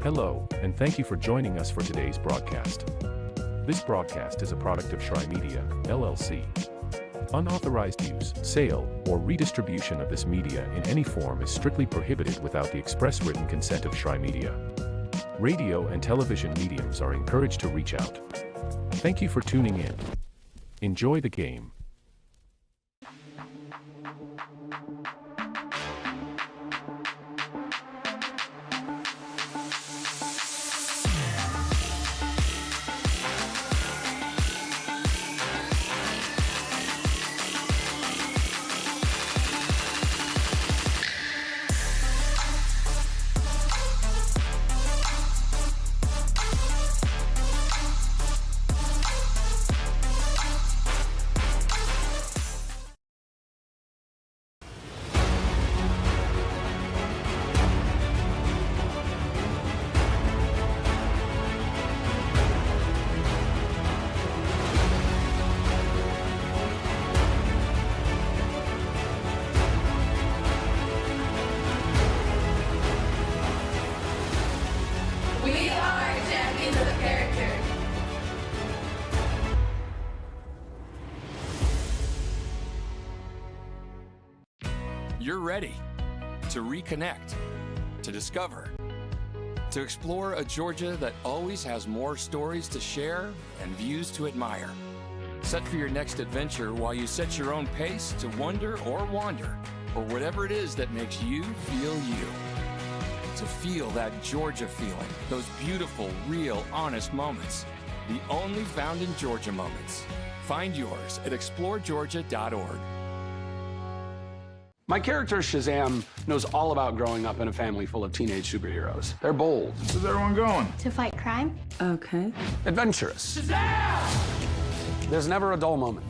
Hello, and thank you for joining us for today's broadcast. This broadcast is a product of Shry Media, LLC. Unauthorized use, sale, or redistribution of this media in any form is strictly prohibited without the express written consent of Shry Media. Radio and television mediums are encouraged to reach out. Thank you for tuning in. Enjoy the game. You're ready to reconnect, to discover, to explore a Georgia that always has more stories to share and views to admire. Set for your next adventure while you set your own pace to wonder or wander, or whatever it is that makes you feel you. To feel that Georgia feeling, those beautiful, real, honest moments. The only found in Georgia moments. Find yours at exploregeorgia.org. My character, Shazam, knows all about growing up in a family full of teenage superheroes. They're bold. Where's everyone going? To fight crime. Okay. Adventurous. Shazam! There's never a dull moment.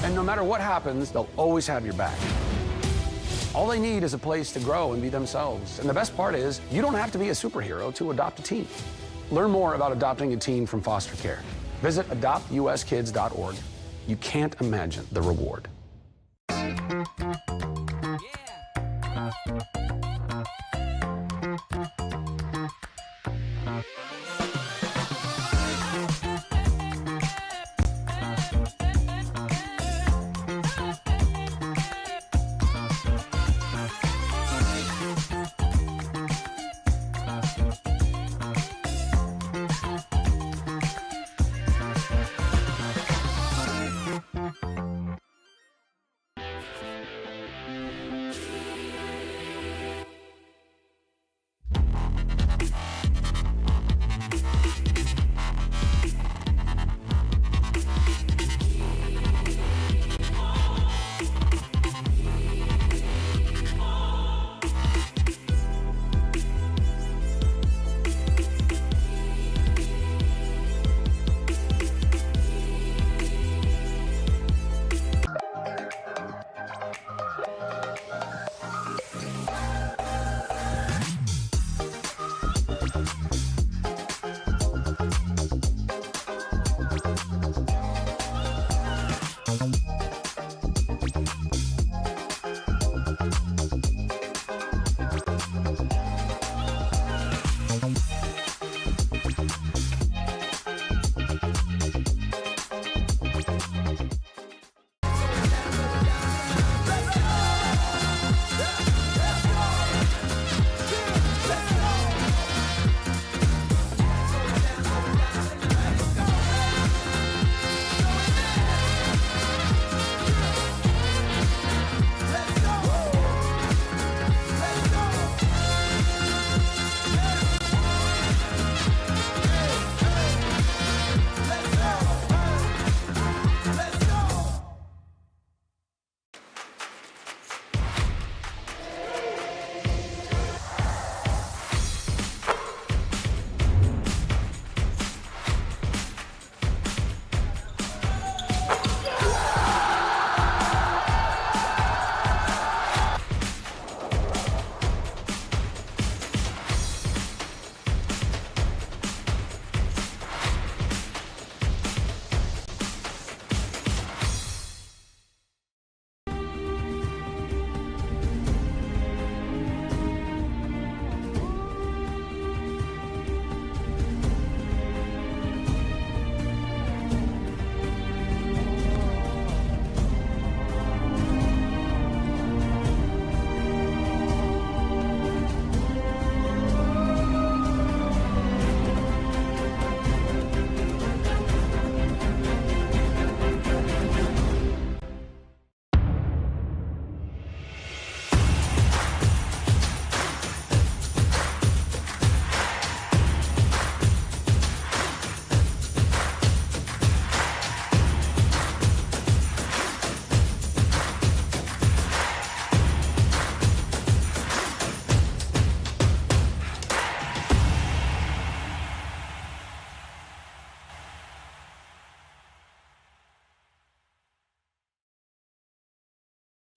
And no matter what happens, they'll always have your back. All they need is a place to grow and be themselves. And the best part is, you don't have to be a superhero to adopt a teen. Learn more about adopting a teen from foster care. Visit adoptuskids.org. You can't imagine the reward.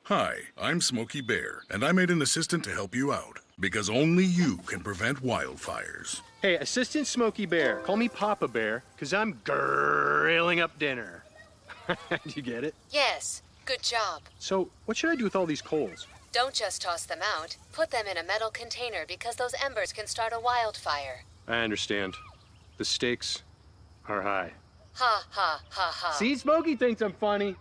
Hi, I'm Smokey Bear, and I made an assistant to help you out, because only you can prevent wildfires. Hey, Assistant Smokey Bear, call me Papa Bear, because I'm grilling up dinner. Do you get it? Yes, good job. So, what should I do with all these coals? Don't just toss them out. Put them in a metal container because those embers can start a wildfire. I understand. The stakes are high. Ha ha ha ha. See, Smokey thinks I'm funny.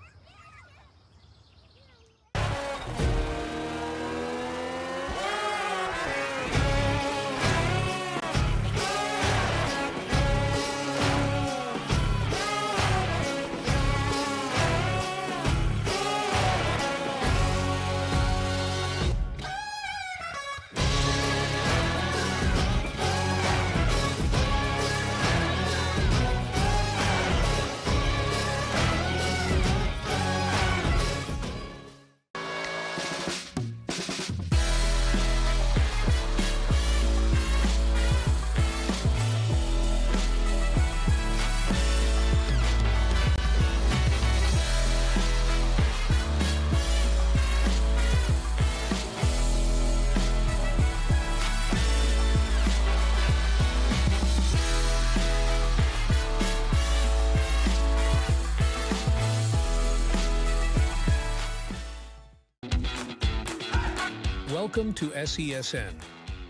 Welcome to SESN,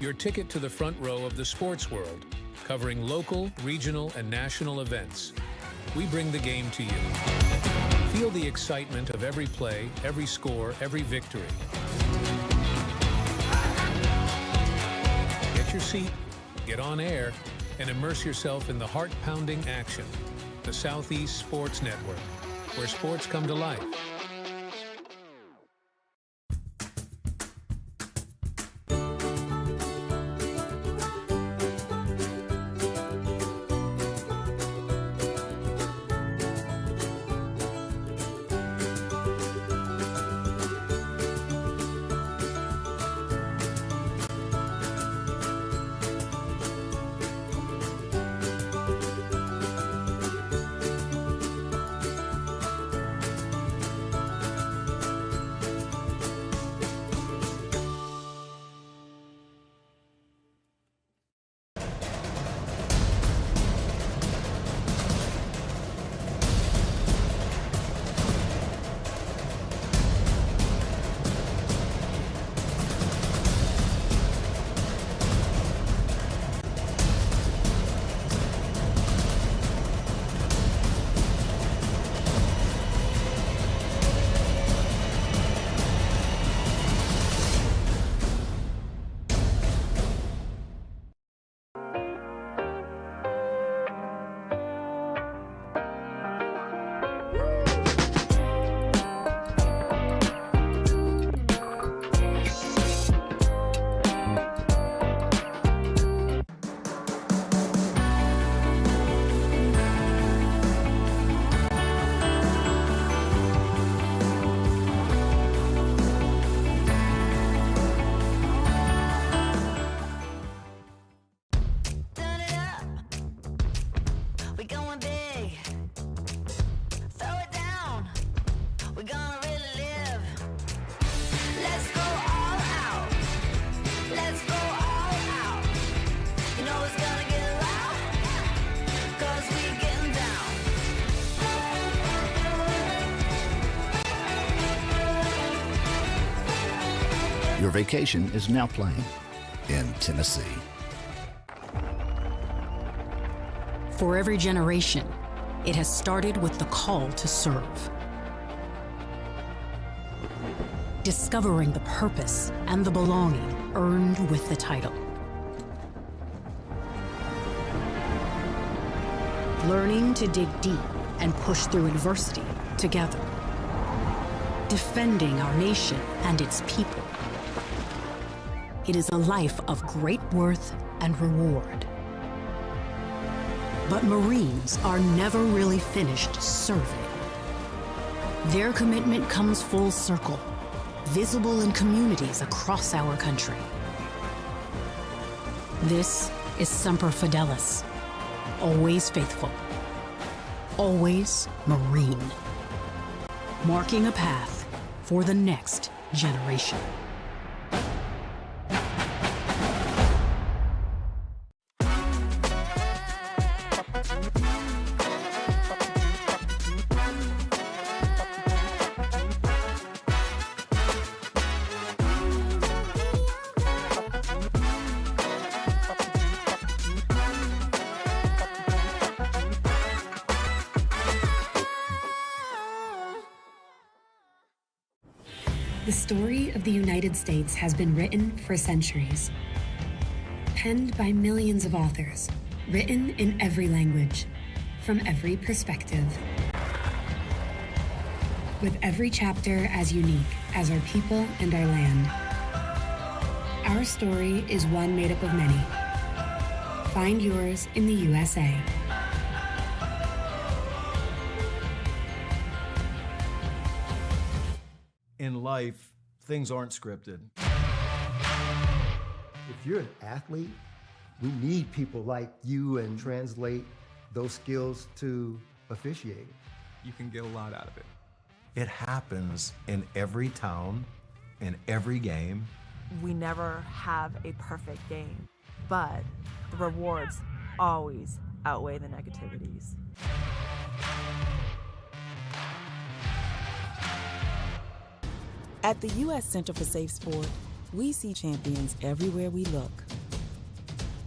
your ticket to the front row of the sports world, covering local, regional, and national events. We bring the game to you. Feel the excitement of every play, every score, every victory. Get your seat, get on air, and immerse yourself in the heart-pounding action. The Southeast Sports Network, where sports come to life. Your vacation is now playing in Tennessee. For every generation, it has started with the call to serve. Discovering the purpose and the belonging earned with the title. Learning to dig deep and push through adversity together. Defending our nation and its people. It is a life of great worth and reward. But Marines are never really finished serving. Their commitment comes full circle, visible in communities across our country. This is Semper Fidelis, always faithful, always Marine. Marking a path for the next generation. The story of the United States has been written for centuries. Penned by millions of authors, written in every language, from every perspective. With every chapter as unique as our people and our land. Our story is one made up of many. Find yours in the USA. In life, things aren't scripted. If you're an athlete, we need people like you and translate those skills to officiating. You can get a lot out of it. It happens in every town, in every game. We never have a perfect game, but the rewards always outweigh the negativities. At the U.S. Center for Safe Sport, we see champions everywhere we look.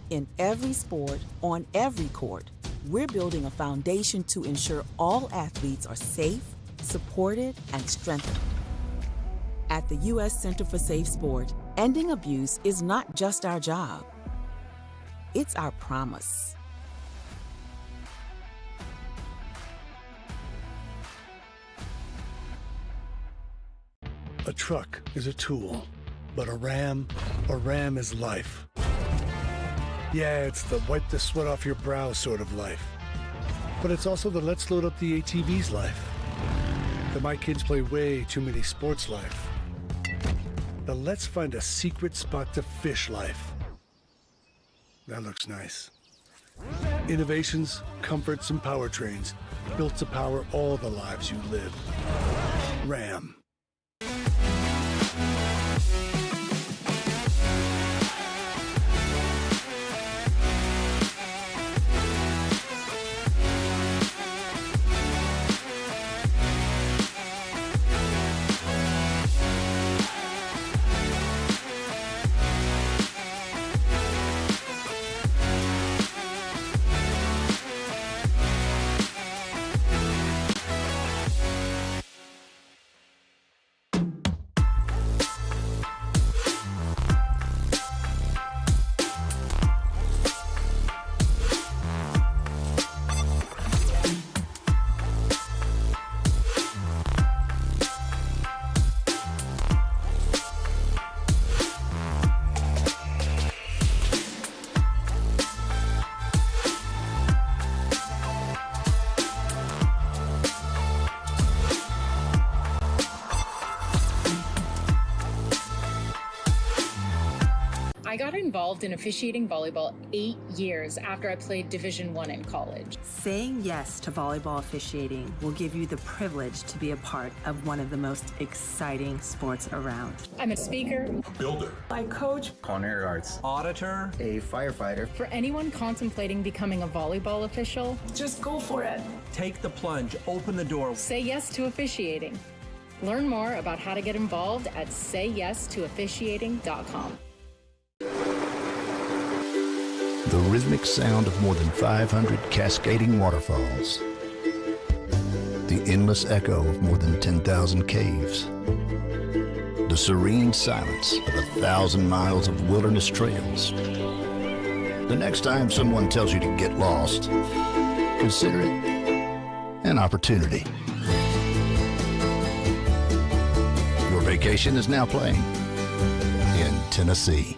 In every sport, on every court, we're building a foundation to ensure all athletes are safe, supported, and strengthened. At the U.S. Center for Safe Sport, ending abuse is not just our job. It's our promise. A truck is a tool, but a ram is life. Yeah, it's the wipe the sweat off your brow sort of life. But it's also the let's load up the ATV's life. The my kids play way too many sports life. The let's find a secret spot to fish life. That looks nice. Innovations, comforts, and powertrains built to power all the lives you live. Ram. I got involved in officiating volleyball 8 years after I played Division I in college. Saying yes to volleyball officiating will give you the privilege to be a part of one of the most exciting sports around. I'm a speaker, Builder. I coach, Culinary arts. Auditor. A firefighter. For anyone contemplating becoming a volleyball official, just go for it. Take the plunge. Open the door. Say yes to officiating. Learn more about how to get involved at sayyes2officiating.com. The rhythmic sound of more than 500 cascading waterfalls. The endless echo of more than 10,000 caves. The serene silence of 1,000 miles of wilderness trails. The next time someone tells you to get lost, consider it an opportunity. Your vacation is now playing in Tennessee.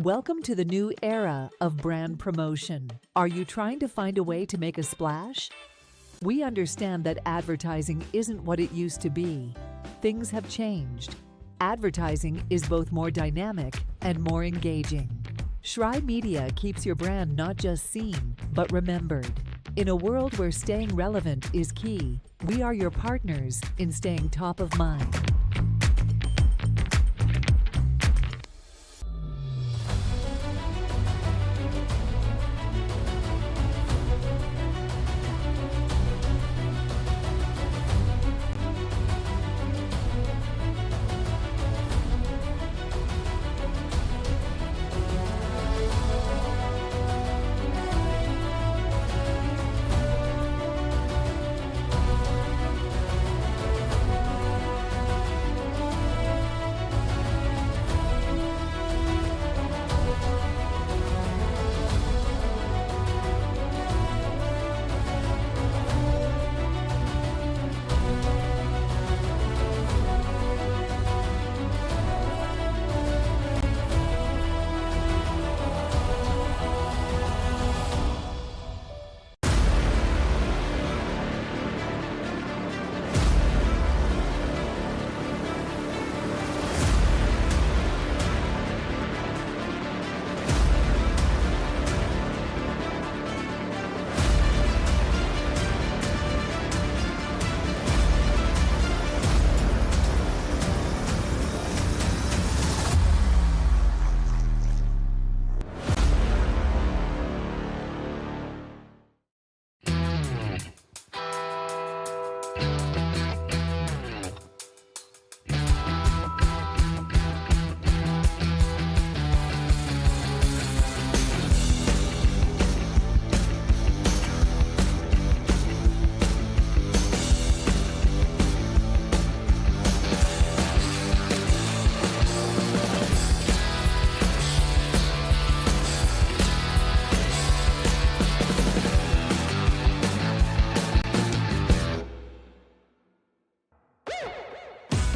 Welcome to the new era of brand promotion. Are you trying to find a way to make a splash? We understand that advertising isn't what it used to be. Things have changed. Advertising is both more dynamic and more engaging. Schrei Media keeps your brand not just seen, but remembered. In a world where staying relevant is key, we are your partners in staying top of mind.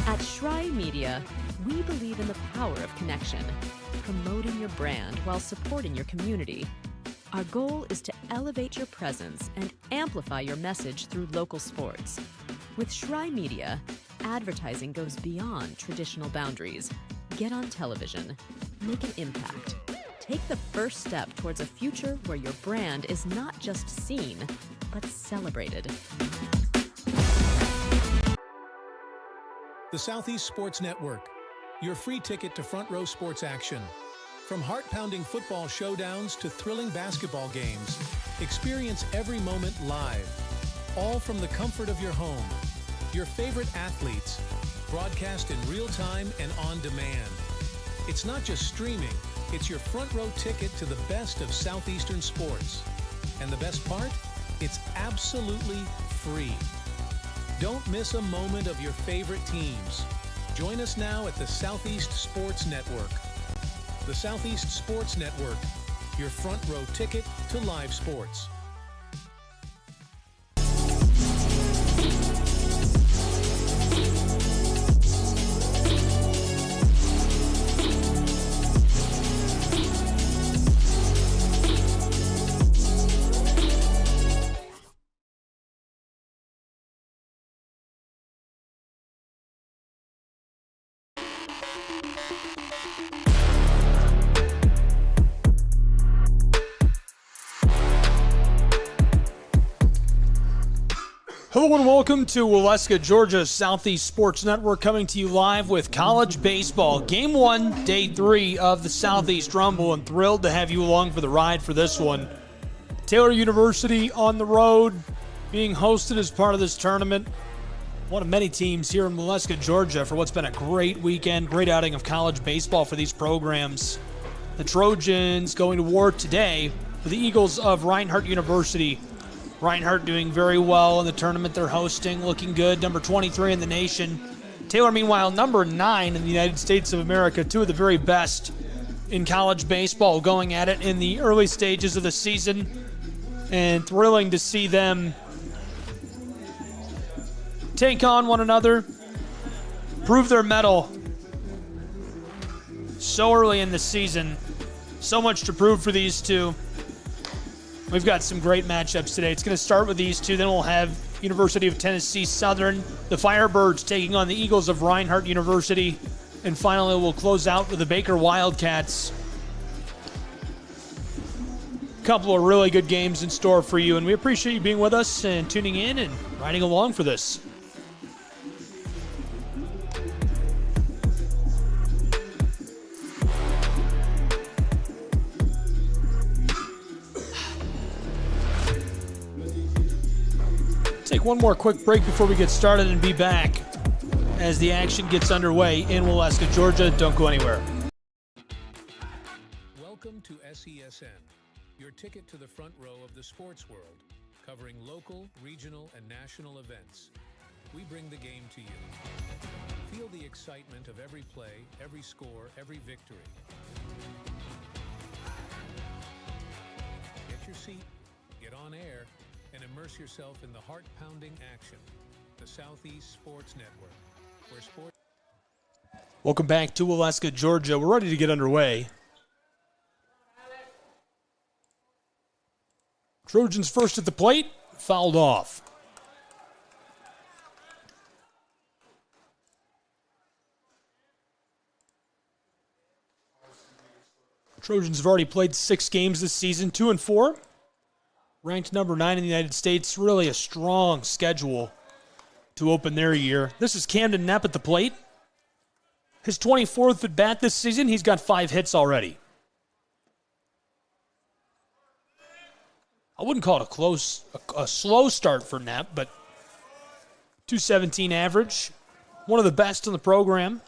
At Schrei Media, we believe in the power of connection, promoting your brand while supporting your community. Our goal is to elevate your presence and amplify your message through local sports. With Schrei Media, advertising goes beyond traditional boundaries. Get on television, make an impact. Take the first step towards a future where your brand is not just seen, but celebrated. The Southeast Sports Network, your free ticket to front row sports action. From heart-pounding football showdowns to thrilling basketball games, experience every moment live, all from the comfort of your home. Your favorite athletes, broadcast in real time and on demand. It's not just streaming, it's your front row ticket to the best of Southeastern sports. And the best part? It's absolutely free. Don't miss a moment of your favorite teams. Join us now at the Southeast Sports Network. The Southeast Sports Network, your front row ticket to live sports. Hello and welcome to Waleska, Georgia's Southeast Sports Network, coming to you live with college baseball. Game 1, Day 3 of the Southeast Rumble, and thrilled to have you along for the ride for this one. Taylor University on the road, being hosted as part of this tournament. One of many teams here in Waleska, Georgia, for what's been a great weekend, great outing of college baseball for these programs. The Trojans going to war today with the Eagles of Reinhardt University. Reinhardt doing very well in the tournament they're hosting, looking good, number 23 in the nation. Taylor, meanwhile, number 9 in the United States of America, two of the very best in college baseball, going at it in the early stages of the season, and thrilling to see them take on one another, prove their mettle so early in the season. So much to prove for these two. We've got some great matchups today. It's going to start with these two. Then we'll have University of Tennessee Southern, the Firebirds taking on the Eagles of Reinhardt University. And finally, we'll close out with the Baker Wildcats. A couple of really good games in store for you, and we appreciate you being with us and tuning in and riding along for this. Take one more quick break before we get started and be back as the action gets underway in Waleska, Georgia. Don't go anywhere. Welcome to SESN, your ticket to the front row of the sports world, covering local, regional, and national events. We bring the game to you. Feel the excitement of every play, every score, every victory. Get your seat, get on air, and immerse yourself in the heart-pounding action. The Southeast Sports Network, where sports... Welcome back to Waleska, Georgia. We're ready to get underway. Trojans first at the plate, fouled off. Trojans have already played 6 games this season, 2-4. Ranked number 9 in the United States. Really a strong schedule to open their year. This is Camden Knapp at the plate. His 24th at bat this season. He's got 5 hits already. I wouldn't call it a slow start for Knapp, but 217 average. One of the best in the program.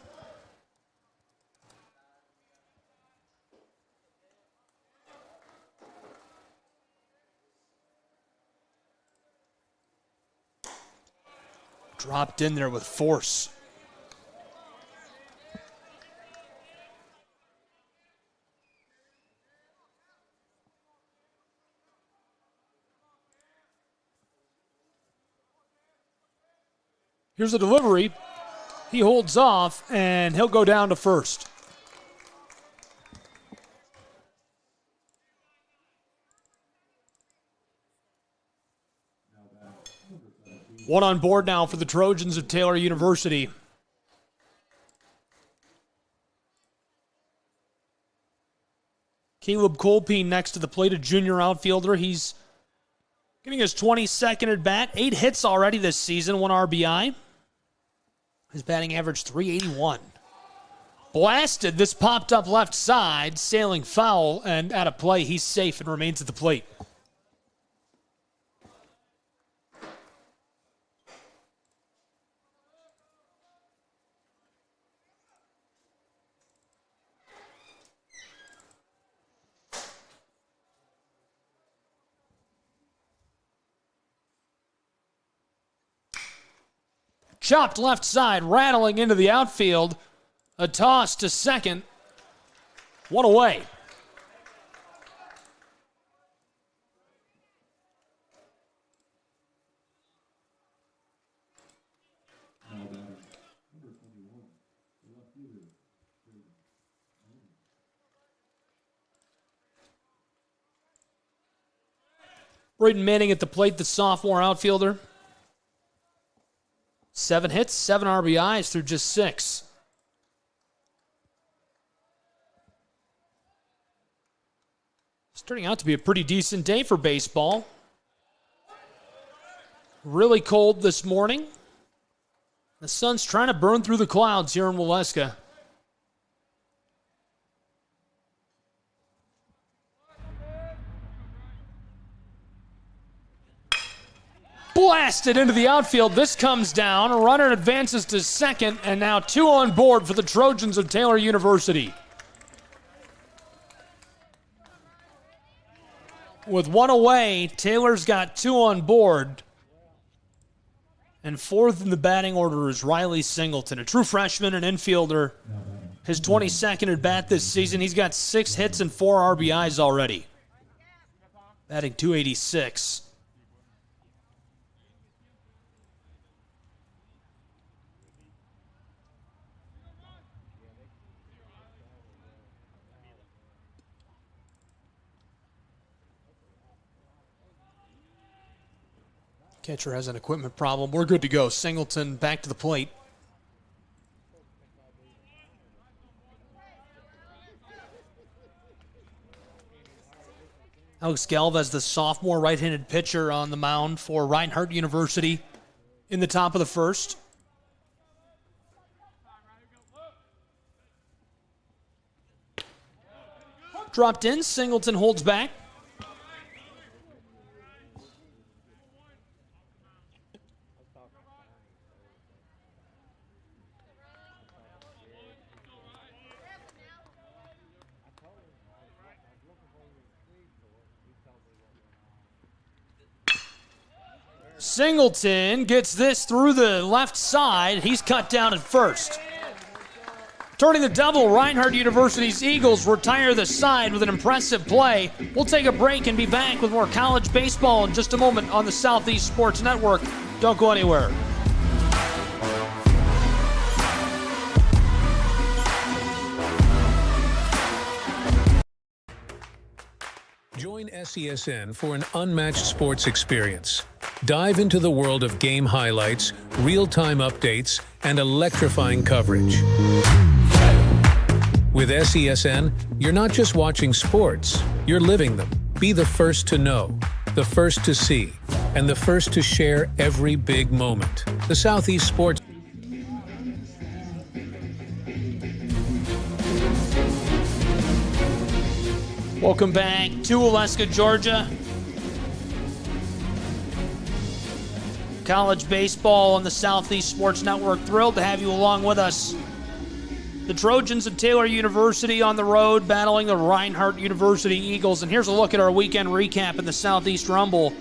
Dropped in there with force. Here's the delivery. He holds off, and he'll go down to first. One on board now for the Trojans of Taylor University. Caleb Colpine next to the plate, a junior outfielder. He's getting his 22nd at bat. 8 hits already this season, 1 RBI. His batting average, .381. Blasted. This popped up left side, sailing foul, and out of play. He's safe and remains at the plate. Chopped left side, rattling into the outfield. A toss to second. 1 away. Braden Manning at the plate, the sophomore outfielder. 7 hits, 7 RBIs through just 6. It's turning out to be a pretty decent day for baseball. Really cold this morning. The sun's trying to burn through the clouds here in Waleska. Blasted into the outfield. This comes down. A runner advances to second, and now 2 on board for the Trojans of Taylor University. With 1 away, Taylor's got 2 on board. And 4th in the batting order is Riley Singleton, a true freshman and infielder. His 22nd at bat this season. He's got 6 hits and 4 RBIs already. Batting .286. Catcher has an equipment problem. We're good to go. Singleton back to the plate. Alex Galvez, the sophomore right-handed pitcher on the mound for Reinhardt University in the top of the first. Dropped in. Singleton holds back. Singleton gets this through the left side. He's cut down at first. Turning the double, Reinhardt University's Eagles retire the side with an impressive play. We'll take a break and be back with more college baseball in just a moment on the Southeast Sports Network. Don't go anywhere. Join SESN for an unmatched sports experience. Dive into the world of game highlights, real-time updates, and electrifying coverage. With SESN, you're not just watching sports, you're living them. Be the first to know, the first to see, and the first to share every big moment. The Southeast Sports. Welcome back to Waleska, Georgia. College baseball on the Southeast Sports Network. Thrilled to have you along with us. The Trojans of Taylor University on the road battling the Reinhardt University Eagles. And here's a look at our weekend recap in the Southeast Rumble.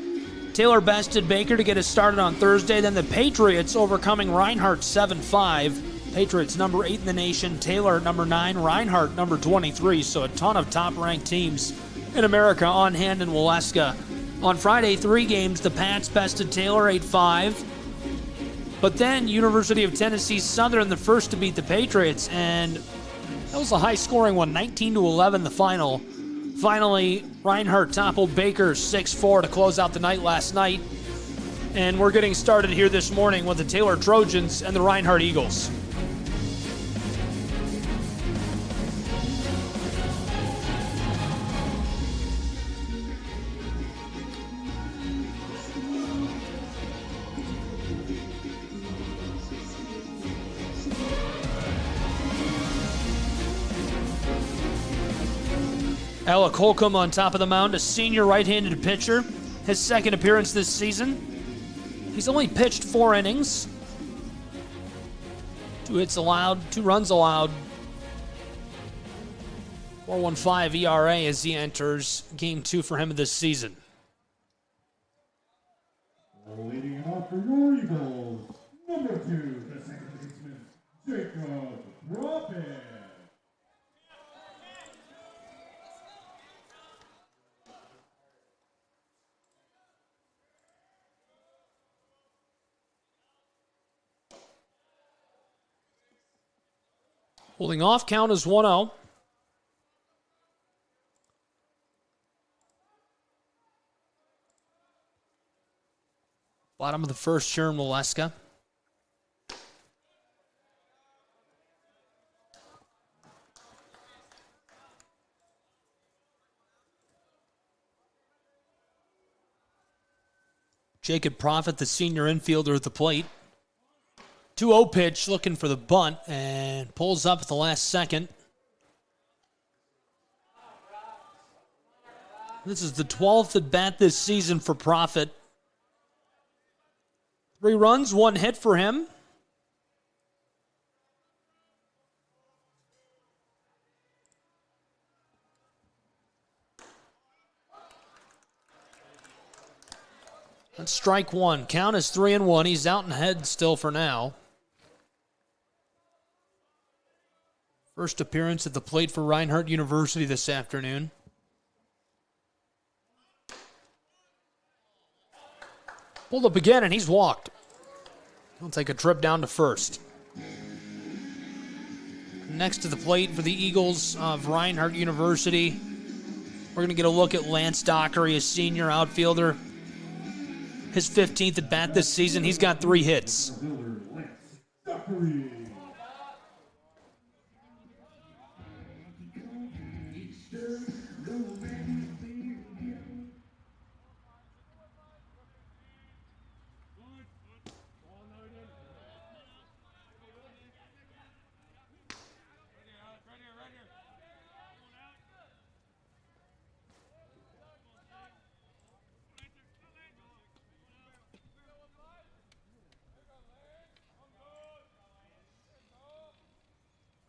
Taylor bested Baker to get us started on Thursday. Then the Patriots overcoming Reinhardt 7-5. Patriots number 8 in the nation. Taylor number 9. Reinhardt number 23. So a ton of top-ranked teams in America on hand in Waleska. On Friday, 3 games. The Pats bested Taylor 8-5. But then University of Tennessee Southern, the first to beat the Patriots, and that was a high-scoring one, 19-11 the final. Finally, Reinhardt toppled Baker 6-4 to close out the night last night. And we're getting started here this morning with the Taylor Trojans and the Reinhardt Eagles. Alec Holcomb on top of the mound, a senior right-handed pitcher. His second appearance this season. He's only pitched 4 innings. 2 hits allowed, 2 runs allowed. 4.15 ERA as he enters Game 2 for him this season. Leading off for your Eagles, number 2, the second baseman, Jacob Robin. Holding off, count is 1-0. Bottom of the first here in Waleska. Jacob Profit, the senior infielder at the plate. 2-0 pitch, looking for the bunt, and pulls up at the last second. This is the 12th at bat this season for Profit. 3 runs, 1 hit for him. That's strike 1. Count is 3-1. He's out and ahead still for now. First appearance at the plate for Reinhardt University this afternoon. Pulled up again, and he's walked. He'll take a trip down to first. Next to the plate for the Eagles of Reinhardt University, we're going to get a look at Lance Dockery, a senior outfielder. His 15th at bat this season. He's got 3 hits.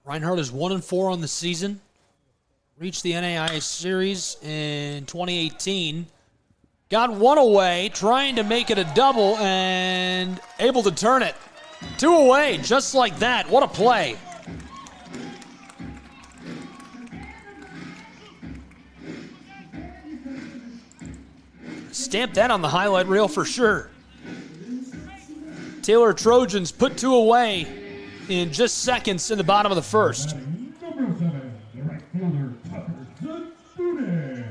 Reinhardt is 1-4 on the season. Reached the NAIA series in 2018. Got one away, trying to make it a double, and able to turn it. 2 away, just like that. What a play. Stamp that on the highlight reel for sure. Taylor Trojans put 2 away in just seconds in the bottom of the first. Number 7, the right fielder, Tucker Zadunic.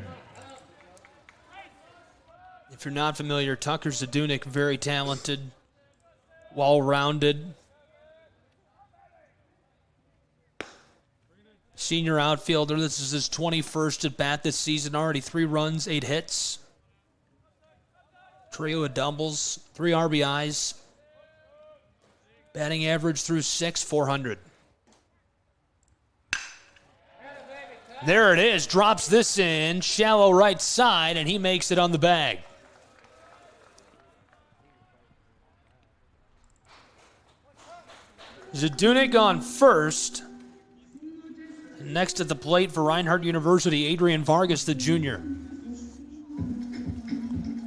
If you're not familiar, Tucker Zadunic, very talented, well-rounded. Senior outfielder. This is his 21st at bat this season. Already 3 runs, 8 hits. Trio of doubles, 3 RBIs. Batting average through 6, 400. There it is. Drops this in. Shallow right side, and he makes it on the bag. Zadunic on first. Next at the plate for Reinhardt University, Adrian Vargas, the junior.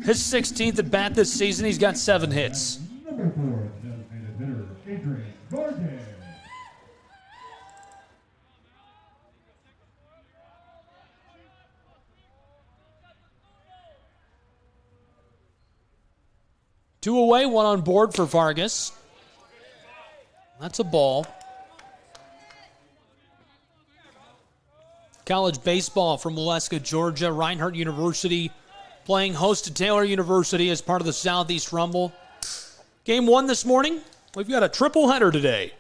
His 16th at bat this season. He's got 7 hits. Number 4, designated hitter, Adrian Vargas. Two away, 1 on board for Vargas. That's a ball. College baseball from Waleska, Georgia. Reinhardt University playing host to Taylor University as part of the Southeast Rumble. Game 1 this morning. We've got a triple header today.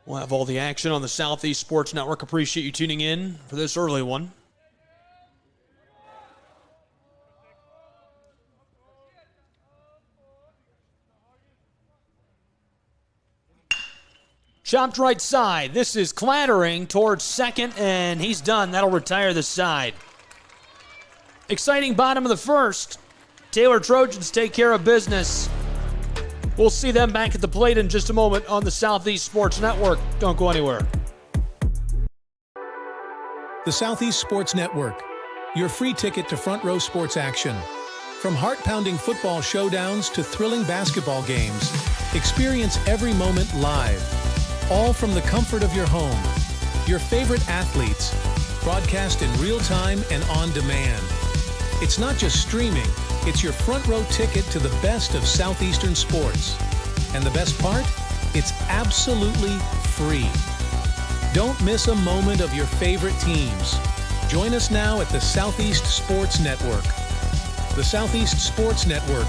We'll have all the action on the Southeast Sports Network. Appreciate you tuning in for this early one. Chopped right side. This is clattering towards second, and he's done. That'll retire the side. Exciting bottom of the first. Taylor Trojans take care of business. We'll see them back at the plate in just a moment on the Southeast Sports Network. Don't go anywhere. The Southeast Sports Network, your free ticket to front row sports action. From heart-pounding football showdowns to thrilling basketball games, experience every moment live. All from the comfort of your home. Your favorite athletes, broadcast in real time and on demand. It's not just streaming, it's your front row ticket to the best of Southeastern sports. And the best part? It's absolutely free. Don't miss a moment of your favorite teams. Join us now at the Southeast Sports Network. The Southeast Sports Network,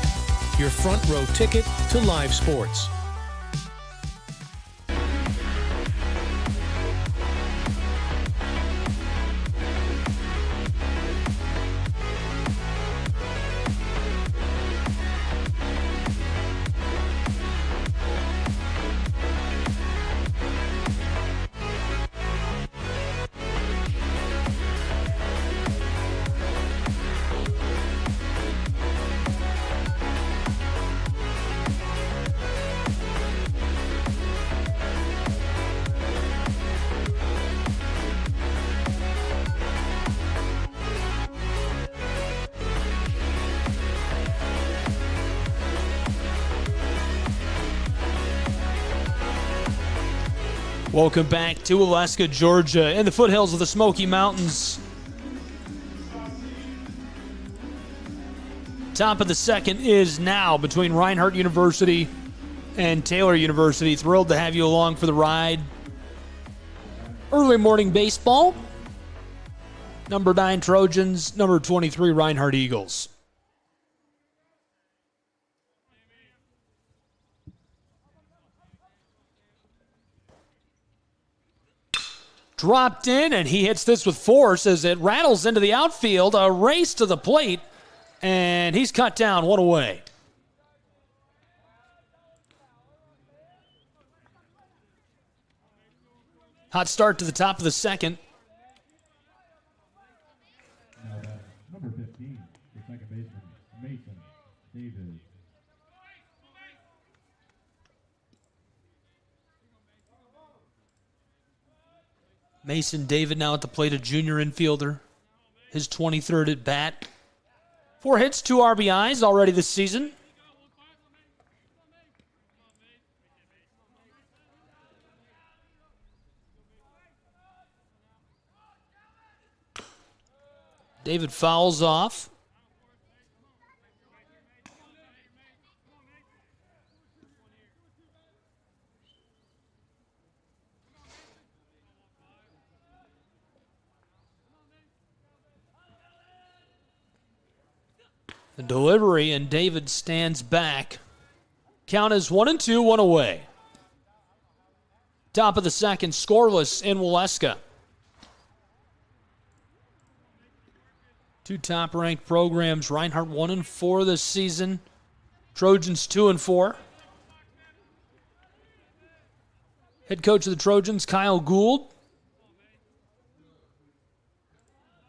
your front row ticket to live sports. Welcome back to Waleska, Georgia, in the foothills of the Smoky Mountains. Top of the second is now between Reinhardt University and Taylor University. Thrilled to have you along for the ride. Early morning baseball. Number 9 Trojans, number 23 Reinhardt Eagles. Dropped in, and he hits this with force as it rattles into the outfield. A race to the plate, and he's cut down, one away. Hot start to the top of the second. Now that's number 15, the second baseman, Mason Davis. Mason David now at the plate, a junior infielder. His 23rd at bat. 4 hits, 2 RBIs already this season. David fouls off. The delivery, and David stands back. Count is 1-2, 1 away. Top of the second, scoreless in Waleska. 2 top-ranked programs. Reinhardt 1-4 this season. Trojans 2-4. Head coach of the Trojans, Kyle Gould.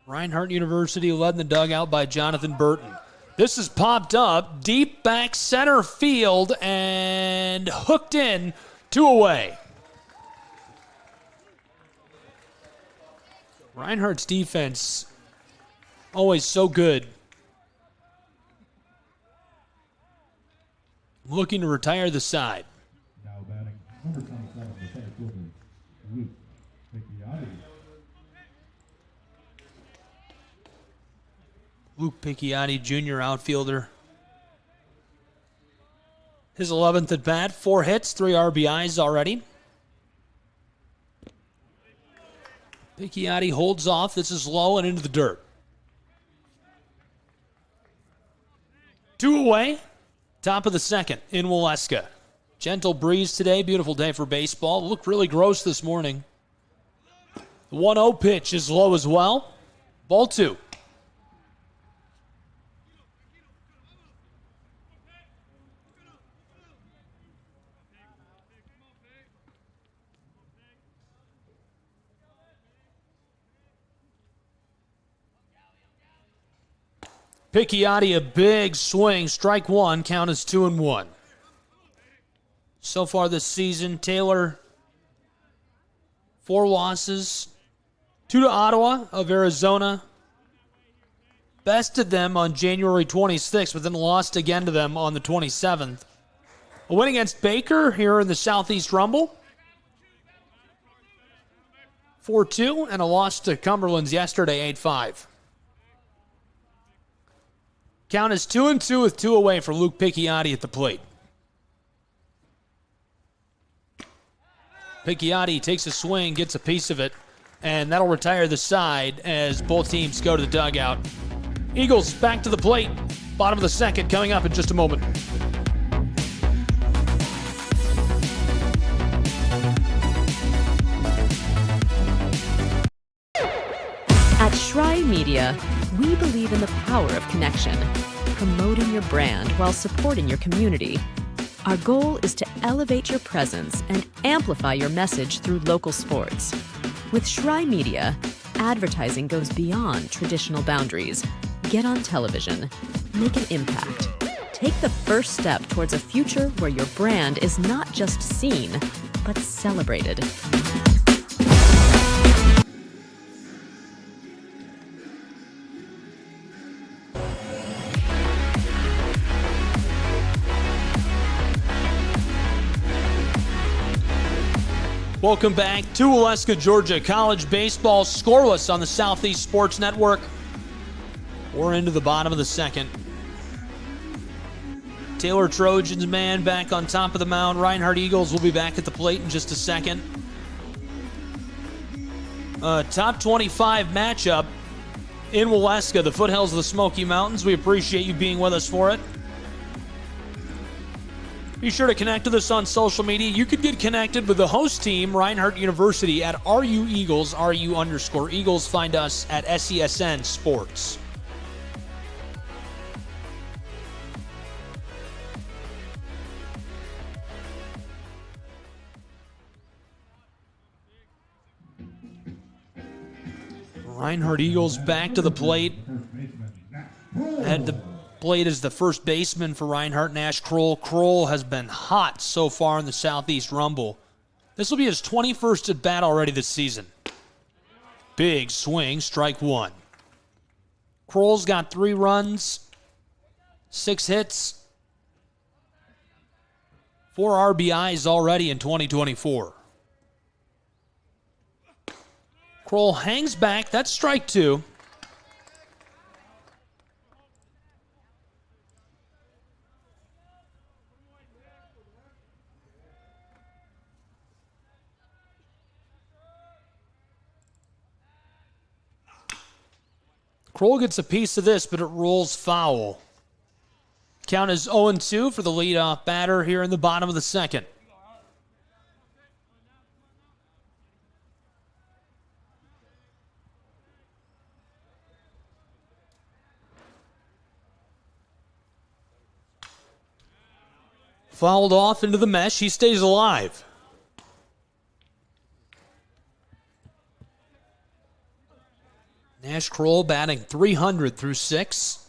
Reinhardt University led in the dugout by Jonathan Burton. This is popped up deep back center field and hooked in, 2 away. Reinhardt's defense, always so good. Looking to retire the side. Now batting number 27, the center fielder, Luke Picchiotti. Luke Picchiotti, junior outfielder. His 11th at bat, 4 hits, 3 RBIs already. Picchiotti holds off. This is low and into the dirt. 2 away. Top of the second in Waleska. Gentle breeze today. Beautiful day for baseball. Looked really gross this morning. The 1-0 pitch is low as well. Ball 2. Picchiotti, a big swing. Strike 1. Count is 2-1. So far this season, Taylor, 4 losses. 2 to Ottawa of Arizona. Bested them on January 26th, but then lost again to them on the 27th. A win against Baker here in the Southeast Rumble. 4-2, and a loss to Cumberland's yesterday, 8-5. Count is 2-2 with 2 away for Luke Picchiotti at the plate. Picchiotti takes a swing, gets a piece of it, and that'll retire the side as both teams go to the dugout. Eagles back to the plate. Bottom of the second coming up in just a moment. At Schrei Media, we believe in the power of connection, promoting your brand while supporting your community. Our goal is to elevate your presence and amplify your message through local sports. With Schrei Media, advertising goes beyond traditional boundaries. Get on television, make an impact. Take the first step towards a future where your brand is not just seen, but celebrated. Welcome back to Waleska, Georgia. College baseball scoreless on the Southeast Sports Network. We're into the bottom of the second. Taylor Trojans man back on top of the mound. Reinhardt Eagles will be back at the plate in just a second. Top 25 matchup in Waleska, the foothills of the Smoky Mountains. We appreciate you being with us for it. Be sure to connect with us on social media. You could get connected with the host team, Reinhardt University, at RU Eagles, RU_Eagles. Find us at SESN Sports. Reinhardt Eagles back to the plate. At the plate is the first baseman for Reinhardt, Nash Kroll. Kroll has been hot so far in the Southeast Rumble. This will be his 21st at bat already this season. Big swing, strike one. Kroll's got 3 runs, 6 hits, 4 RBIs already in 2024. Kroll hangs back. That's strike 2. Kroll gets a piece of this, but it rolls foul. Count is 0-2 for the leadoff batter here in the bottom of the second. Fouled off into the mesh. He stays alive. Nash Kroll batting .300 through 6.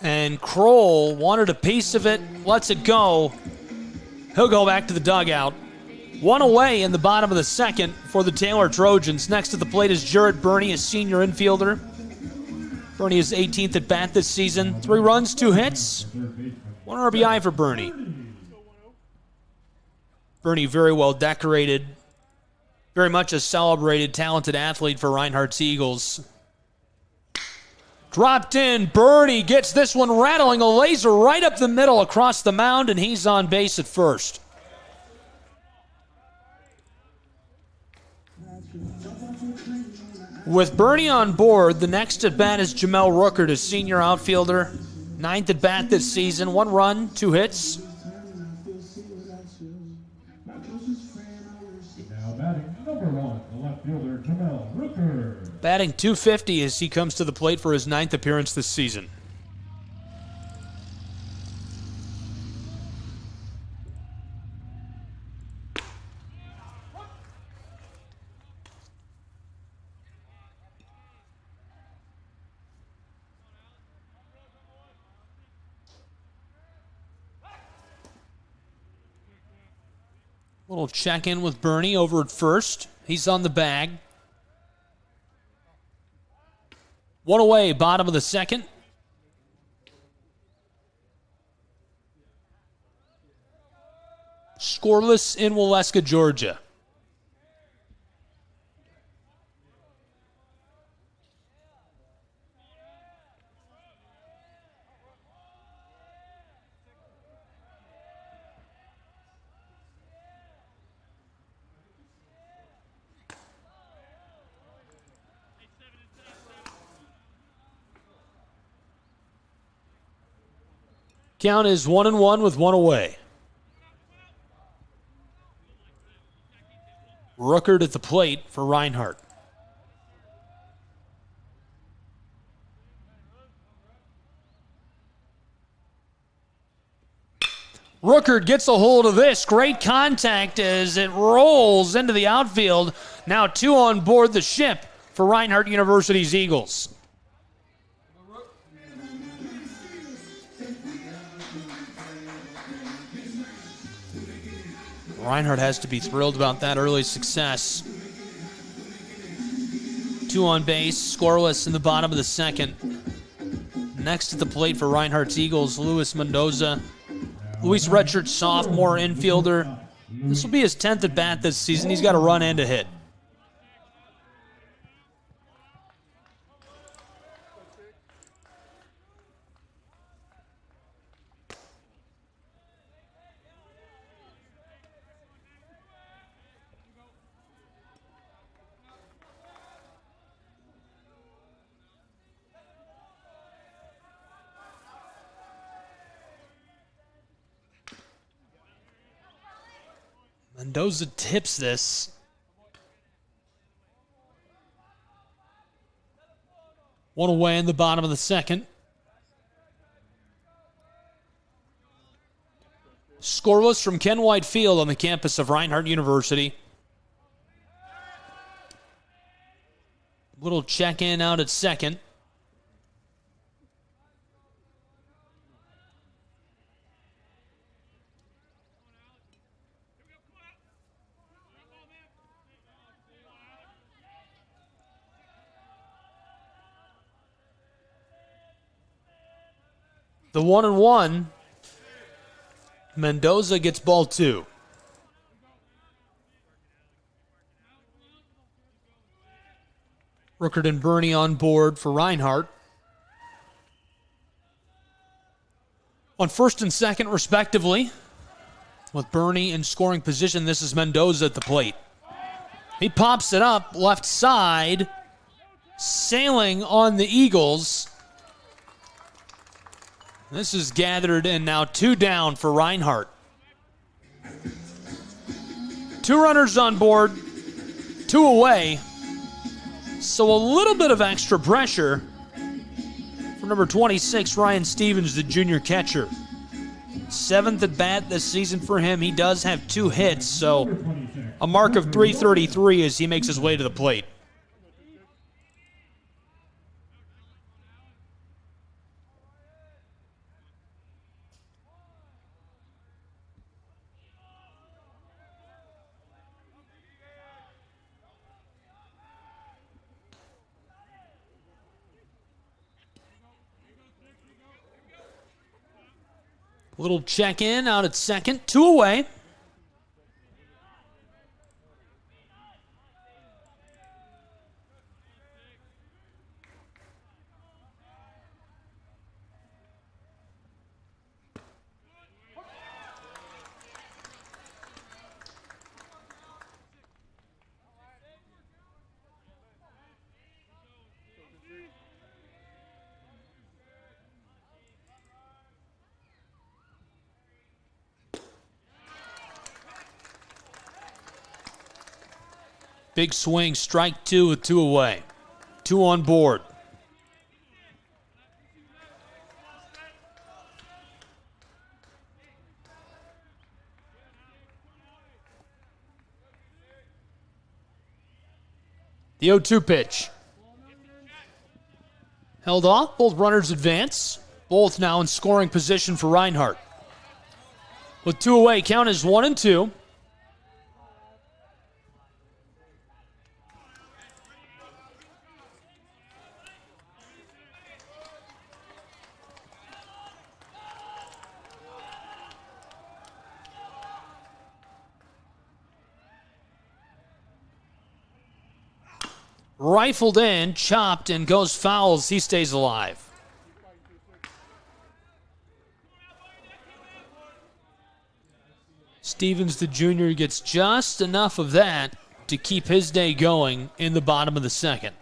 And Kroll wanted a piece of it, lets it go. He'll go back to the dugout. 1 away in the bottom of the second for the Taylor Trojans. Next to the plate is Jarrett Burney, a senior infielder. Burney is 18th at bat this season. 3 runs, 2 hits, 1 RBI for Burney. Burney very well decorated. Very much a celebrated, talented athlete for Reinhardt's Eagles. Dropped in. Burney gets this one rattling a laser right up the middle across the mound, and he's on base at first. With Burney on board, the next at bat is Jamel Rooker, a senior outfielder. 9th at bat this season. 1 run, 2 hits. Now batting number 1, the left fielder, Jamel Rooker. Batting .250 as he comes to the plate for his 9th appearance this season. Little check-in with Burney over at first. He's on the bag. 1 away, bottom of the second. Scoreless in Waleska, Georgia. Count is 1-1 with 1 away. Rooker at the plate for Reinhardt. Rooker gets a hold of this. Great contact as it rolls into the outfield. Now 2 on board the ship for Reinhardt University's Eagles. Reinhardt has to be thrilled about that early success. 2 on base, scoreless in the bottom of the second. Next at the plate for Reinhardt's Eagles, Luis Mendoza. Luis redshirt sophomore infielder. This will be his 10th at bat this season. He's got a run and a hit. Mendoza tips this. One away in the bottom of the second. Scoreless from Ken White Field on the campus of Reinhardt University. Little check-in out at second. The 1-1. Mendoza gets ball 2. Ruckert and Bernie on board for Reinhardt. On first and second, respectively, with Bernie in scoring position, this is Mendoza at the plate. He pops it up left side, sailing on the Eagles. This is gathered and now 2 down for Reinhardt. 2 runners on board, 2 away. So a little bit of extra pressure for number 26, Ryan Stevens, the junior catcher. 7th at bat this season for him. He does have 2 hits, so a mark of 333 as he makes his way to the plate. Little check-in out at second. 2 away. Big swing, strike 2 with 2 away. 2 on board. The 0-2 pitch. Held off, both runners advance. Both now in scoring position for Reinhardt. With 2 away, count is 1-2. Rifled in, chopped, and goes foul as he stays alive. Stevens, the junior, gets just enough of that to keep his day going in the bottom of the second.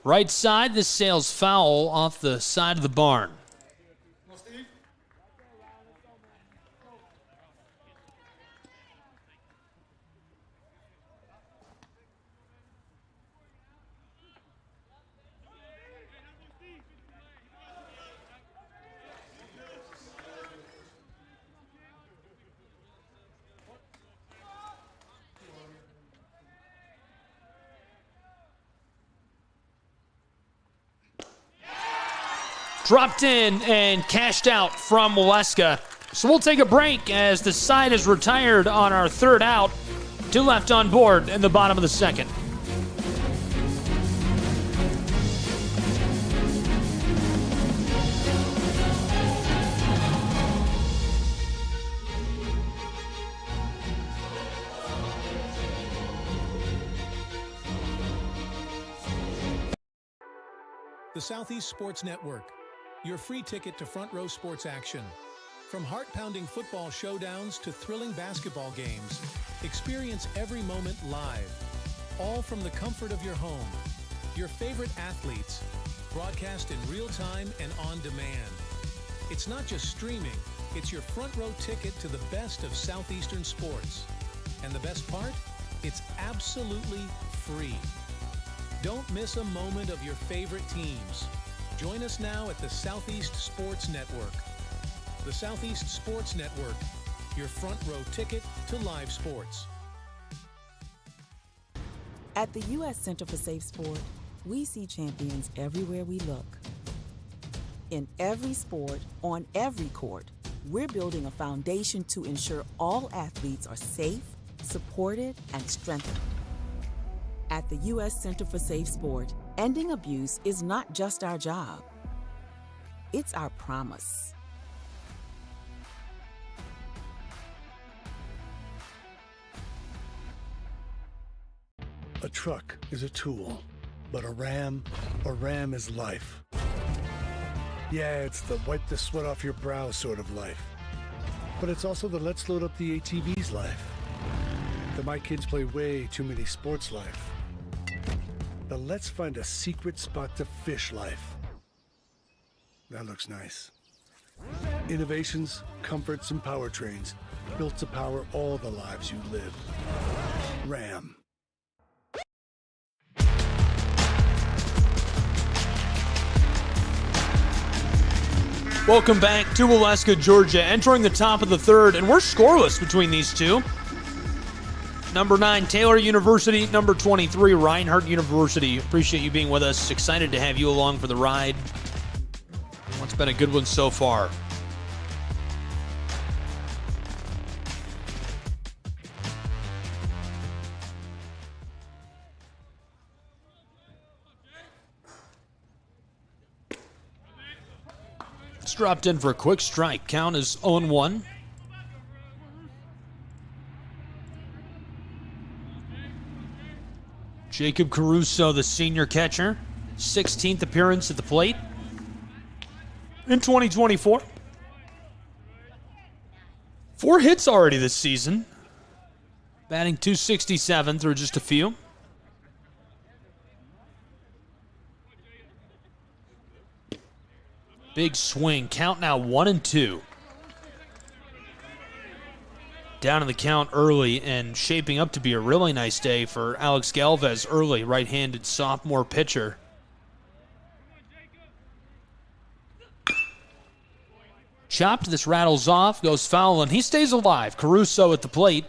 Right side, this sails foul off the side of the barn. Dropped in and cashed out from Waleska. So we'll take a break as the side is retired on our 3rd out. 2 left on board in the bottom of the second. The Southeast Sports Network, your free ticket to front row sports action. From heart-pounding football showdowns to thrilling basketball games, experience every moment live. all from the comfort of your home. Your favorite athletes, broadcast in real time and on demand. It's not just streaming, it's your front row ticket to the best of Southeastern sports. And the best part? It's absolutely free. Don't miss a moment of your favorite teams. Join us now at the Southeast Sports Network. The Southeast Sports Network, your front row ticket to live sports. At the U.S. Center for Safe Sport, we see champions everywhere we look. In every sport, on every court, we're building a foundation to ensure all athletes are safe, supported, and strengthened. At the U.S. Center for Safe Sport, ending abuse is not just our job. It's our promise. A truck is a tool, but a ram is life. Yeah, it's the wipe the sweat off your brow sort of life. But it's also the let's load up the ATV's life. The my kids play way too many sports life. The let's find a secret spot to fish life. That looks nice. Innovations, comforts, and powertrains built to power all the lives you live. Ram. Welcome back to Waleska, Georgia, entering the top of the third, and we're scoreless between these two. Number 9, Taylor University. Number 23, Reinhardt University. Appreciate you being with us. Excited to have you along for the ride. It's been a good one so far. It's dropped in for a quick strike. Count is 0-1. Jacob Caruso, the senior catcher. 16th appearance at the plate in 2024. 4 hits already this season. Batting .267 through just a few. Big swing. Count now 1-2. Down in the count early and shaping up to be a really nice day for Alex Galvez early, right-handed sophomore pitcher. Chopped, this rattles off, goes foul, and he stays alive. Caruso at the plate.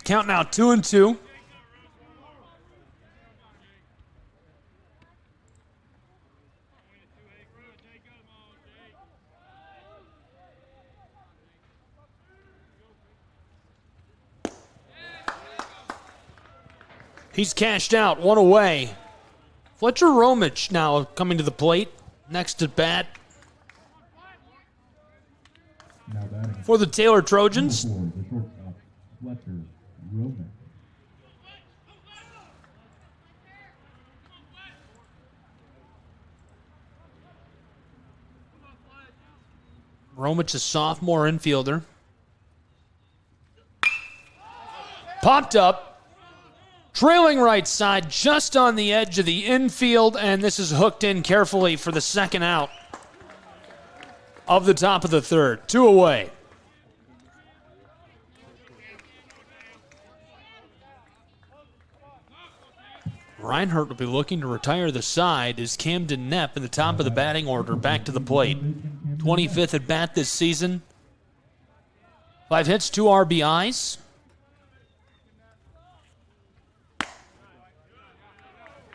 Count now 2-2. He's cashed out, 1 away. Fletcher Romich now coming to the plate. Next at bat for the Taylor Trojans. Romich, a sophomore infielder. Popped up. Trailing right side, just on the edge of the infield, and this is hooked in carefully for the second out of the top of the third. 2 away. Reinhardt will be looking to retire the side as Camden Knepp in the top of the batting order back to the plate. 25th at bat this season. 5 hits, 2 RBIs.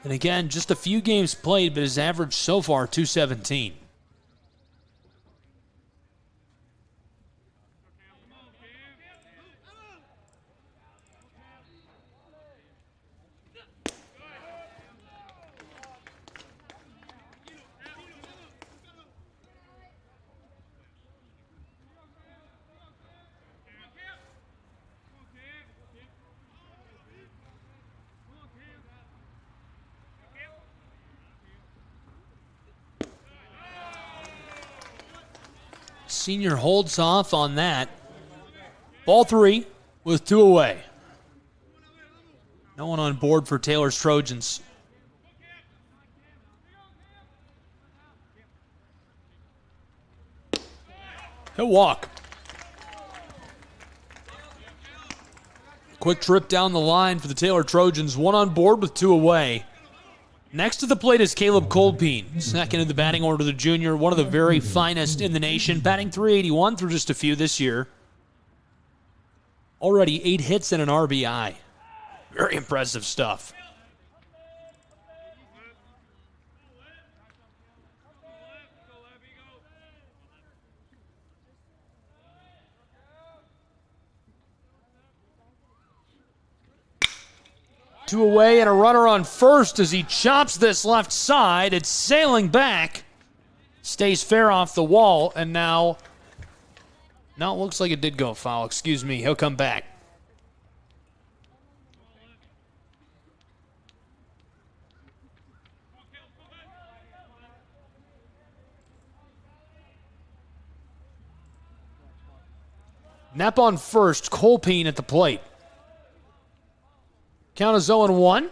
And again, just a few games played, but his average so far, .217. Senior holds off on that. Ball 3 with 2 away. No one on board for Taylor's Trojans. He'll walk. Quick trip down the line for the Taylor Trojans. 1 on board with 2 away. Next to the plate is Caleb Kolpeen. Second in the batting order, the junior. One of the very finest in the nation. Batting .381 through just a few this year. Already 8 hits and an RBI. Very impressive stuff. Two away and a runner on first as he chops this left side. It's sailing back. Stays fair off the wall, and now it looks like it did go foul. Excuse me. He'll come back. Knapp on first. Kolpeen at the plate. Count is 0-1.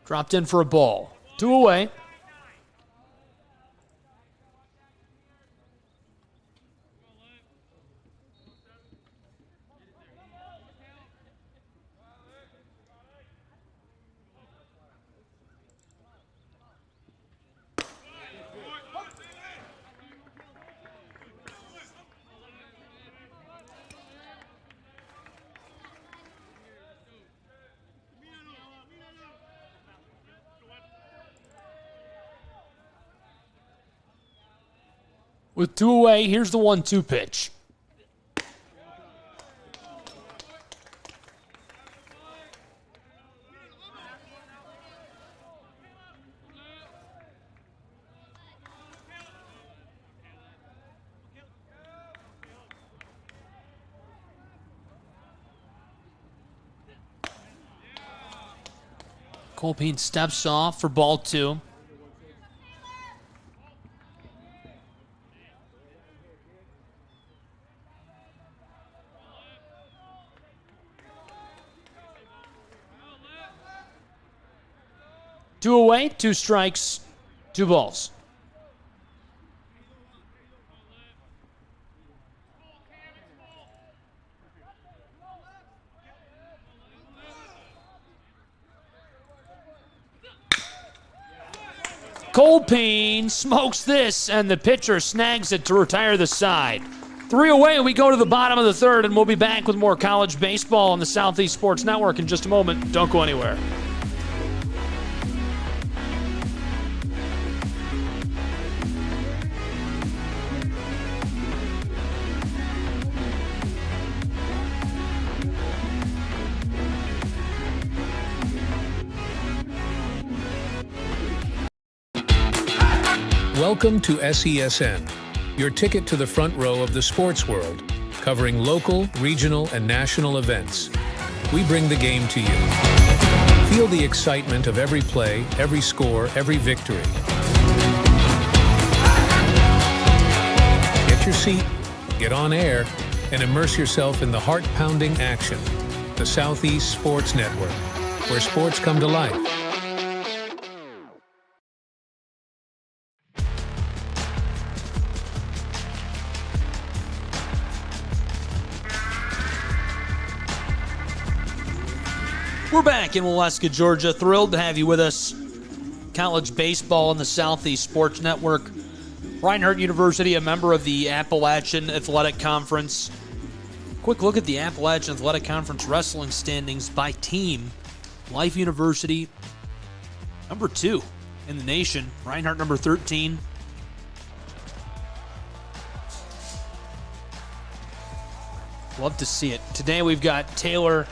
Dropped in for a ball. 2 away. With 2 away, here's the 1-2 pitch. Kolpeen steps off for ball 2. Two away, 2 strikes, 2 balls. Kolpeen smokes this, and the pitcher snags it to retire the side. 3 away, we go to the bottom of the 3rd, and we'll be back with more college baseball on the Southeast Sports Network in just a moment. Don't go anywhere. Welcome to SESN, your ticket to the front row of the sports world, covering local, regional, and national events. We bring the game to you. Feel the excitement of every play, every score, every victory. Get your seat, get on air, and immerse yourself in the heart-pounding action. The Southeast Sports Network, where sports come to life. We're back in Waleska, Georgia. Thrilled to have you with us. College baseball in the Southeast Sports Network. Reinhardt University, a member of the Appalachian Athletic Conference. Quick look at the Appalachian Athletic Conference wrestling standings by team. Life University, number 2 in the nation. Reinhardt, number 13. Love to see it. Today we've got Taylor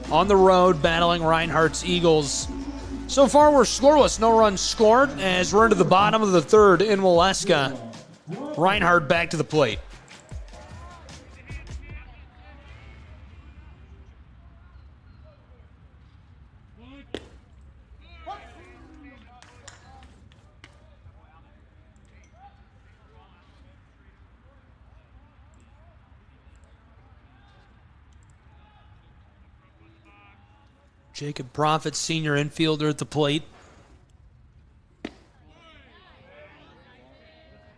on the road battling Reinhardt's Eagles. So far we're scoreless, no runs scored as we're into the bottom of the 3rd in Waleska. Reinhardt back to the plate. Jacob Profit, senior infielder at the plate.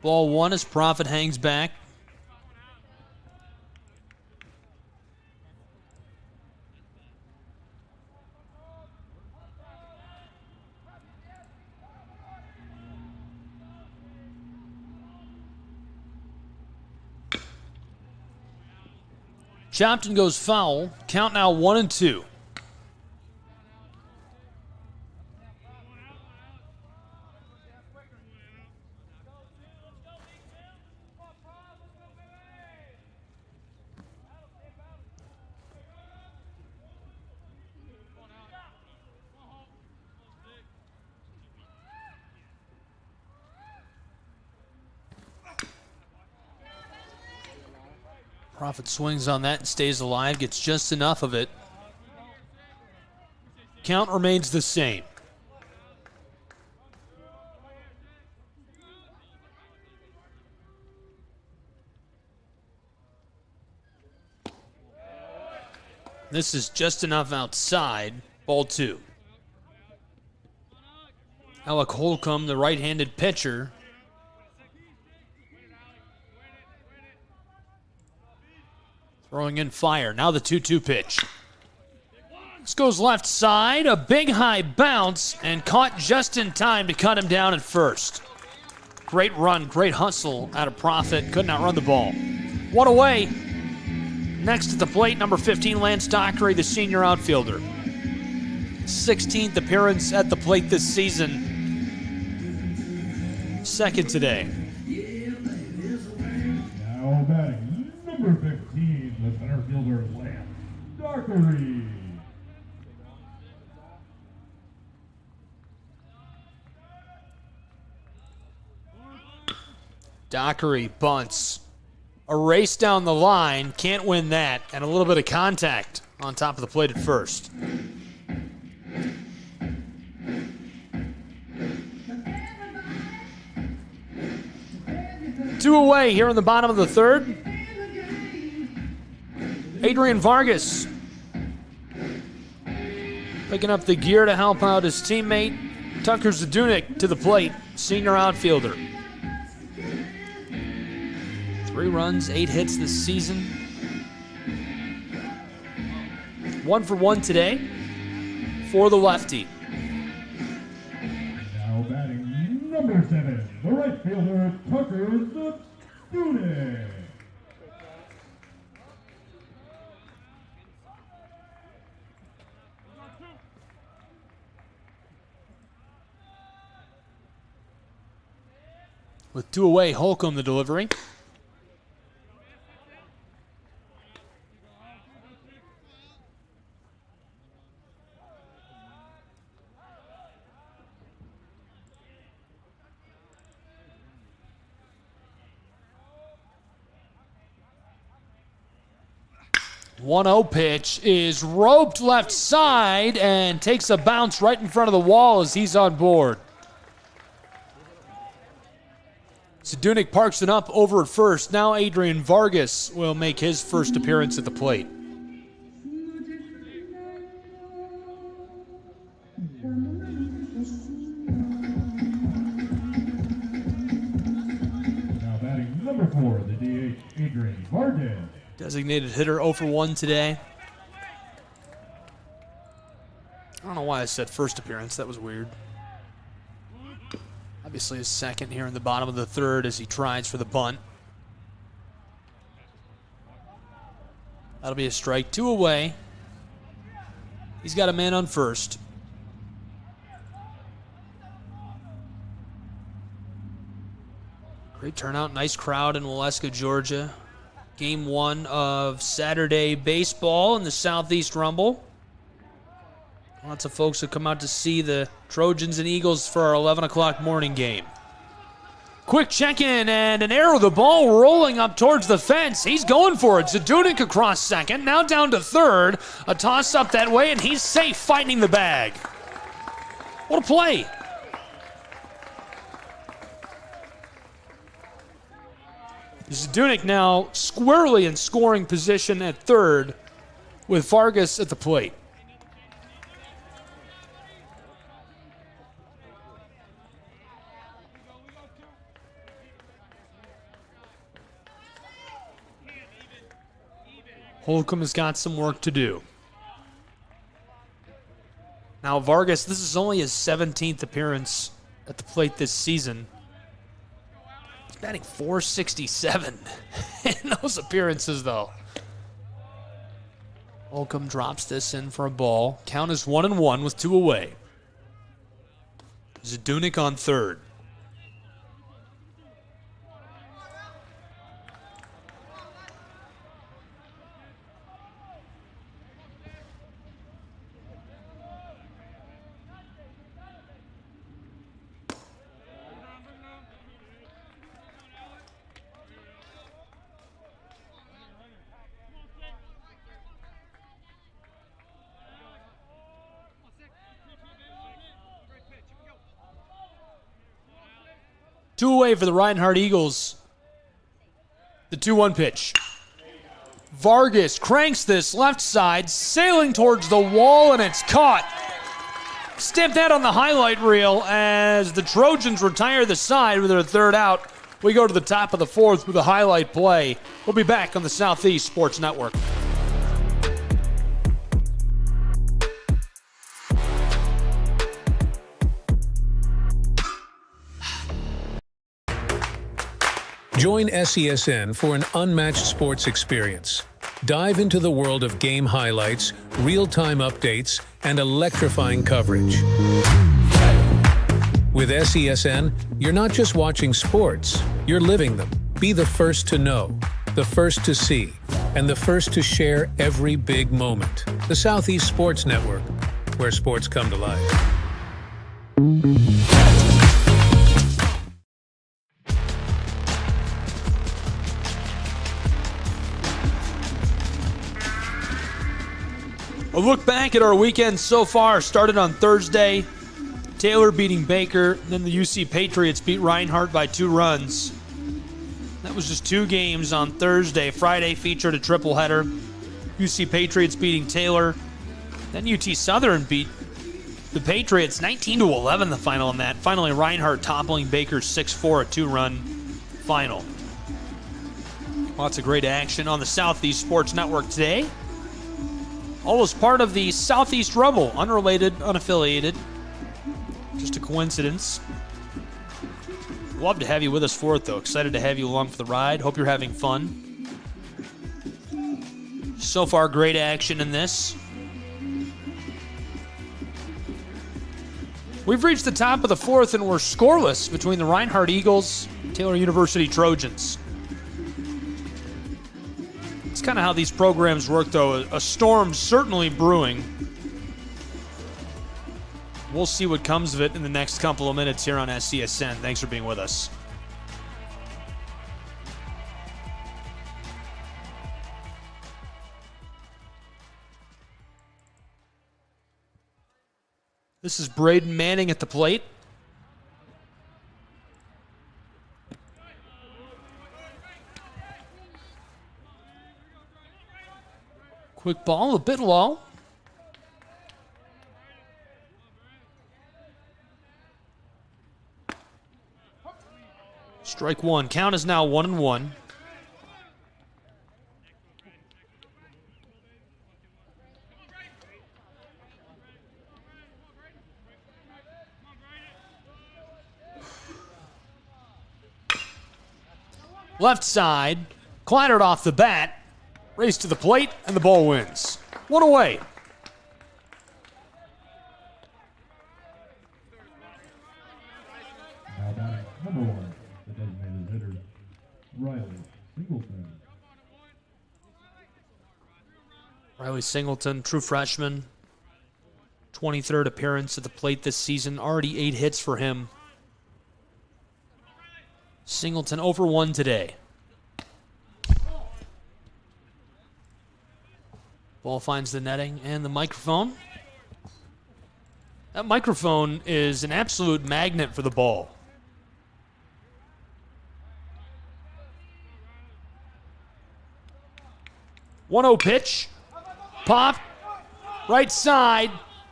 Ball one as Profit hangs back. Chopped and goes foul. Count now 1-2. Profit swings on that and stays alive, gets just enough of it. Count remains the same. This is just enough outside. Ball two. Alec Holcomb, the right-handed pitcher, throwing in fire. Now the 2-2 pitch. This goes left side. A big high bounce and caught just in time to cut him down at first. Great run, great hustle out of Profit. Couldn't outrun the ball. One away. Next at the plate, number 15, Lance Dockery, the senior outfielder. 16th appearance at the plate this season. Second today. Now batting, number 15, the center fielder, Lance Dockery. Dockery bunts. A race down the line, can't win that, and a little bit of contact on top of the plate at first. Two away here in the bottom of the third. Adrian Vargas picking up the gear to help out his teammate. Tucker Zadunik to the plate, senior outfielder. 3 runs, 8 hits this season. 1 for 1 today for the lefty. Now batting number 7, the right fielder, Tucker Zadunik. With 2 away, Holcomb the delivery. One-0 pitch is roped left side and takes a bounce right in front of the wall as he's on board. Zadunik parks it up over at first. Now Adrian Vargas will make his first appearance at the plate. Now batting number 4, the DH, Adrian Vargas. Designated hitter 0 for 1 today. I don't know why I said first appearance. That was weird. Obviously his second here in the bottom of the third as he tries for the bunt. That'll be a strike. 2 away. He's got a man on first. Great turnout. Nice crowd in Waleska, Georgia. Game 1 of Saturday baseball in the Southeast Rumble. Lots of folks have come out to see the Trojans and Eagles for our 11 o'clock morning game. Quick check-in and an arrow. The ball rolling up towards the fence. He's going for it. Zadunik across second. Now down to third. A toss up that way, and he's safe fighting the bag. What a play. Zadunik now squarely in scoring position at third with Vargas at the plate. Holcomb has got some work to do. Now Vargas, this is only his 17th appearance at the plate this season. He's batting .467 in those appearances, though. Holcomb drops this in for a ball. Count is 1-1 with 2 away. Zadunik on third. Two away for the Reinhardt Eagles. The 2-1 pitch. Vargas cranks this left side, sailing towards the wall, and it's caught. Stamp that on the highlight reel as the Trojans retire the side with their third out. We go to the top of the fourth with a highlight play. We'll be back on the Southeast Sports Network. Join SESN for an unmatched sports experience. Dive into the world of game highlights, real-time updates, and electrifying coverage. With SESN, you're not just watching sports, you're living them. Be the first to know, the first to see, and the first to share every big moment. The Southeast Sports Network, where sports come to life. A look back at our weekend so far started on Thursday. Taylor beating Baker, then the UC Patriots beat Reinhardt by 2 runs. That was just 2 games on Thursday. Friday featured a triple header. UC Patriots beating Taylor. Then UT Southern beat the Patriots 19-11 the final on that. Finally, Reinhardt toppling Baker 6-4, a 2-run final. Lots of great action on the Southeast Sports Network today. All as part of the Southeast Rumble, unrelated, unaffiliated. Just a coincidence. Love to have you with us for it, though. Excited to have you along for the ride. Hope you're having fun. So far, great action in this. We've reached the top of the fourth, and we're scoreless between the Reinhardt Eagles and Taylor University Trojans. It's kind of how these programs work, though. A storm certainly brewing. We'll see what comes of it in the next couple of minutes here on SCSN. Thanks for being with us. This is Braden Manning at the plate. Quick ball, a bit low. Strike one. Count is now 1-1. Left side, clattered off the bat. Race to the plate, and the ball wins. 1 away. Now batting number 1, the designated hitter, Riley Singleton. Riley Singleton, true freshman. 23rd appearance at the plate this season. Already 8 hits for him. Singleton over 1 today. Ball finds the netting and the microphone. That microphone is an absolute magnet for the ball. 1-0 pitch. Pop. Right side.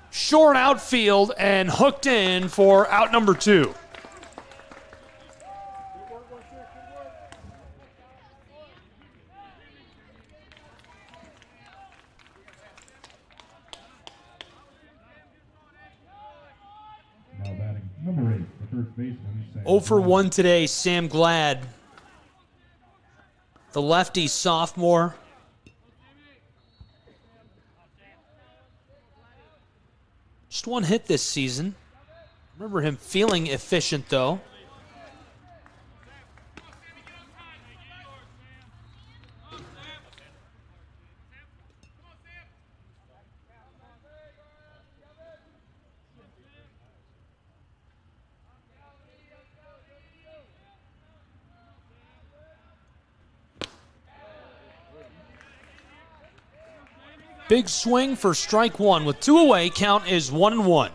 Short outfield and hooked in for out number 2. First baseman, Sam 0 for Glad. 1 today, Sam Glad. The lefty sophomore. Just one hit this season. Remember him feeling efficient, though. Big swing for strike one. With 2 away, count is 1-1.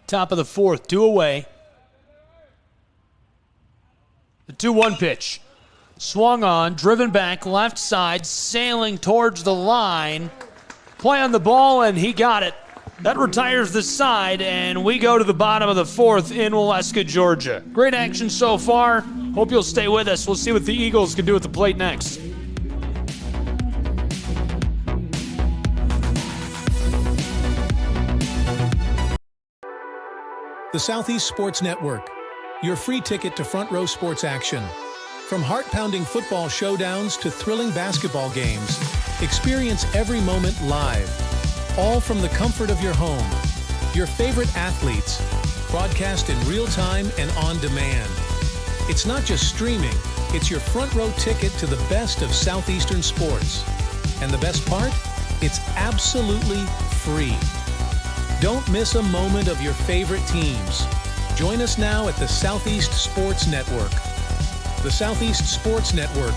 Top of the fourth, 2 away. The 2-1 pitch. Swung on, driven back, left side, sailing towards the line. Play on the ball, and he got it. That retires the side, and we go to the bottom of the fourth in Waleska, Georgia. Great action so far. Hope you'll stay with us. We'll see what the Eagles can do at the plate next. The Southeast Sports Network, your free ticket to front row sports action. From heart-pounding football showdowns to thrilling basketball games, experience every moment live, all from the comfort of your home. Your favorite athletes, broadcast in real time and on demand. It's not just streaming, it's your front row ticket to the best of Southeastern sports. And the best part? It's absolutely free. Don't miss a moment of your favorite teams. Join us now at the Southeast Sports Network. The Southeast Sports Network,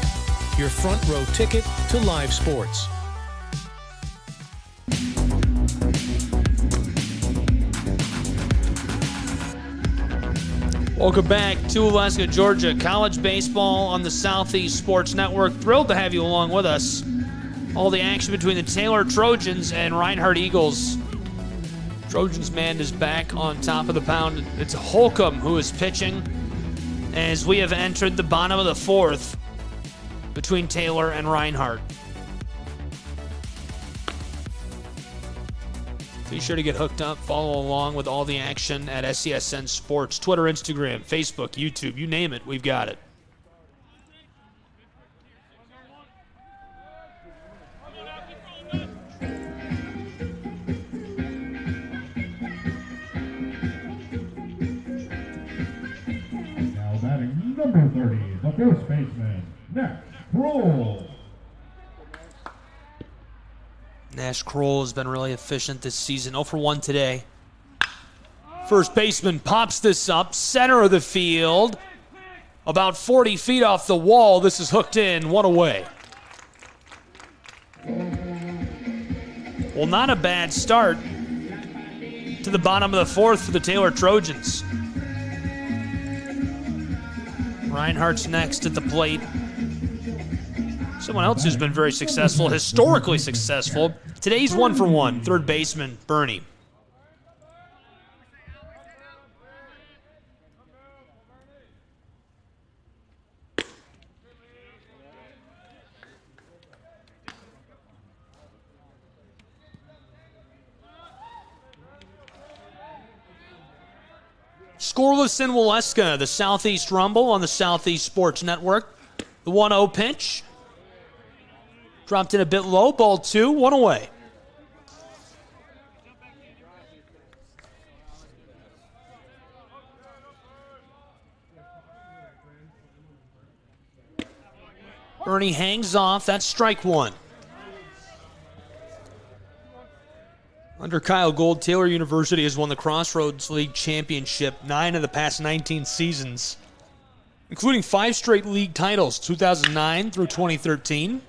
your front row ticket to live sports. Welcome back to Waleska, Georgia. College baseball on the Southeast Sports Network. Thrilled to have you along with us. All the action between the Taylor Trojans and Reinhardt Eagles. Trojans man is back on top of the pound. It's Holcomb who is pitching as we have entered the bottom of the fourth between Taylor and Reinhardt. Be sure to get hooked up. Follow along with all the action at SCSN Sports. Twitter, Instagram, Facebook, YouTube, you name it, we've got it. Number 30, the first baseman, Nash Kroll. Nash Kroll has been really efficient this season. 0 for 1 today. First baseman pops this up, center of the field. About 40 feet off the wall. This is hooked in, 1 away. Well, not a bad start to the bottom of the fourth for the Taylor Trojans. Reinhardt's next at the plate. Someone else who's been very successful, historically successful. Today's 1 for 1, third baseman, Bernie. Scoreless in Waleska, the Southeast Rumble on the Southeast Sports Network. The 1-0 pitch. Dropped in a bit low, ball 2, 1 away. Bernie hangs off, that's strike 1. Under Kyle Gold, Taylor University has won the Crossroads League Championship 9 of the past 19 seasons, including 5 straight league titles, 2009 through 2013.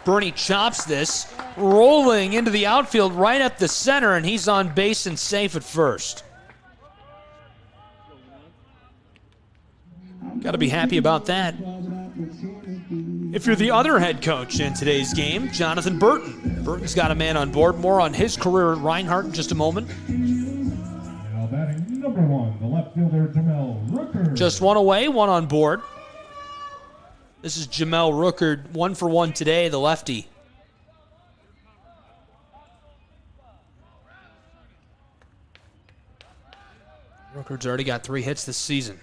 Bernie chops this, rolling into the outfield right up the center, and he's on base and safe at first. Got to be happy about that. If you're the other head coach in today's game, Jonathan Burton. Burton's got a man on board. More on his career at Reinhardt in just a moment. Now batting number 1, the left fielder, Jamel Rooker. Just one away, one on board. This is Jamel Rooker, 1 for 1 today, the lefty. Rooker's already got 3 hits this season.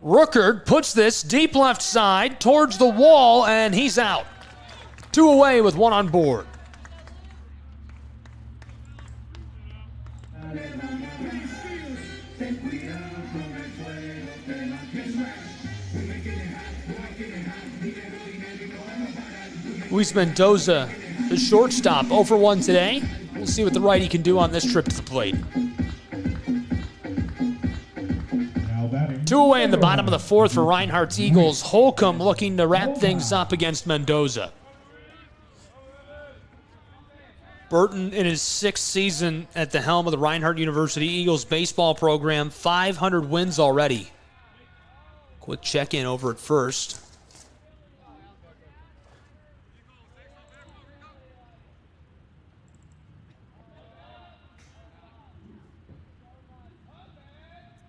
Rooker puts this deep left side towards the wall, and he's out. 2 away with 1 on board. Luis Mendoza, the shortstop, 0 for 1 today. We'll see what the righty can do on this trip to the plate. 2 away in the bottom of the 4th for Reinhardt's Eagles. Holcomb looking to wrap things up against Mendoza. Burton in his 6th season at the helm of the Reinhardt University Eagles baseball program. 500 wins already. Quick check-in over at first.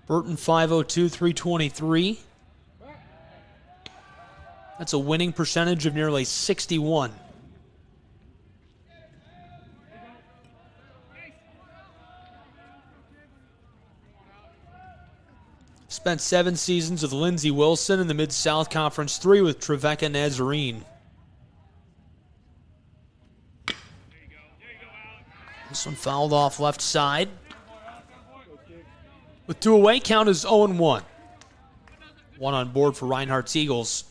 Burton 502, 323. That's a winning percentage of nearly 61. Spent 7 seasons with Lindsey Wilson in the Mid-South Conference, 3 with Trevecca Nazarene. This one fouled off left side. With 2 away, count is 0-1. 1 on board for Reinhardt's Eagles.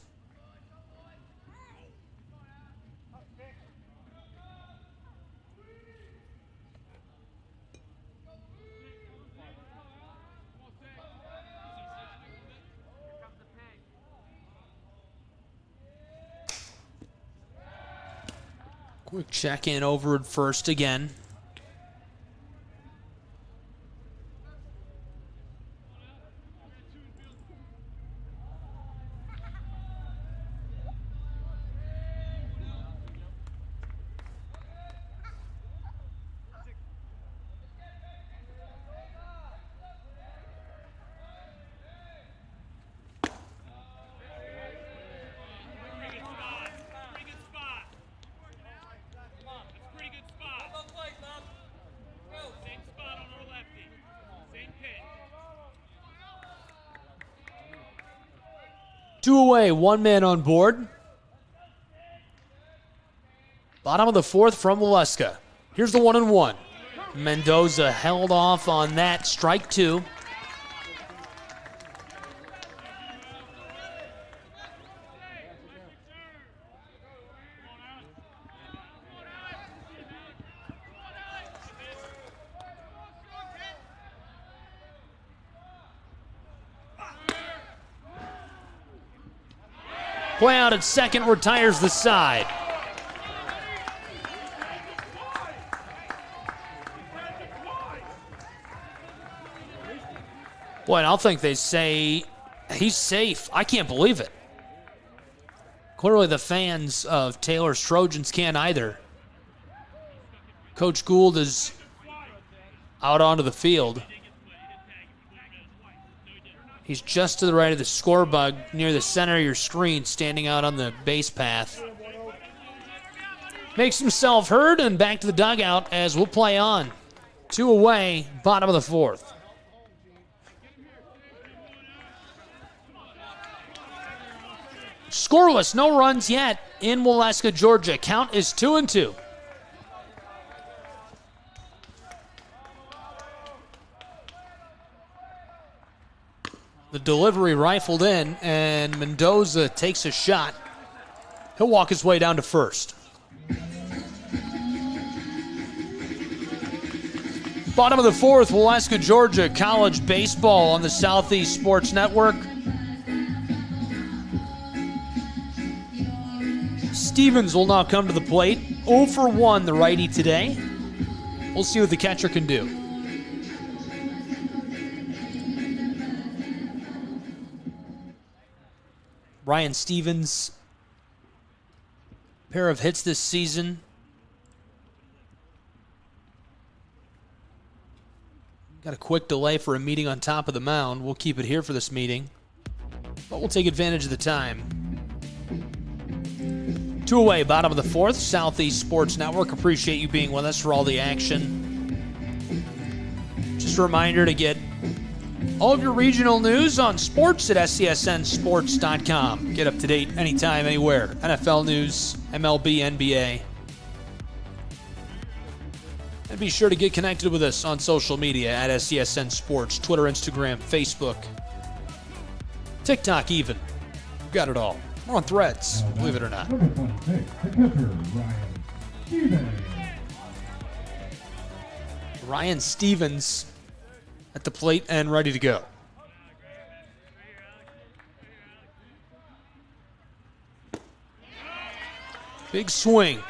Quick check-in over at first again. Two away, 1 man on board. Bottom of the 4th from Waleska. Here's the 1-1. Mendoza held off on that. Strike 2. Play out at second, retires the side. Boy, I don't think they say he's safe. I can't believe it. Clearly the fans of Taylor's Trojans can't either. Coach Gould is out onto the field. He's just to the right of the score bug, near the center of your screen, standing out on the base path. Makes himself heard and back to the dugout as we'll play on. 2 away, bottom of the 4th. Scoreless, no runs yet in Waleska, Georgia. Count is 2-2. The delivery rifled in, and Mendoza takes a shot. He'll walk his way down to first. Bottom of the 4th, Waleska, Georgia, college baseball on the Southeast Sports Network. Stevens will now come to the plate. 0 for 1, the righty today. We'll see what the catcher can do. Ryan Stevens, pair of hits this season. Got a quick delay for a meeting on top of the mound. We'll keep it here for this meeting, but we'll take advantage of the time. 2 away, bottom of the fourth. Southeast Sports Network. Appreciate you being with us for all the action. Just a reminder to get all of your regional news on sports at SCSNsports.com. Get up to date anytime, anywhere. NFL news, MLB, NBA. And be sure to get connected with us on social media at SCSN Sports, Twitter, Instagram, Facebook, TikTok even. We've got it all. We're on Threads, believe it or not. Number 26, the catcher, Ryan Stevens. Ryan Stevens at the plate and ready to go. Big swing.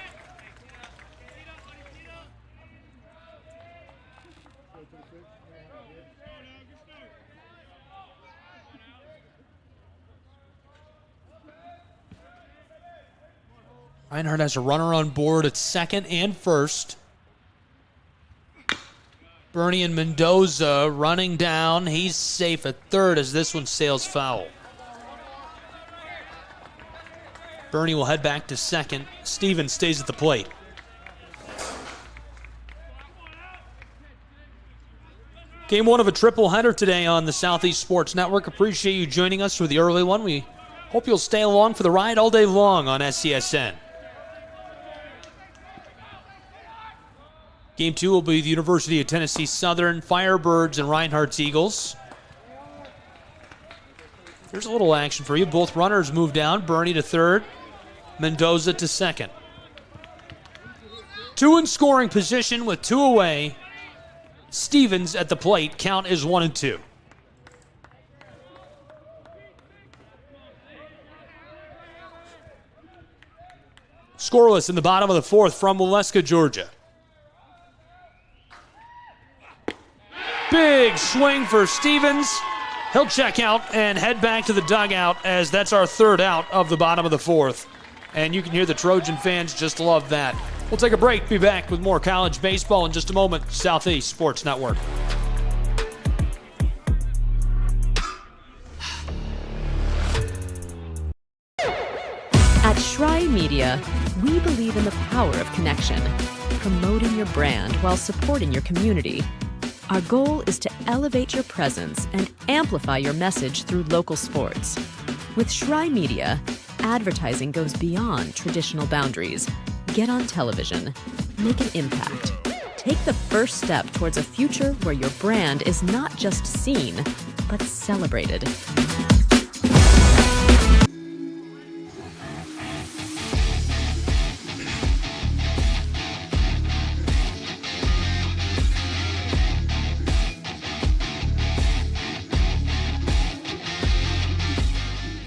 Reinhardt has a runner on board at second and first. Bernie and Mendoza running down. He's safe at third as this one sails foul. Bernie will head back to second. Stevens stays at the plate. Game one of a triple header today on the Southeast Sports Network. Appreciate you joining us for the early one. We hope you'll stay along for the ride all day long on SCSN. Game two will be the University of Tennessee Southern Firebirds and Reinhardt's Eagles. Here's a little action for you. Both runners move down. Bernie to third. Mendoza to second. 2 in scoring position with 2 away. Stevens at the plate. Count is 1-2. Scoreless in the bottom of the fourth from Waleska, Georgia. Big swing for Stevens. He'll check out and head back to the dugout as that's our third out of the bottom of the fourth. And you can hear the Trojan fans just love that. We'll take a break. Be back with more college baseball in just a moment. Southeast Sports Network. At Schrei Media, we believe in the power of connection, promoting your brand while supporting your community. Our goal is to elevate your presence and amplify your message through local sports. With Schrei Media, advertising goes beyond traditional boundaries. Get on television, make an impact. Take the first step towards a future where your brand is not just seen, but celebrated.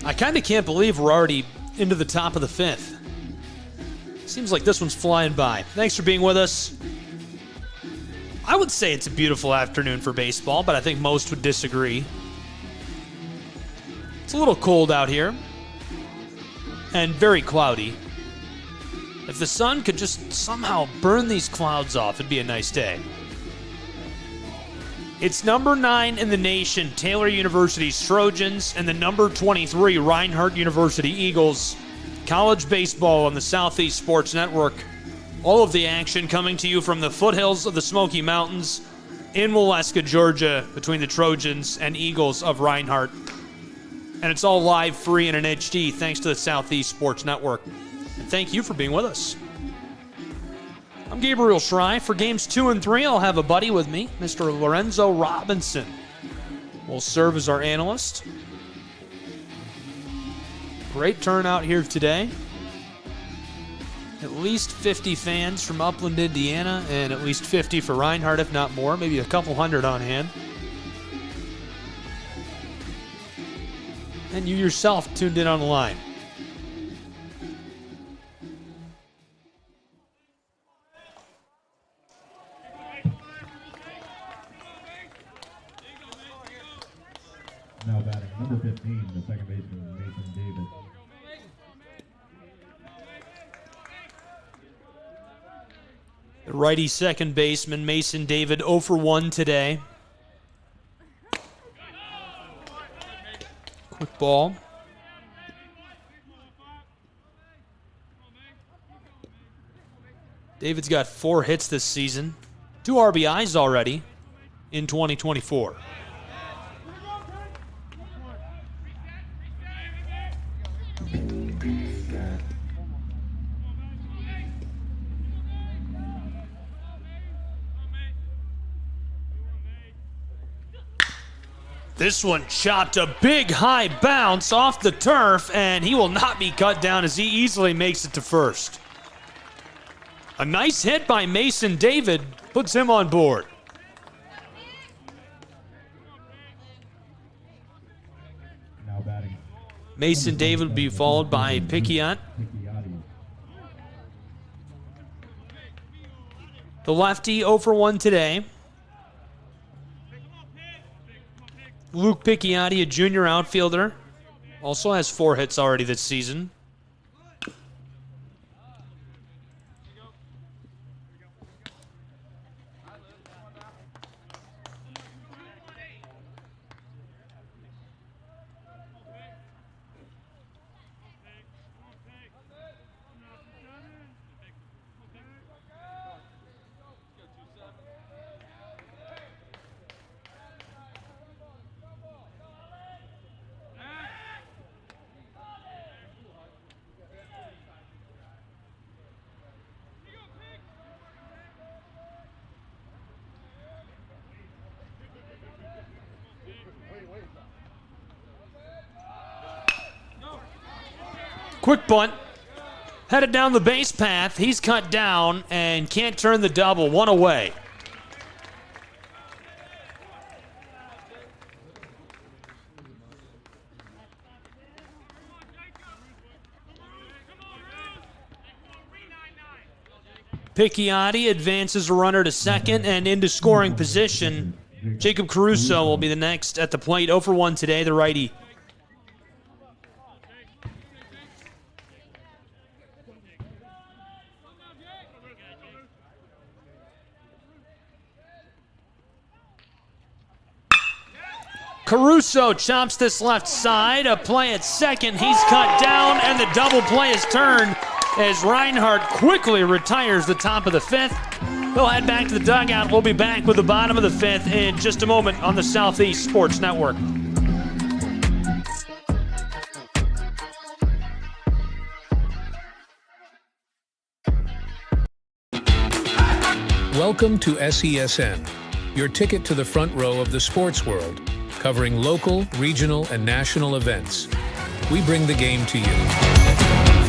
I kind of can't believe we're already into the top of the fifth. Seems like this one's flying by. Thanks for being with us. I would say it's a beautiful afternoon for baseball, but I think most would disagree. It's a little cold out here and very cloudy. If the sun could just somehow burn these clouds off, it'd be a nice day. It's number 9 in the nation, Taylor University's Trojans, and the number 23 Reinhardt University Eagles. College baseball on the Southeast Sports Network. All of the action coming to you from the foothills of the Smoky Mountains in Waleska, Georgia, between the Trojans and Eagles of Reinhardt. And it's all live, free, and in HD, thanks to the Southeast Sports Network. And thank you for being with us. I'm Gabriel Schrei. For games 2 and 3, I'll have a buddy with me, Mr. Lorenzo Robinson. Will serve as our analyst. Great turnout here today. At least 50 fans from Upland, Indiana, and at least 50 for Reinhardt, if not more. Maybe a couple hundred on hand. And you yourself tuned in on the line. Now batting Number 15, the second baseman, Mason David. The righty second baseman, Mason David, 0 for 1 today. Quick ball. David's got 4 hits this season, 2 RBIs already in 2024. This one chopped a big high bounce off the turf, and he will not be cut down as he easily makes it to first. A nice hit by Mason David puts him on board. Now batting. Mason David will be followed by Picciott. The lefty 0 for 1 today. Luke Picchiotti, a junior outfielder, also has 4 hits already this season. Quick bunt. Headed down the base path. He's cut down and can't turn the double. 1 away. Picchiotti advances a runner to second and into scoring position. Jacob Caruso will be the next at the plate. 0 for 1 today, the righty. Caruso chops this left side. A play at second. He's cut down, and the double play is turned as Reinhardt quickly retires the top of the 5th. We'll head back to the dugout. We'll be back with the bottom of the 5th in just a moment on the Southeast Sports Network. Welcome to SESN, your ticket to the front row of the sports world, covering local, regional, and national events. We bring the game to you.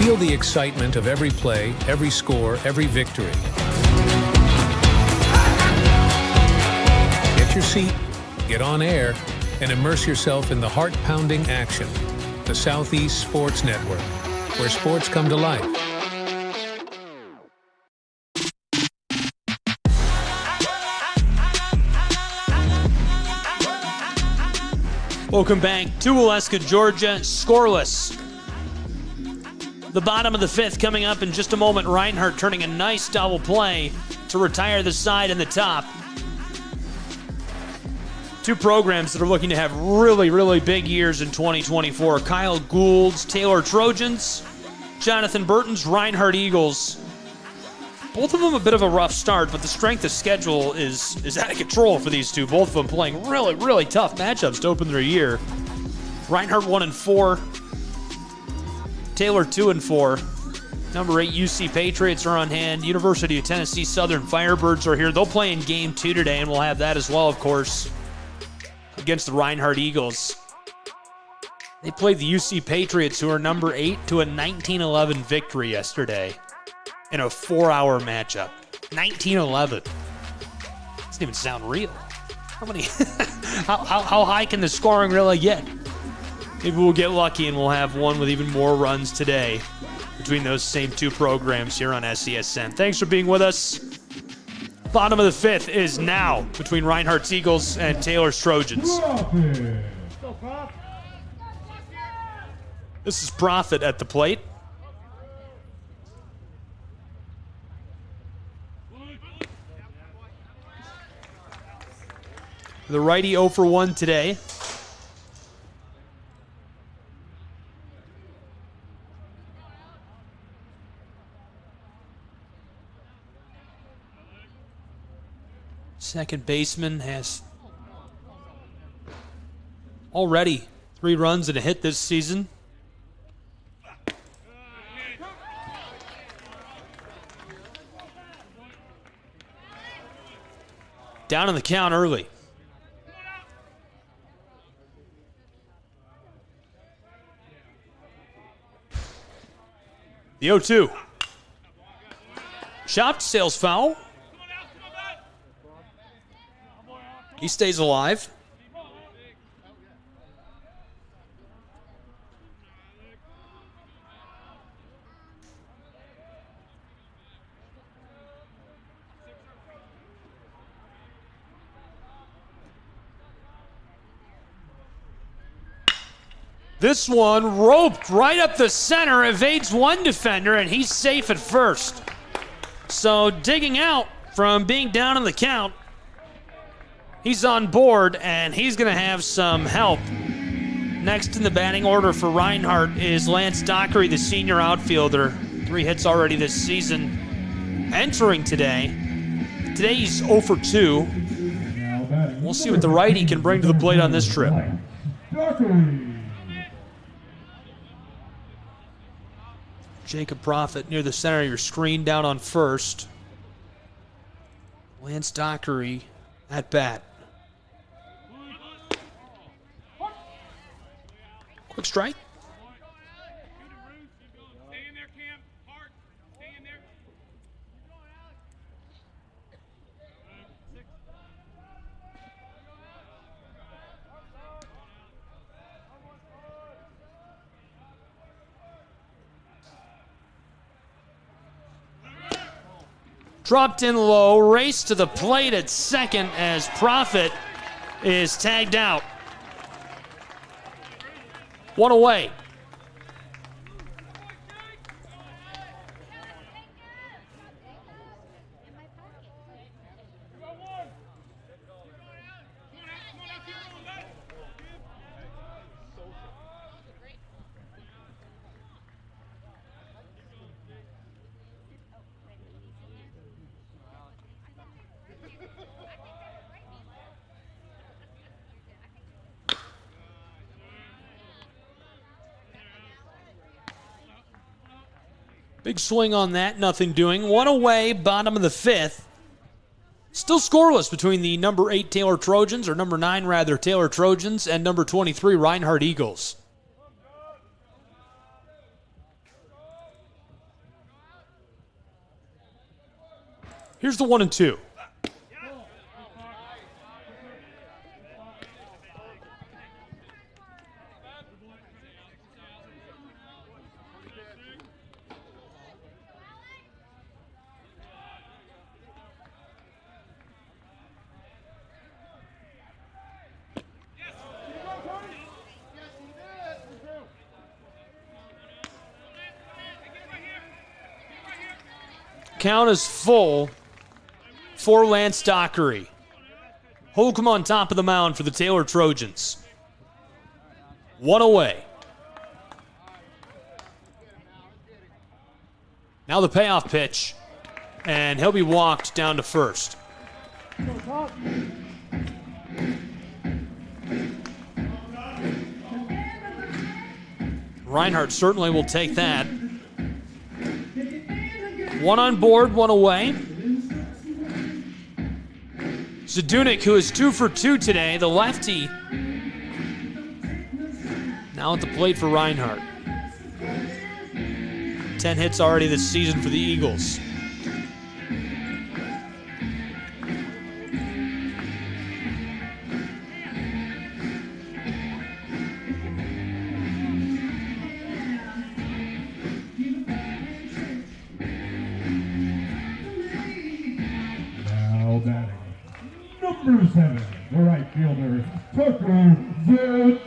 Feel the excitement of every play, every score, every victory. Get your seat, get on air, and immerse yourself in the heart-pounding action. The Southeast Sports Network, where sports come to life. Welcome back to Waleska, Georgia. Scoreless. The bottom of the 5th coming up in just a moment. Reinhardt turning a nice double play to retire the side and the top. 2 programs that are looking to have really, really big years in 2024. Kyle Gould's Taylor Trojans, Jonathan Burton's Reinhardt Eagles. Both of them a bit of a rough start, but the strength of schedule is out of control for these two. Both of them playing really, really tough matchups to open their year. Reinhardt 1-4. Taylor 2-4. Number 8 UC Patriots are on hand. University of Tennessee Southern Firebirds are here. They'll play in game 2 today, and we'll have that as well, of course, against the Reinhardt Eagles. They played the UC Patriots, who are number 8, to a 19-11 victory yesterday in a 4-hour matchup. 19-11. Doesn't even sound real. How many? how high can the scoring really get? Maybe we'll get lucky and we'll have one with even more runs today between those same 2 programs here on SESN. Thanks for being with us. Bottom of the 5th is now between Reinhardt's Eagles and Taylor's Trojans. This is Profit at the plate. The righty 0 for 1 today. Second baseman has already 3 runs and a hit this season. Down in the count early. The 0-2. Shot, sails foul. He stays alive. This one roped right up the center, evades one defender, and he's safe at first. So digging out from being down in the count, he's on board, and he's going to have some help. Next in the batting order for Reinhardt is Lance Dockery, the senior outfielder. 3 hits already this season. Entering today. Today he's 0 for 2. We'll see what the righty can bring to the plate on this trip. Jacob Profit near the center of your screen, down on first. Lance Dockery at bat. Quick strike. Dropped in low, race to the plate at second as Profit is tagged out. 1 away. Big swing on that, nothing doing. 1 away, bottom of the 5th. Still scoreless between the number 8 Taylor Trojans, or number 9 rather, Taylor Trojans, and number 23 Reinhardt Eagles. Here's the 1-2. Count is full for Lance Dockery. Holcomb on top of the mound for the Taylor Trojans. 1 away. Now the payoff pitch, and he'll be walked down to first. Reinhardt certainly will take that. 1 on board, 1 away. Zadunik, who is 2 for 2 today, the lefty, now at the plate for Reinhardt. 10 hits already this season for the Eagles. Number 7, the right fielder, Tucker Zadunik.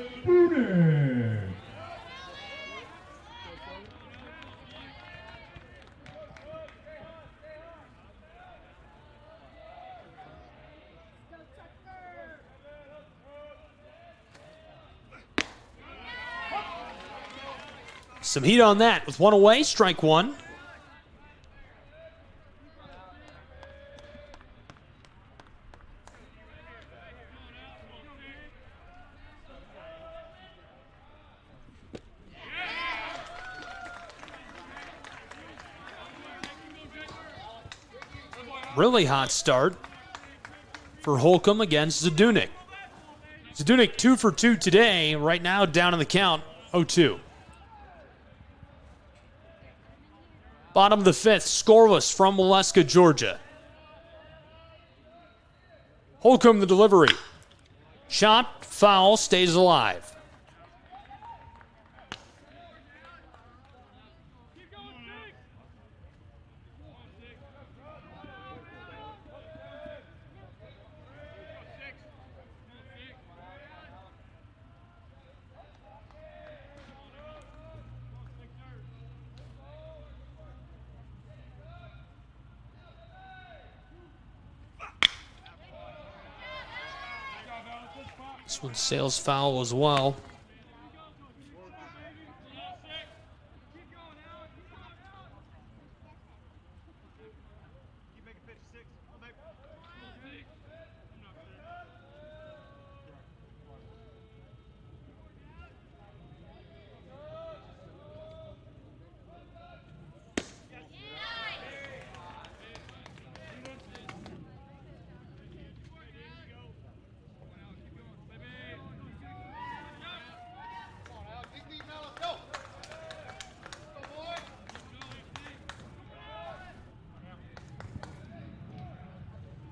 Some heat on that with one away, strike one. Really hot start for Holcomb against Zadunik. Zadunik 2 for 2 today, right now down in the count, 0-2. Bottom of the fifth, scoreless from Waleska, Georgia. Holcomb the delivery. Shot, foul, stays alive. This one sails foul as well.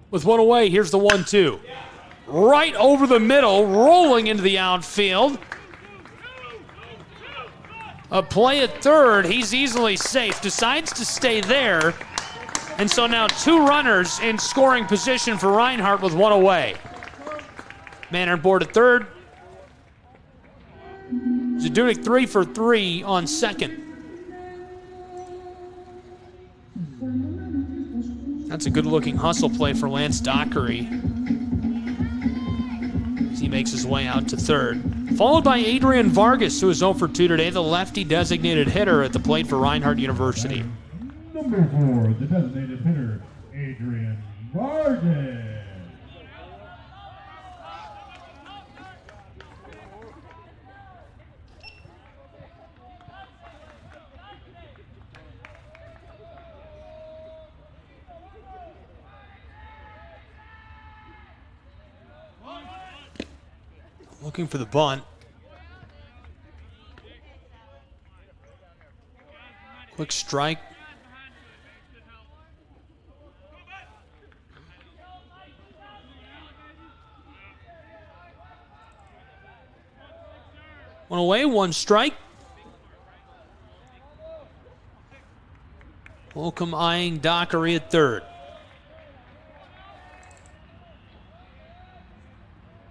With one away, here's the 1-2. Right over the middle, rolling into the outfield. A play at third, he's easily safe, decides to stay there. And so now two runners in scoring position for Reinhardt with one away. Man on board at third. Zadunik 3 for 3 on second. That's a good-looking hustle play for Lance Dockery as he makes his way out to third. Followed by Adrian Vargas, who is 0 for 2 today, the lefty designated hitter at the plate for Reinhardt University. Number 4, the designated hitter, Adrian Vargas. Looking for the bunt. Quick strike. One away, one strike. Holcomb eyeing Dockery at third.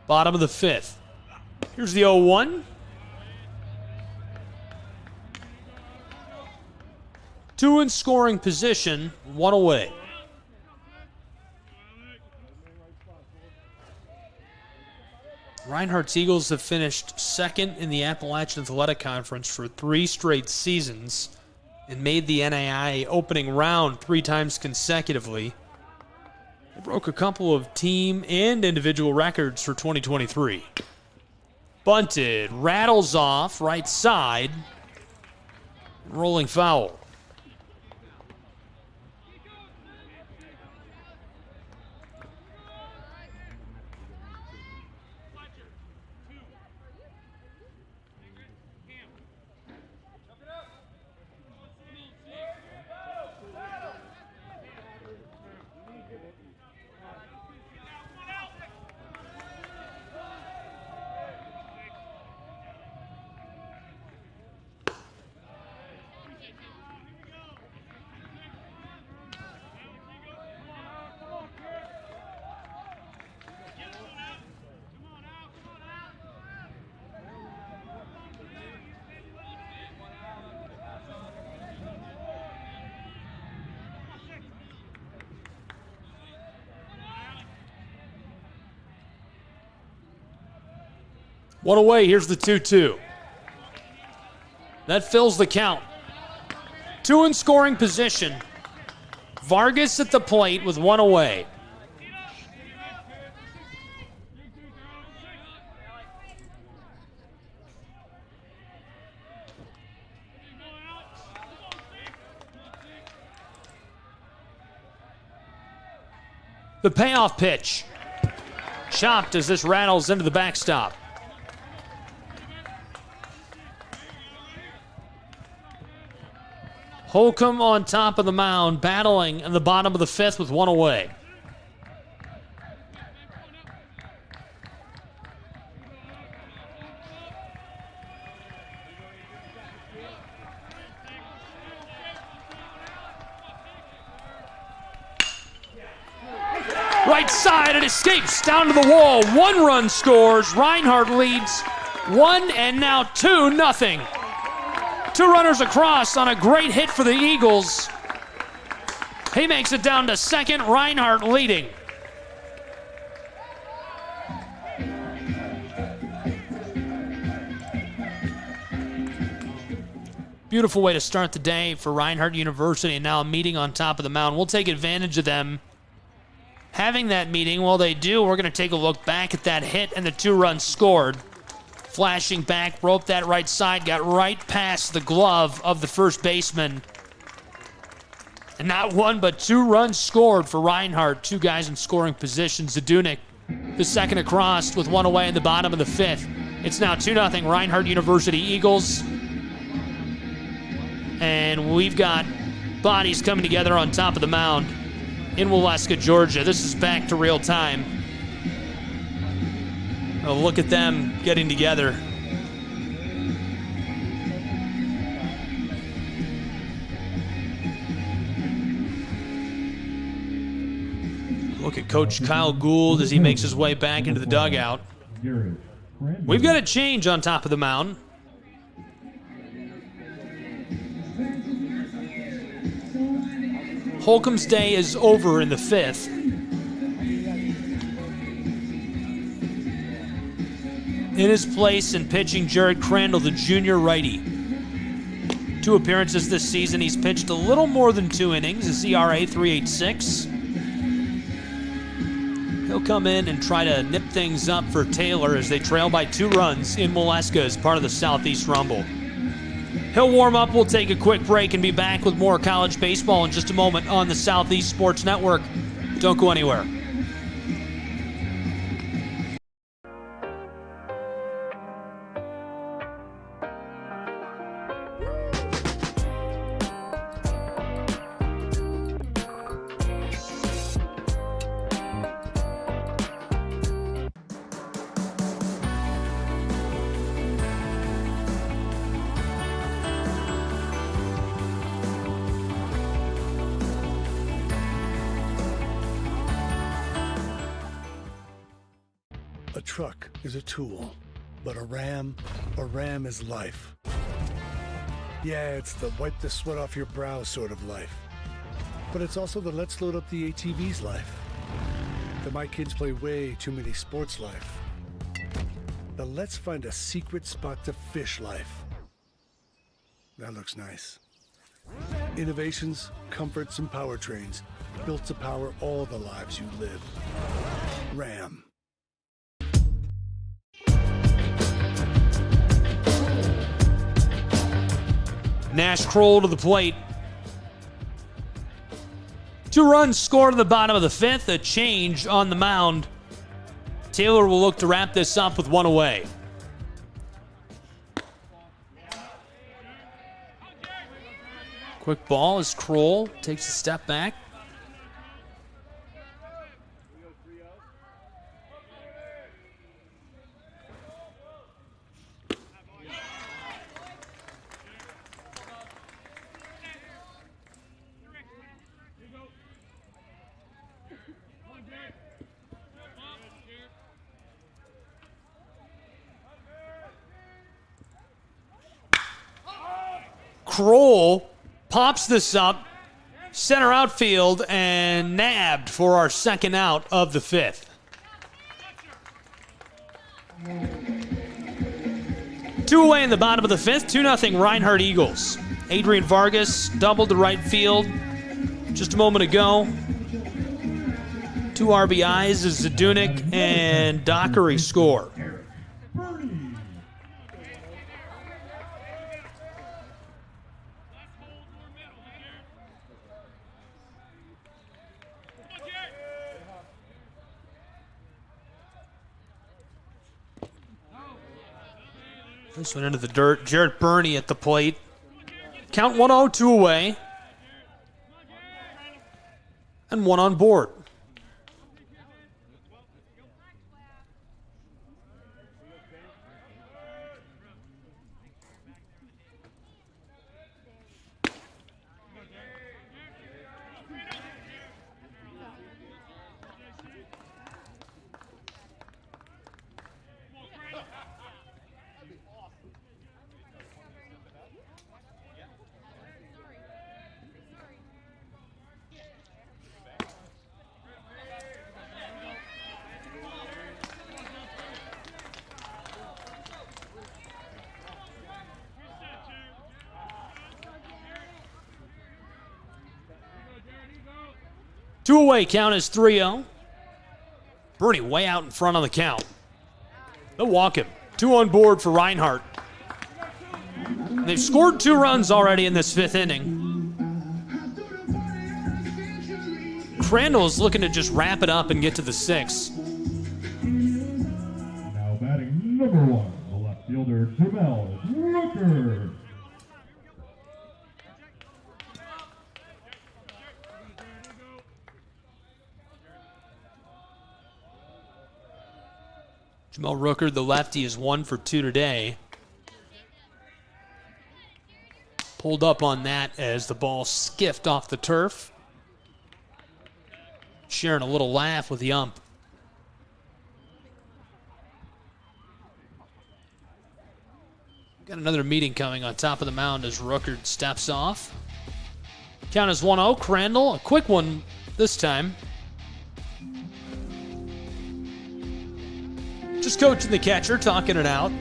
Bottom of the fifth. Here's the 0-1. 2 in scoring position, 1 away. Reinhardt's Eagles have finished second in the Appalachian Athletic Conference for 3 straight seasons and made the NAIA opening round 3 times consecutively. They broke a couple of team and individual records for 2023. Bunted, rattles off, right side, rolling foul. One away, here's the 2-2. That fills the count. 2 in scoring position. Vargas at the plate with 1 away. The payoff pitch. Chopped as this rattles into the backstop. Holcomb on top of the mound, battling in the bottom of the 5th with 1 away. Right side, it escapes down to the wall. 1 run scores. Reinhardt leads 1 and now 2-0. 2 runners across on a great hit for the Eagles. He makes it down to second. Reinhardt leading. Beautiful way to start the day for Reinhardt University, and now a meeting on top of the mound. We'll take advantage of them having that meeting. While they do, we're going to take a look back at that hit and the 2 runs scored. Flashing back, roped that right side, got right past the glove of the first baseman. And not 1, but 2 runs scored for Reinhardt. 2 guys in scoring position. Zadunik, the second across with 1 away in the bottom of the 5th. It's now 2-0 Reinhardt University Eagles. And we've got bodies coming together on top of the mound in Waleska, Georgia. This is back to real time. A look at them getting together. Look at Coach Kyle Gould as he makes his way back into the dugout. We've got a change on top of the mound. Holcomb's day is over in the 5th. In his place and pitching, Jared Crandall, the junior righty. 2 appearances this season. He's pitched a little more than 2 innings. His ERA 3.86. He'll come in and try to nip things up for Taylor as they trail by 2 runs in Waleska as part of the Southeast Rumble. He'll warm up. We'll take a quick break and be back with more college baseball in just a moment on the Southeast Sports Network. Don't go anywhere. A truck is a tool, but a ram is life. Yeah, it's the wipe the sweat off your brow sort of life. But it's also the let's load up the ATV's life. The my kids play way too many sports life. The let's find a secret spot to fish life. That looks nice. Innovations, comforts, and powertrains built to power all the lives you live. Ram. Nash Kroll to the plate. 2 runs scored in the bottom of the 5th. A change on the mound. Taylor will look to wrap this up with 1 away. Quick ball as Kroll takes a step back. Kroll pops this up, center outfield, and nabbed for our second out of the 5th. Two away in the bottom of the fifth. 2-0 Reinhardt Eagles. Adrian Vargas doubled to right field just a moment ago. 2 RBIs as Zadunik and Dockery score. This one into the dirt. Jarrett Burney at the plate. Count 1-0, 2 away. And 1 on board. Two away, count is 3-0. Burney way out in front on the count. They'll walk him. 2 on board for Reinhardt. They've scored 2 runs already in this 5th inning. Crandall's looking to just wrap it up and get to the 6th. Now batting number 1, the left fielder, Jamel Rooker. Jamel Rooker, the lefty, is 1 for 2 today. Pulled up on that as the ball skiffed off the turf. Sharing a little laugh with the ump. Got another meeting coming on top of the mound as Rooker steps off. Count is 1-0. Crandall, a quick one this time. Just coaching the catcher, talking it out.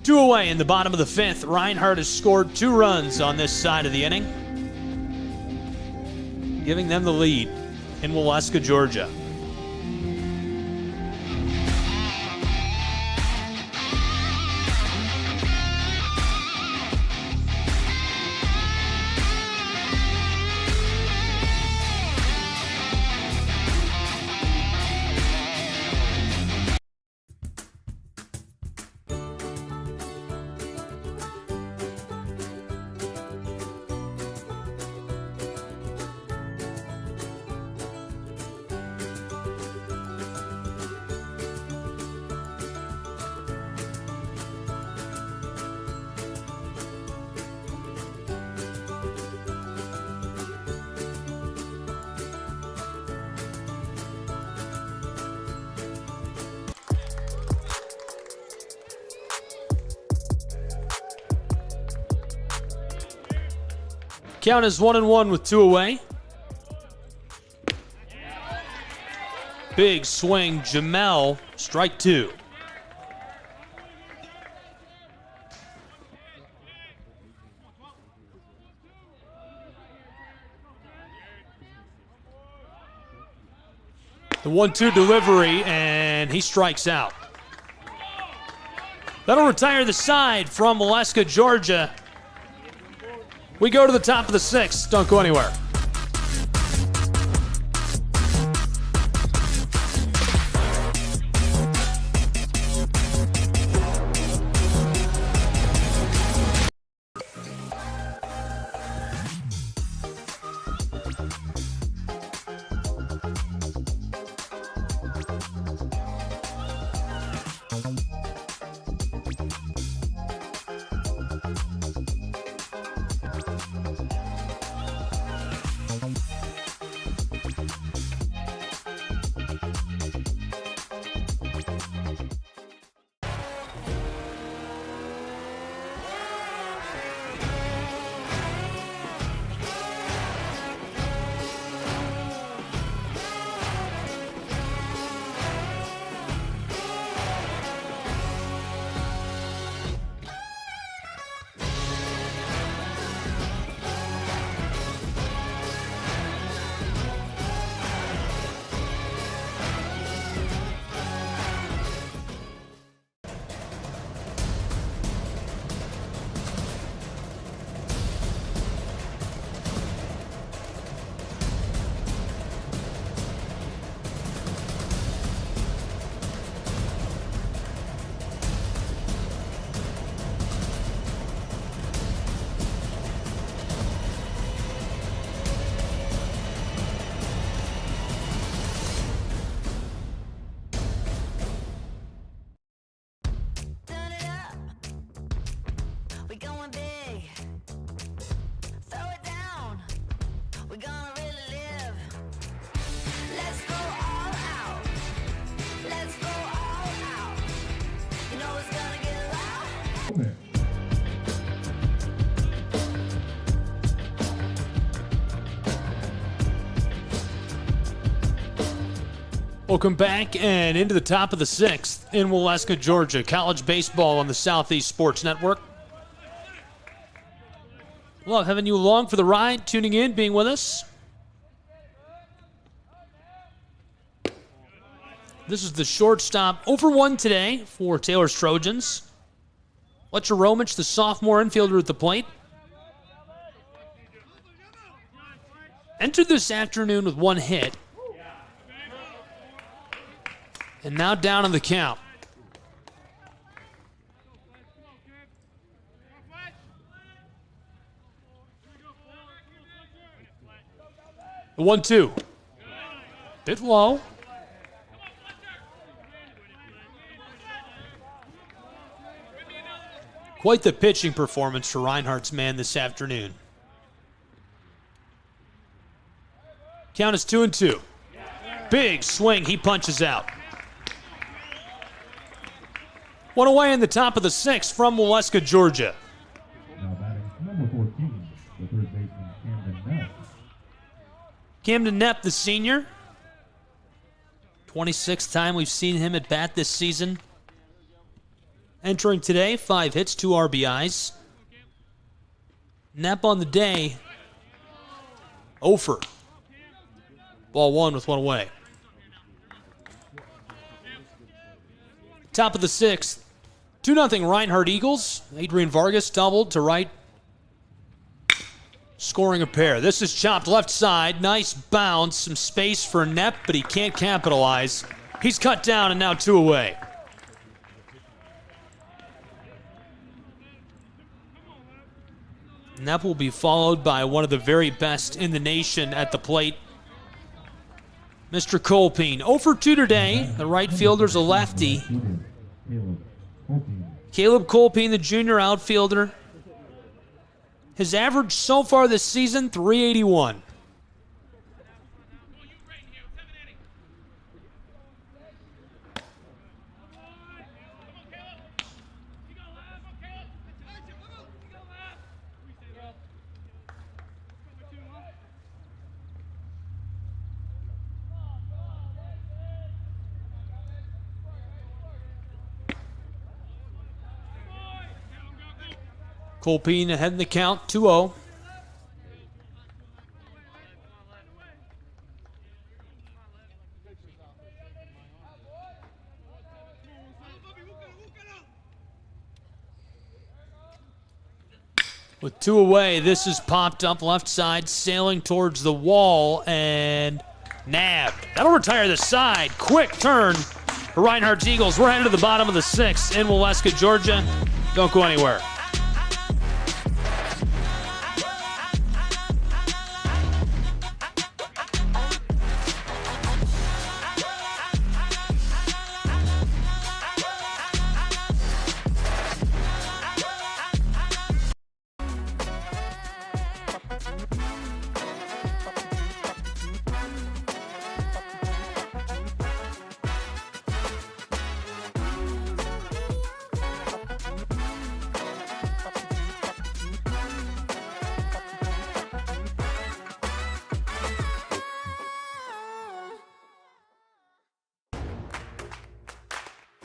2 away in the bottom of the 5th. Reinhardt has scored 2 runs on this side of the inning, giving them the lead in Waleska, Georgia. Count is 1-1 with 2 away. Big swing, Jamel, strike 2. The 1-2 delivery, and he strikes out. That'll retire the side from Waleska, Georgia. We go to the top of the 6th. Don't go anywhere. Welcome back and into the top of the 6th in Waleska, Georgia. College baseball on the Southeast Sports Network. Love having you along for the ride, tuning in, being with us. This is the shortstop, 0-for-1 today for Taylor's Trojans. Fletcher Romich, the sophomore infielder at the plate. Entered this afternoon with 1 hit. And now down in the count. The 1-2. Bit low. Quite the pitching performance for Reinhardt's man this afternoon. Count is 2-2. Big swing, he punches out. 1 away in the top of the 6th from Waleska, Georgia. Now batting number 14, the third baseman Camden Neff. Camden Neff, the senior. 26th time we've seen him at bat this season. Entering today, 5 hits, 2 RBIs. Neff on the day, 0-for. Ball 1 with 1 away. Top of the 6th, 2-0 Reinhardt Eagles. Adrian Vargas doubled to right, scoring a pair. This is chopped left side. Nice bounce, some space for Nepp, but he can't capitalize. He's cut down and now 2 away. Nepp will be followed by one of the very best in the nation at the plate, Mr. Colpine. 0-for-2 today. The right fielder's a lefty. Caleb Colpine, the junior outfielder. His average so far this season, .381. Colpine ahead in the count, 2-0. With 2 away, this is popped up left side, sailing towards the wall, and nabbed. That'll retire the side. Quick turn for Reinhardt's Eagles. We're headed to the bottom of the 6th in Waleska, Georgia. Don't go anywhere.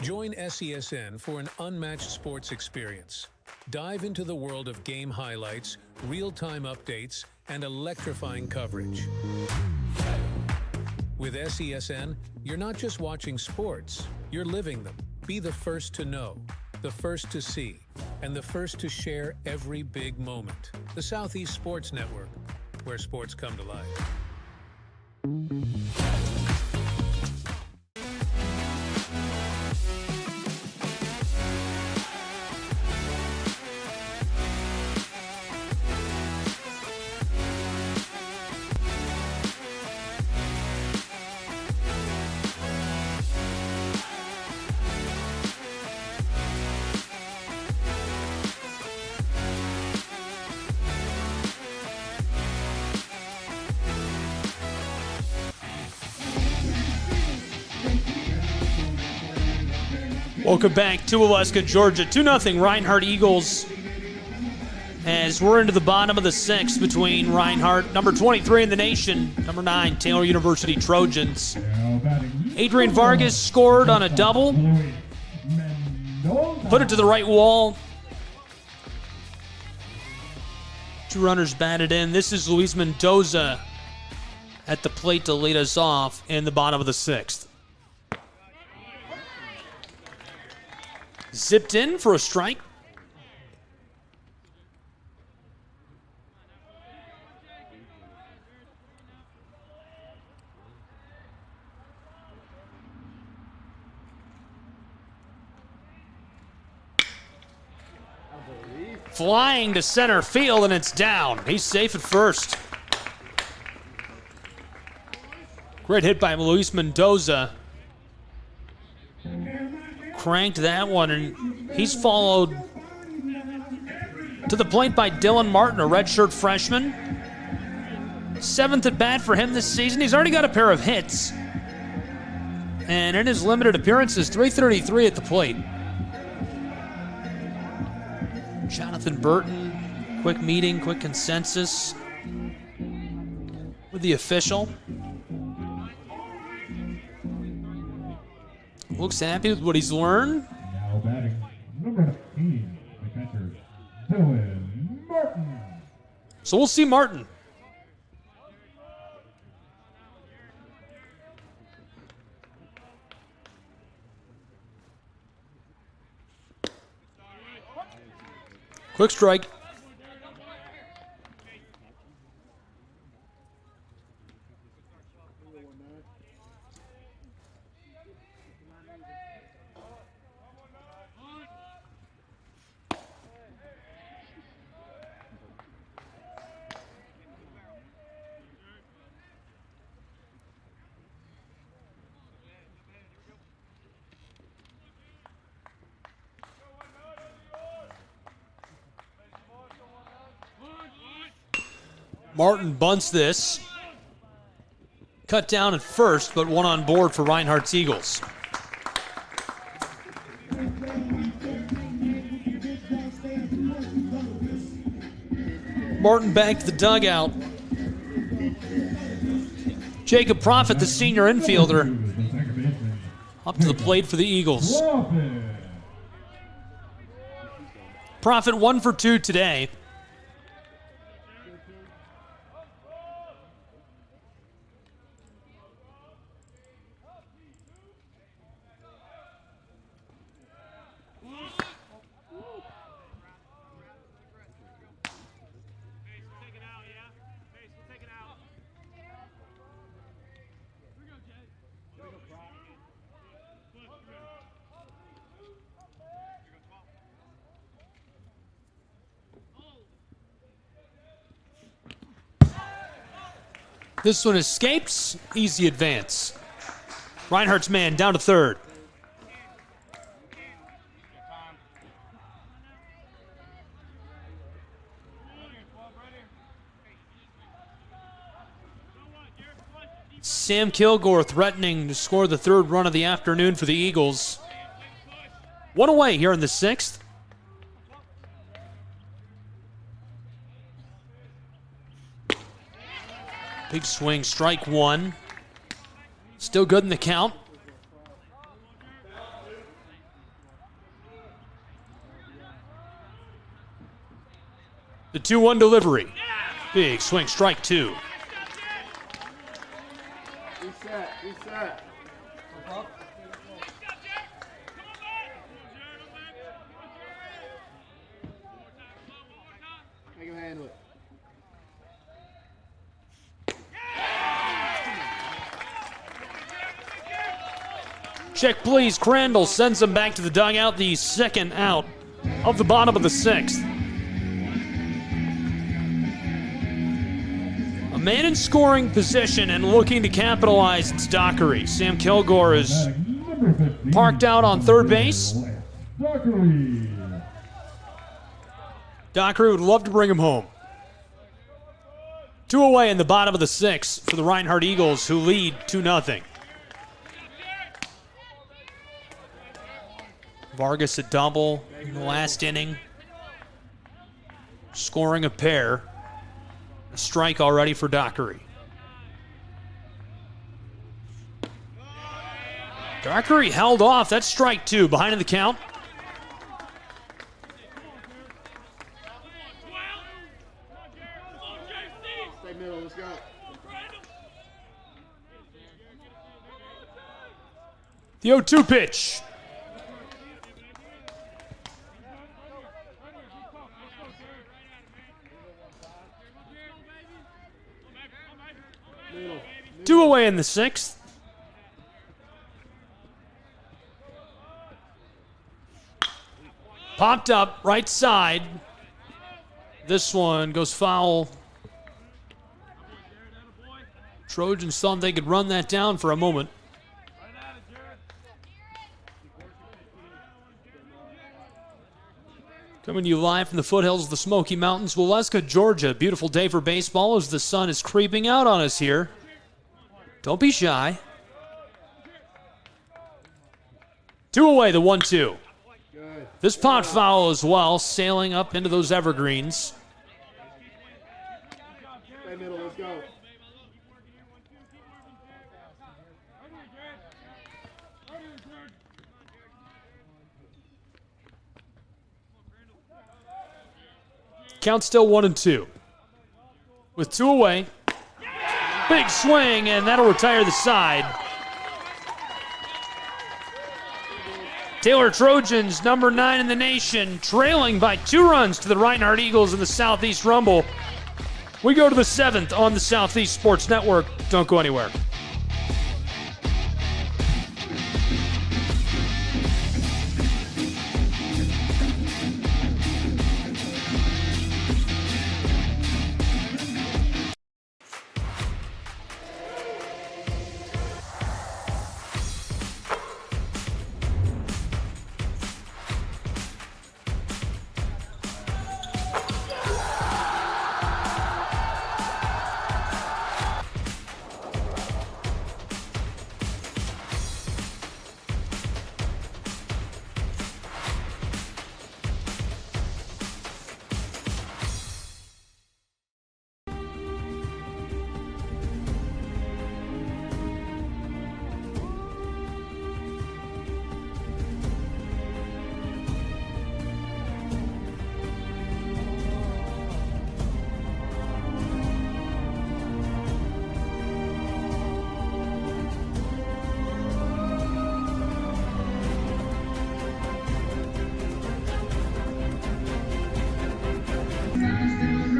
Join SESN for an unmatched sports experience. Dive into the world of game highlights, real-time updates, and electrifying coverage. With SESN, you're not just watching sports, you're living them. Be the first to know, the first to see, and the first to share every big moment. The Southeast Sports Network, where sports come to life. Welcome back to Waleska, Georgia. 2-0 Reinhardt Eagles as we're into the bottom of the 6th between Reinhardt, number 23 in the nation, number 9 Taylor University Trojans. Adrian Vargas scored on a double. Put it to the right wall. 2 runners batted in. This is Luis Mendoza at the plate to lead us off in the bottom of the 6th. Zipped in for a strike. Flying to center field, and it's down. He's safe at first. Great hit by Luis Mendoza. Cranked that one, and he's followed to the plate by Dylan Martin, a redshirt freshman. 7th at bat for him this season. He's already got a pair of hits. And in his limited appearances, .333 at the plate. Jonathan Burton, quick meeting, quick consensus with the official. Looks happy with what he's learned. Now batting number 15, the catcher, Dylan Martin. So we'll see Martin. Quick strike. Martin bunts this. Cut down at first, but one on board for Reinhardt's Eagles. Martin back to the dugout. Jacob Profit, the senior infielder, up to the plate for the Eagles. Profit 1 for 2 today. This one escapes. Easy advance. Reinhardt's man down to third. Sam Kilgore threatening to score the 3rd run of the afternoon for the Eagles. 1 away here in the 6th. Big swing, strike 1. Still good in the count. The 2-1 delivery. Big swing, strike 2. Reset. Make him handle it. Check please. Crandall sends him back to the dugout. The 2nd out of the bottom of the 6th. A man in scoring position and looking to capitalize. It's Dockery. Sam Kilgore is parked out on third base. Dockery would love to bring him home. 2 away in the bottom of the 6th for the Reinhardt Eagles, who lead 2-0. Vargas a double in the last inning. Scoring a pair. A strike already for Dockery. Dockery held off. That's strike 2. Behind in the count. Stay middle, let's go. The 0-2 pitch. Middle. 2 away in the 6th. Popped up, right side. This one goes foul. Trojans thought they could run that down for a moment. Coming to you live from the foothills of the Smoky Mountains, Waleska, Georgia. Beautiful day for baseball as the sun is creeping out on us here. Don't be shy. 2 away, the 1-2. This pot foul as well, sailing up into those evergreens. Stay middle, let's go. Count still 1-2. With 2 away. Big swing, and that'll retire the side. Taylor Trojans, number 9 in the nation, trailing by 2 runs to the Reinhardt Eagles in the Southeast Rumble. We go to the 7th on the Southeast Sports Network. Don't go anywhere.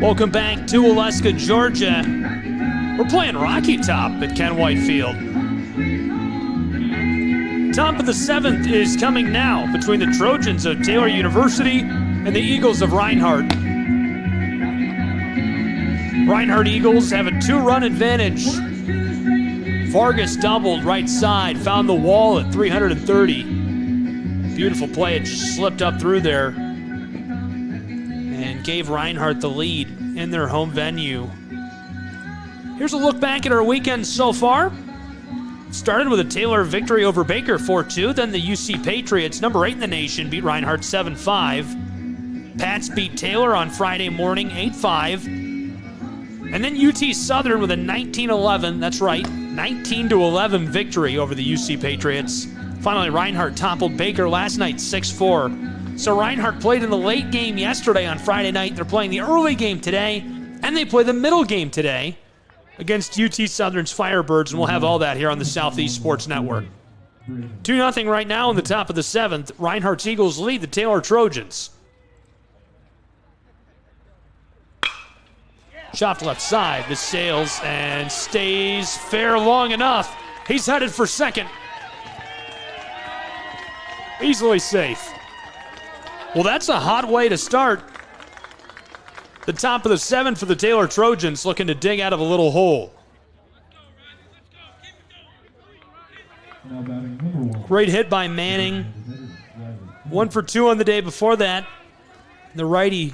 Welcome back to Waleska, Georgia. We're playing Rocky Top at Ken White Field. Top of the 7th is coming now between the Trojans of Taylor University and the Eagles of Reinhardt. Reinhardt Eagles have a 2-run advantage. Vargas doubled right side, found the wall at 330. Beautiful play, it just slipped up through there and gave Reinhardt the lead in their home venue. Here's a look back at our weekend so far. Started with a Taylor victory over Baker 4-2, then the UC Patriots, number 8 in the nation, beat Reinhardt 7-5. Pats beat Taylor on Friday morning 8-5. And then UT Southern with a 19-11, that's right, 19-11 victory over the UC Patriots. Finally, Reinhardt toppled Baker last night 6-4. So Reinhardt played in the late game yesterday on Friday night. They're playing the early game today, and they play the middle game today against UT Southern's Firebirds, and we'll have all that here on the Southeast Sports Network. 2-0 right now in the top of the 7th. Reinhardt's Eagles lead the Taylor Trojans. Chopped left side. This sails and stays fair long enough. He's headed for second. Easily safe. Well, that's a hot way to start. The top of the 7th for the Taylor Trojans, looking to dig out of a little hole. Great hit by Manning. 1 for 2 on the day before that. The righty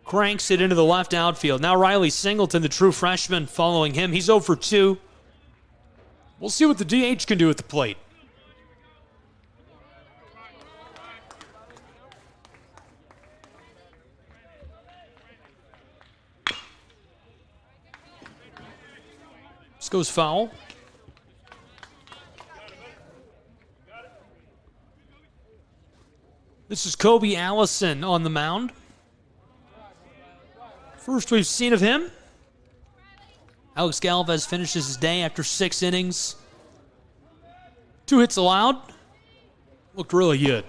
cranks it into the left outfield. Now Riley Singleton, the true freshman, following him. He's 0 for 2. We'll see what the DH can do at the plate. This goes foul. This is Kobe Allison on the mound. First we've seen of him. Alex Galvez finishes his day after 6 innings. 2 hits allowed. Looked really good.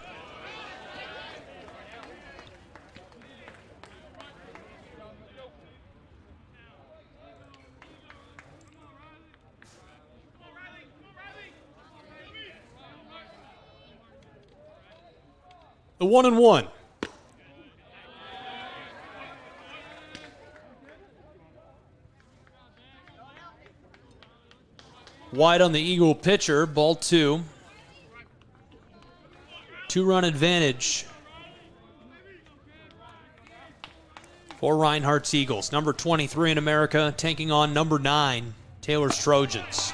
The 1-1. Wide on the Eagle pitcher, ball 2. 2-run advantage for Reinhardt's Eagles. Number 23 in America taking on number 9, Taylor's Trojans.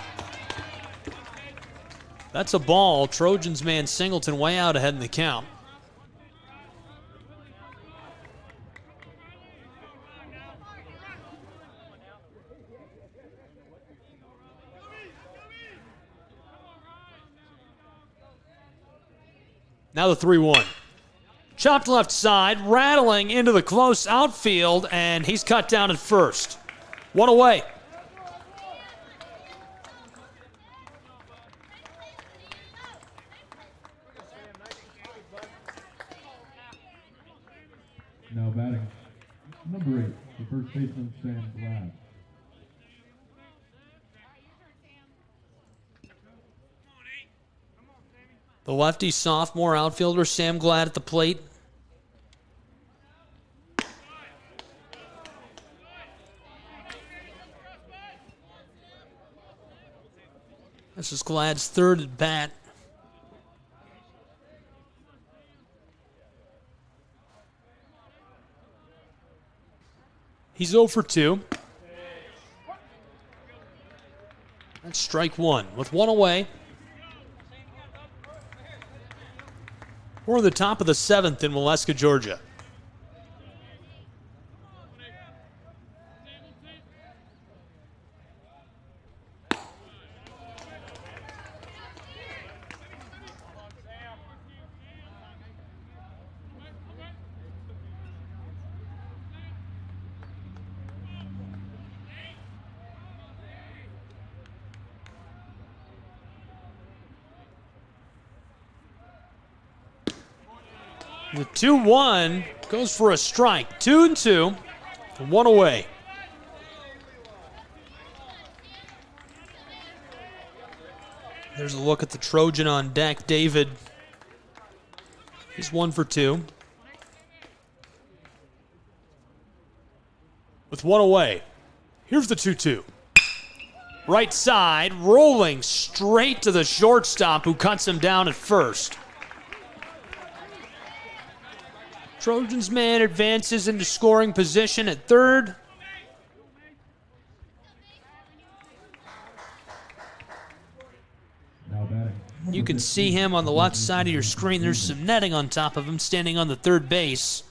That's a ball. Trojans man Singleton way out ahead in the count. Now the 3-1. Chopped left side, rattling into the close outfield, and he's cut down at first. 1 away. Now batting, number 8, the first baseman, Sam Glad. The lefty sophomore outfielder, Sam Glad at the plate. This is Glad's 3rd at bat. He's 0 for 2. That's strike 1 with 1 away. We're at the top of the 7th in Waleska, Georgia. The 2-1 goes for a strike. 2-2, 1 away. There's a look at the Trojan on deck. David, he's 1 for 2. With 1 away, here's the 2-2. Right side, rolling straight to the shortstop who cuts him down at first. Trojans man advances into scoring position at 3rd. You can see him on the left side of your screen. There's some netting on top of him standing on the 3rd base.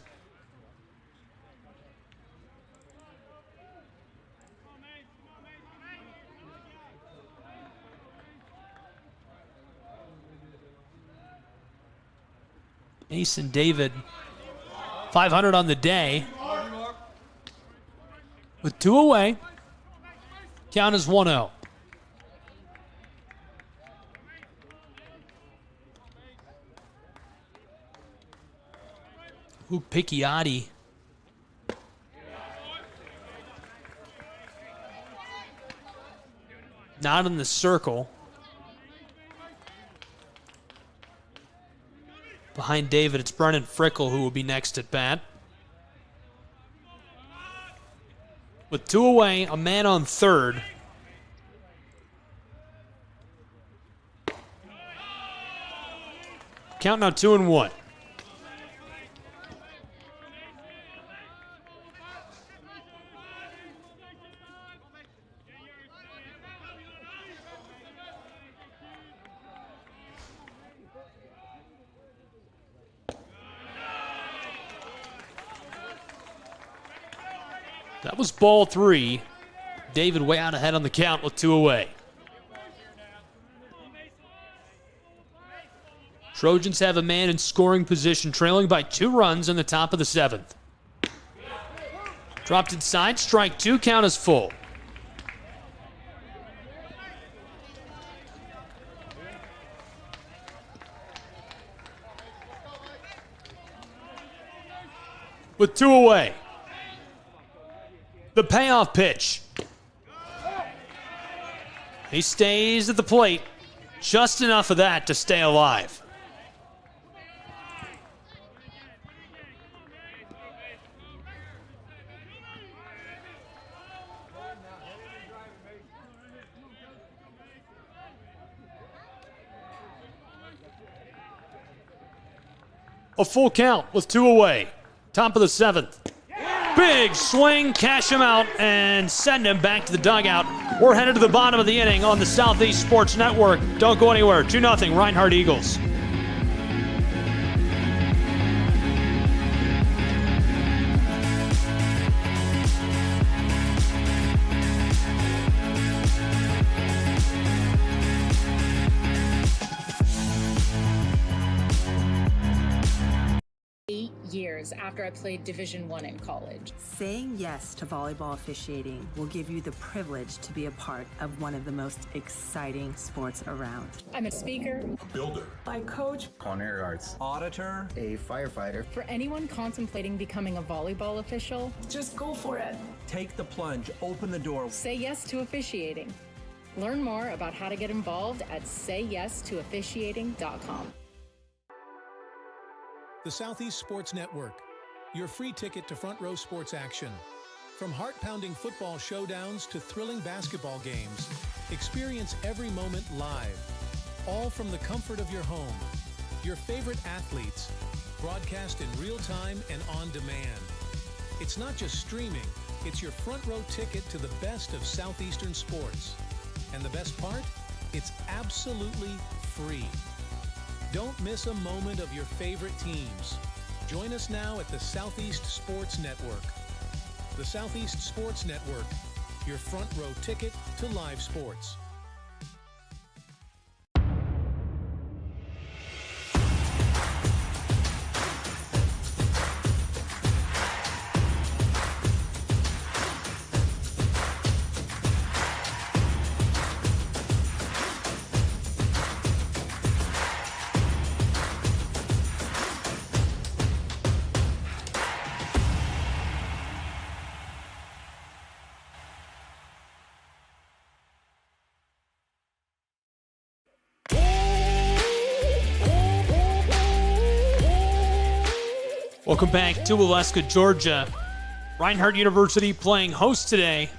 Mason David, 500 on the day. With 2 away, count is 1-0. Luke Picchiotti. Not in the circle. Behind David, it's Brennan Frickle who will be next at bat. With 2 away, a man on 3rd. Count now 2-1. That was ball 3. David way out ahead on the count with 2 away. Trojans have a man in scoring position, trailing by 2 runs in the top of the 7th. Dropped inside, strike 2, count is full. With 2 away. The payoff pitch. He stays at the plate. Just enough of that to stay alive. A full count with 2 away. Top of the 7th. Big swing, cash him out, and send him back to the dugout. We're headed to the bottom of the inning on the Southeast Sports Network. Don't go anywhere. 2-0, Reinhardt Eagles. Years after I played Division I in college. Saying yes to volleyball officiating will give you the privilege to be a part of one of the most exciting sports around. I'm a speaker, A builder. my coach. Culinary arts. Auditor. A firefighter. For anyone contemplating becoming a volleyball official, just go for it. Take the plunge. Open the door. Say yes to officiating. Learn more about how to get involved at sayyes2officiating.com. The Southeast Sports Network, your free ticket to front row sports action. From heart-pounding football showdowns to thrilling basketball games, experience every moment live, all from the comfort of your home. Your favorite athletes, broadcast in real time and on demand. It's not just streaming, it's your front row ticket to the best of Southeastern sports. And the best part? It's absolutely free. Don't miss a moment of your favorite teams. Join us now at the Southeast Sports Network. The Southeast Sports Network, your front row ticket to live sports. Welcome back to Alaska, Georgia. Reinhardt University playing host today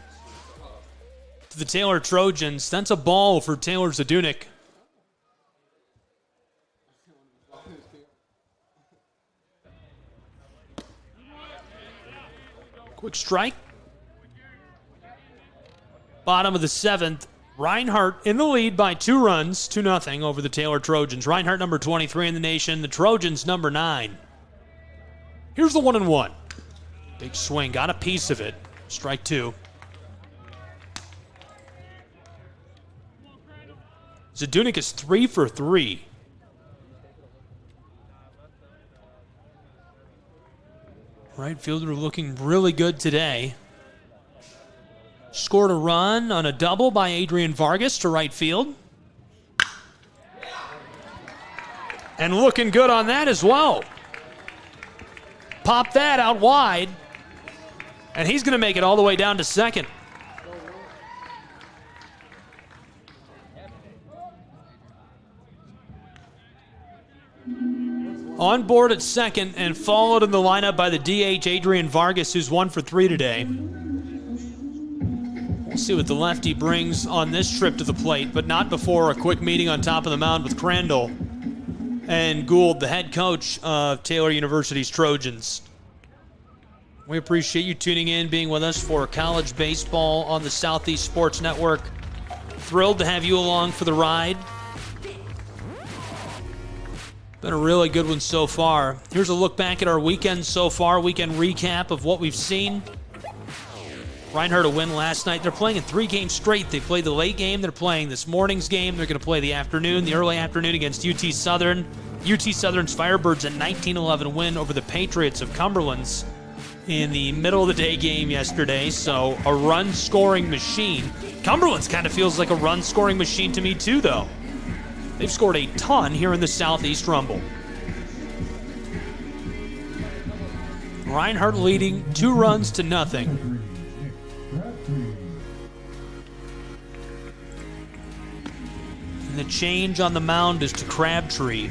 to the Taylor Trojans. That's a ball for Taylor Zadunik. Quick strike. Bottom of the 7th. Reinhardt in the lead by 2 runs, 2-0 over the Taylor Trojans. Reinhardt number 23 in the nation, the Trojans number 9. Here's the 1-1. Big swing, got a piece of it. Strike 2. Zadunik is 3 for 3. Right fielder looking really good today. Scored a run on a double by Adrian Vargas to right field. And looking good on that as well. Pop that out wide. And he's going to make it all the way down to second. On board at second and followed in the lineup by the DH Adrian Vargas, who's 1 for 3 today. We'll see what the lefty brings on this trip to the plate, but not before a quick meeting on top of the mound with Crandall and Gould, the head coach of Taylor University's Trojans. We appreciate you tuning in, being with us for college baseball on the Southeast Sports Network. Thrilled to have you along for the ride. Been a really good one so far. Here's a look back at our weekend so far, weekend recap of what we've seen. Reinhardt a win last night. They're playing in 3 games straight. They played the late game. They're playing this morning's game. They're going to play the afternoon, the early afternoon against UT Southern. UT Southern's Firebirds a 19-11 win over the Patriots of Cumberland's in the middle of the day game yesterday, so a run-scoring machine. Cumberland's kind of feels like a run-scoring machine to me too, though. They've scored a ton here in the Southeast Rumble. Reinhardt leading 2 runs to nothing. And the change on the mound is to Crabtree.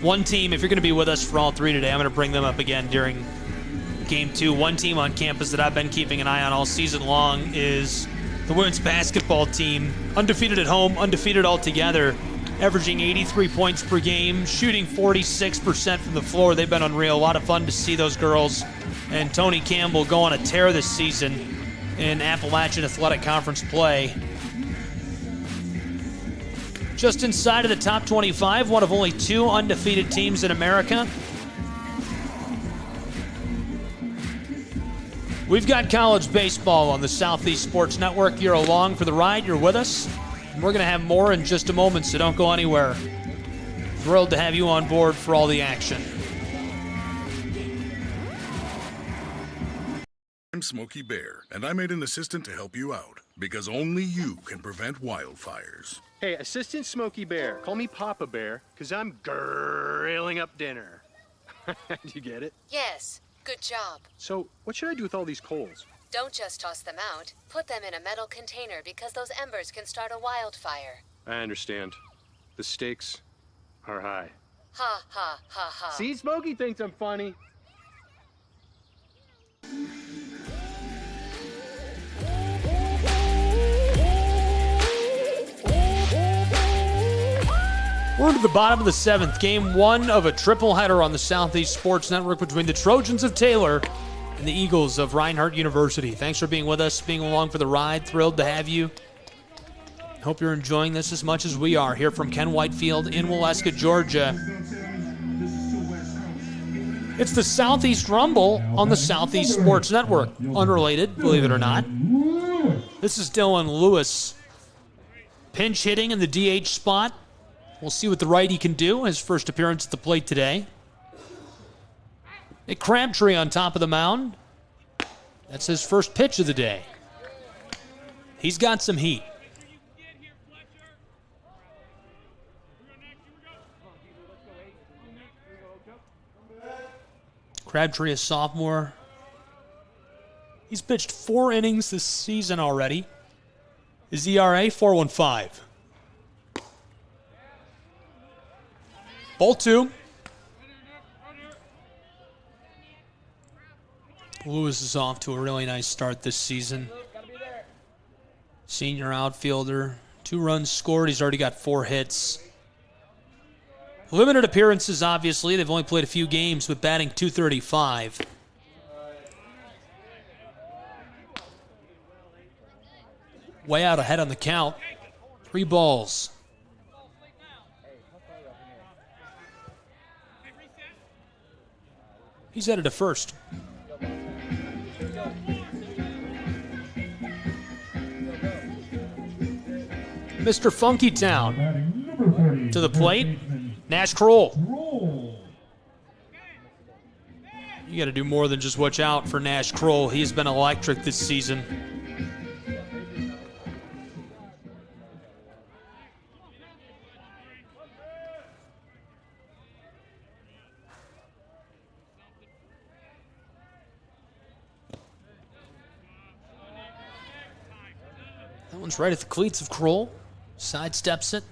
One team, if you're going to be with us for all 3 today, I'm going to bring them up again during Game 2. One team on campus that I've been keeping an eye on all season long is the women's basketball team. Undefeated at home, undefeated altogether, averaging 83 points per game, shooting 46% from the floor. They've been unreal. A lot of fun to see those girls. And Tony Campbell go on a tear this season in Appalachian Athletic Conference play. Just inside of the top 25, one of only 2 undefeated teams in America. We've got college baseball on the Southeast Sports Network. You're along for the ride. You're with us. And we're going to have more in just a moment, so don't go anywhere. Thrilled to have you on board for all the action. I'm Smokey Bear, and I made an assistant to help you out, because only you can prevent wildfires. Hey, Assistant Smokey Bear, call me Papa Bear, because I'm grilling up dinner. Do you get it? Yes, good job. So, what should I do with all these coals? Don't just toss them out. Put them in a metal container because those embers can start a wildfire. I understand. The stakes are high. Ha, ha, ha, ha. See, Smokey thinks I'm funny. We're to the bottom of the 7th, game 1 of a triple header on the Southeast Sports Network between the Trojans of Taylor and the Eagles of Reinhardt University. Thanks for being with us, being along for the ride. Thrilled to have you. Hope you're enjoying this as much as we are here from Ken Whitefield in Waleska, Georgia. It's the Southeast Rumble on the Southeast Sports Network. Unrelated, believe it or not. This is Dylan Lewis. Pinch hitting in the DH spot. We'll see what the righty can do. His first appearance at the plate today. A Crabtree on top of the mound. That's his first pitch of the day. He's got some heat. Crabtree, a sophomore. He's pitched 4 innings this season already. His ERA, 4.15. Ball 2. Lewis is off to a really nice start this season. Senior outfielder. 2 runs scored. He's already got 4 hits. Limited appearances, obviously. They've only played a few games, but batting .235. Way out ahead on the count. 3 balls. He's headed to first. Mr. Funky Town to the plate. Nash Kroll. You got to do more than just watch out for Nash Kroll. He's been electric this season. That one's right at the cleats of Kroll. Sidesteps it.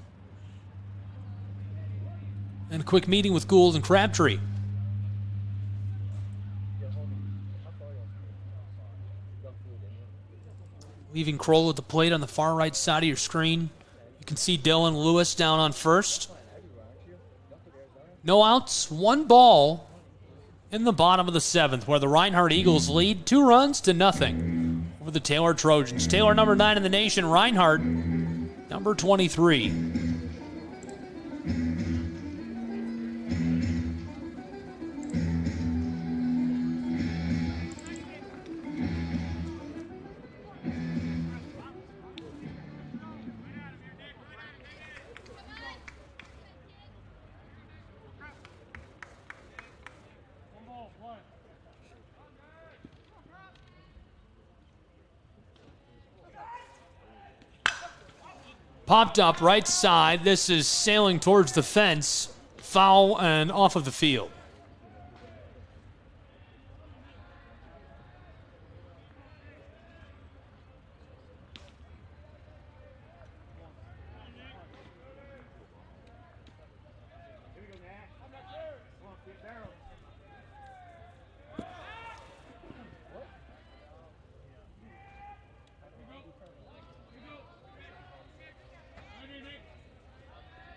And a quick meeting with Gould and Crabtree. Leaving Kroll at the plate on the far right side of your screen. You can see Dylan Lewis down on first. No outs, 1 ball in the bottom of the 7th, where the Reinhardt Eagles lead 2 runs to nothing over the Taylor Trojans. Taylor, number 9 in the nation. Reinhardt, number 23. Popped up right side. This is sailing towards the fence. Foul and off of the field.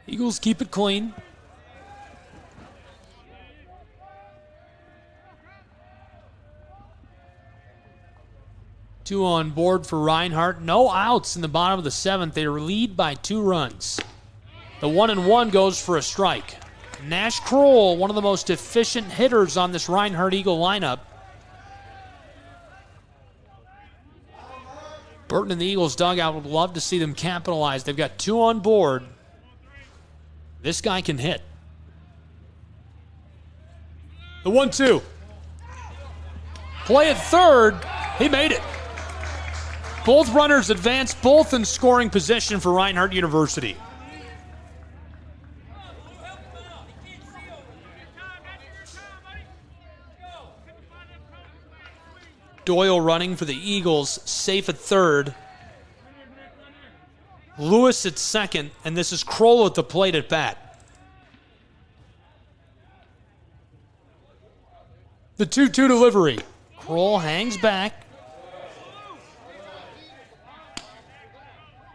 Eagles keep it clean. Two on board for Reinhardt. No outs in the bottom of the 7th. They lead by 2 runs. The 1-1 goes for a strike. Nash Kroll, one of the most efficient hitters on this Reinhardt Eagle lineup. Burton and the Eagles dugout would love to see them capitalize. They've got 2 on board. This guy can hit. The 1-2. Play at third. He made it. Both runners advance, both in scoring position for Reinhardt University. Doyle running for the Eagles, safe at third. Lewis at second, and this is Kroll at the plate at bat. The 2-2 delivery. Kroll hangs back.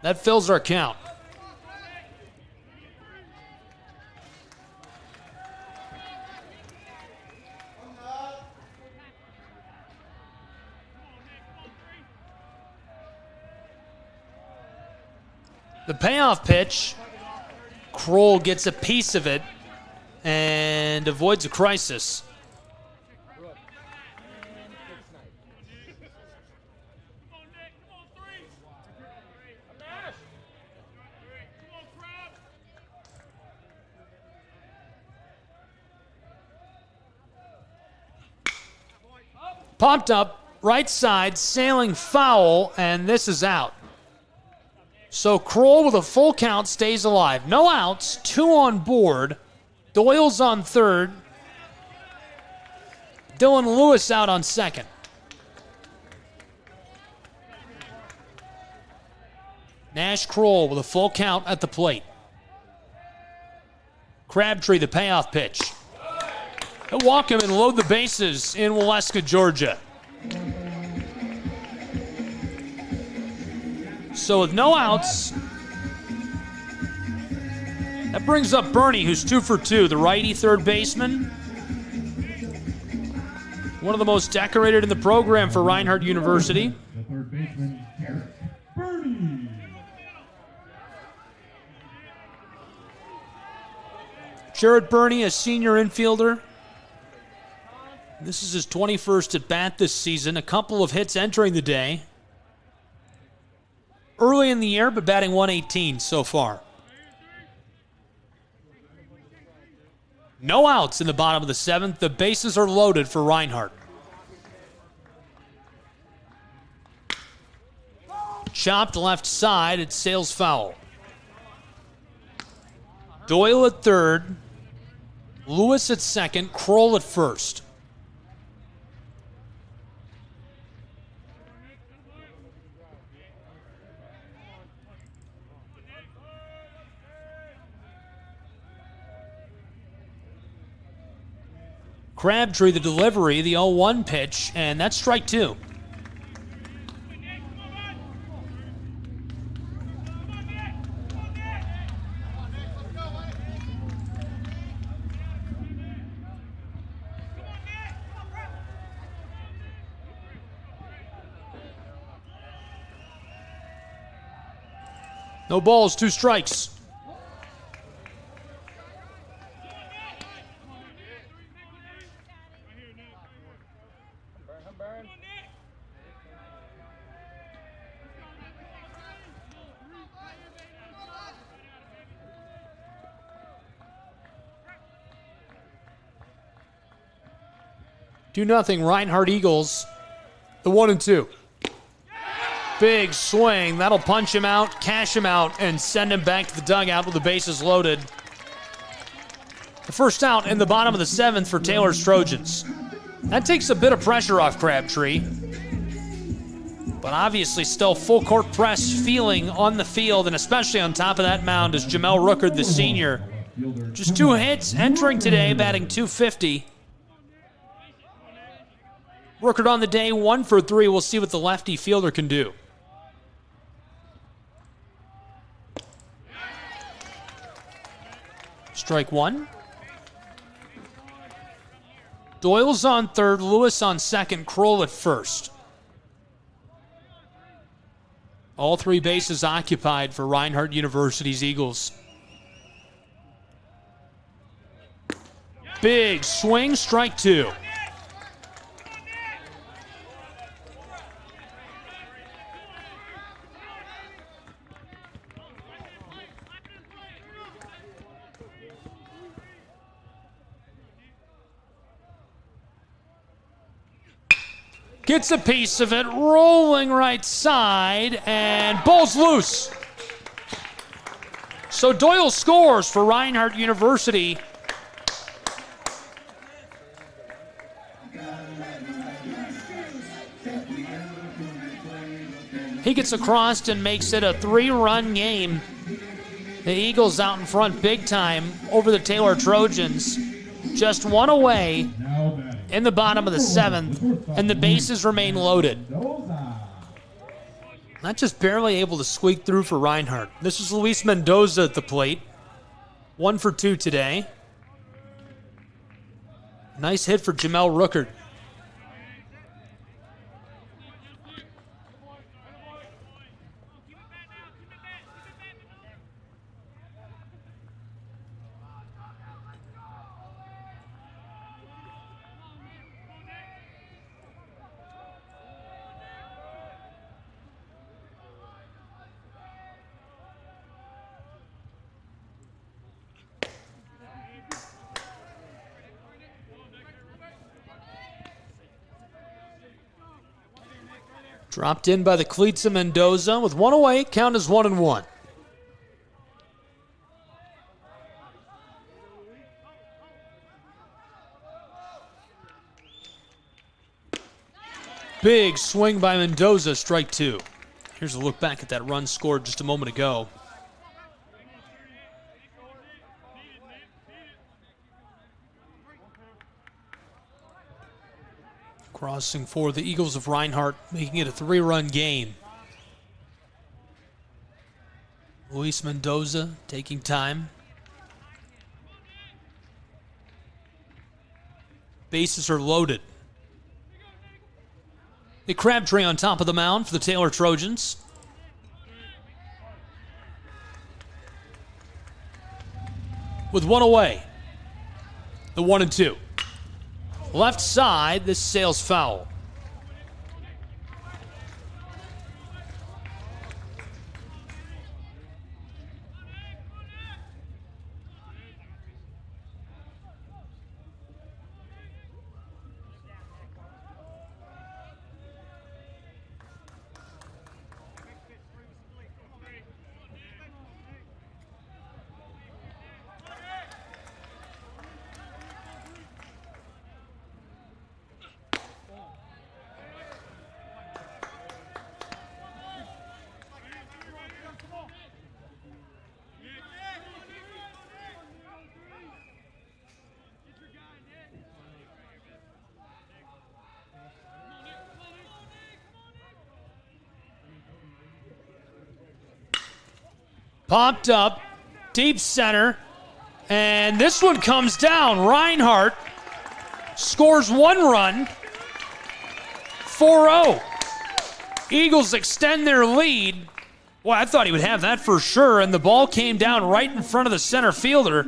That fills our count. The payoff pitch, Kroll gets a piece of it and avoids a crisis. Popped up, right side, sailing foul, and this is out. So Kroll with a full count stays alive. No outs, 2 on board. Doyle's on third. Dylan Lewis out on second. Nash Kroll with a full count at the plate. Crabtree, the payoff pitch. He'll walk him and load the bases in Waleska, Georgia. So with no outs, that brings up Bernie, who's 2 for 2, the righty third baseman. One of the most decorated in the program for Reinhardt University. The third baseman, Bernie. Jared Bernie, a senior infielder. This is his 21st at bat this season. A couple of hits entering the day. Early in the year, but batting 118 so far. No outs in the bottom of the 7th. The bases are loaded for Reinhardt. Chopped left side. It sails foul. Doyle at third. Lewis at second. Kroll at first. Crabtree, the delivery, the 0-1 pitch, and that's strike 2. No balls, 2 strikes. Do nothing. Reinhardt Eagles, the 1-2. Big swing. That'll punch him out, cash him out, and send him back to the dugout with the bases loaded. The first out in the bottom of the 7th for Taylor's Trojans. That takes a bit of pressure off Crabtree. But obviously still full court press feeling on the field, and especially on top of that mound is Jamel Rooker, the senior. Just 2 hits entering today, batting .250. Rooker on the day, 1 for 3. We'll see what the lefty fielder can do. Strike 1. Doyle's on third, Lewis on second, Kroll at first. All 3 bases occupied for Reinhardt University's Eagles. Big swing, strike 2. Gets a piece of it, rolling right side, and ball's loose. So Doyle scores for Reinhardt University. He gets across and makes it a 3-run game. The Eagles out in front big time over the Taylor Trojans. Just 1 away in the bottom of the 7th, and the bases remain loaded. Not just barely able to squeak through for Reinhardt. This is Luis Mendoza at the plate. 1 for 2 today. Nice hit for Jamel Rooker. Dropped in by the cleats of Mendoza with 1 away. Count is 1-1. Big swing by Mendoza, strike 2. Here's a look back at that run scored just a moment ago. Crossing for the Eagles of Reinhardt, making it a 3-run game. Luis Mendoza taking time. Bases are loaded. The Crabtree on top of the mound for the Taylor Trojans. With 1 away. The 1-2. Left side, this sails foul. Popped up, deep center, and this one comes down. Reinhardt scores 1 run, 4-0. Eagles extend their lead. Well, I thought he would have that for sure, and the ball came down right in front of the center fielder.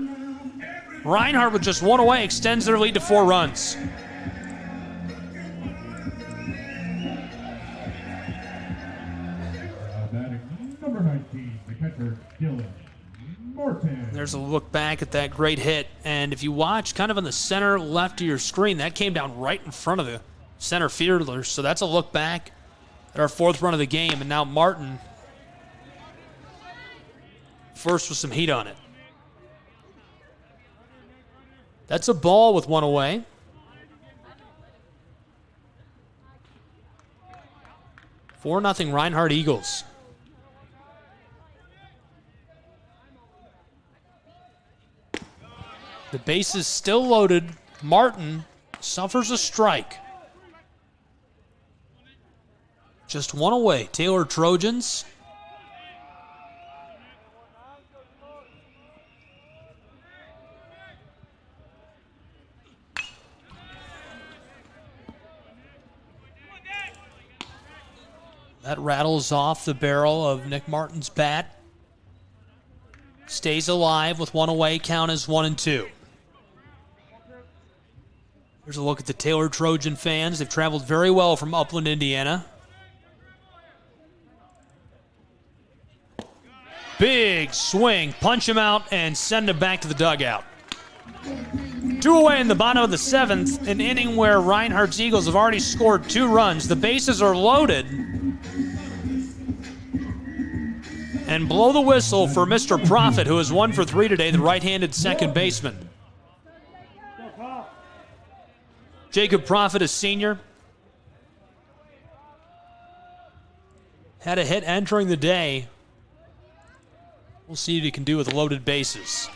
Reinhardt with just 1 away extends their lead to 4 runs. Number 19, the catcher, Dylan Martin. There's a look back at that great hit, and if you watch kind of on the center left of your screen, that came down right in front of the center fielder, so that's a look back at our fourth run of the game, and now Martin first with some heat on it. That's a ball with one away. Four 4-0 Reinhardt Eagles. The base is still loaded. Martin suffers a strike. Just one away. Taylor Trojans. That rattles off the barrel of Nick Martin's bat. Stays alive with one away. Count is 1-2. Here's a look at the Taylor Trojan fans. They've traveled very well from Upland, Indiana. Big swing. Punch him out and send him back to the dugout. 2 away in the bottom of the 7th, an inning where Reinhardt's Eagles have already scored 2 runs. The bases are loaded. And blow the whistle for Mr. Profit, who is 1 for 3 today, the right-handed second baseman. Jacob Profit, a senior. Had a hit entering the day. We'll see what he can do with loaded bases.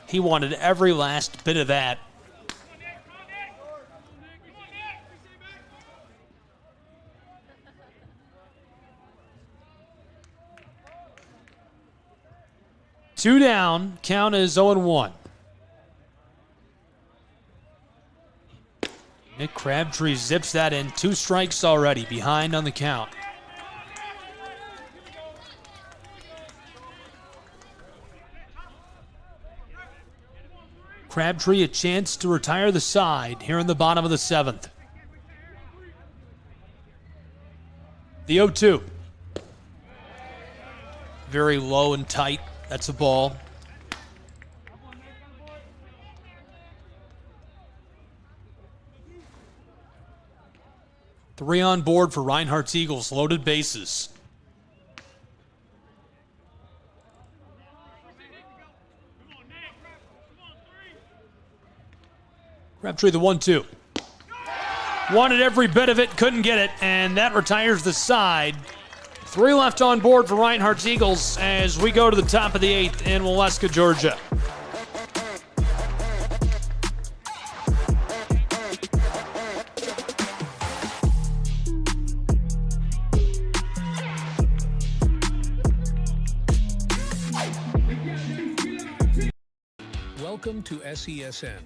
He wanted every last bit of that. Two down, count is 0-1. Nick Crabtree zips that in. 2 strikes already, behind on the count. Crabtree a chance to retire the side here in the bottom of the 7th. The 0-2. Very low and tight. That's a ball. Three on board for Reinhardt's Eagles, loaded bases. Crabtree the 1-2. Wanted every bit of it, couldn't get it, and that retires the side. 3 left on board for Reinhardt's Eagles as we go to the top of the 8th in Waleska, Georgia. Welcome to SESN,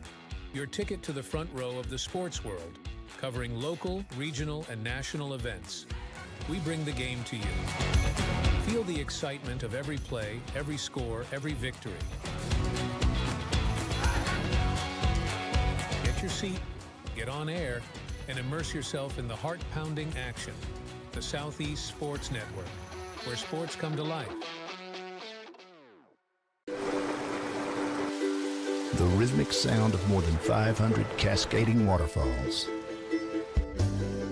your ticket to the front row of the sports world, covering local, regional, and national events. We bring the game to you. Feel the excitement of every play, every score, every victory. Get your seat, get on air, and immerse yourself in the heart-pounding action. The Southeast Sports Network, where sports come to life. The rhythmic sound of more than 500 cascading waterfalls.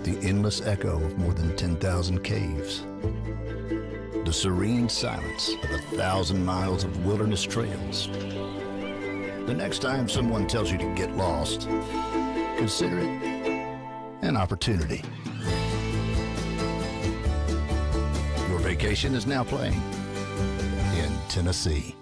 The endless echo of more than 10,000 caves. The serene silence of 1,000 miles of wilderness trails. The next time someone tells you to get lost, consider it an opportunity. Your vacation is now playing in Tennessee.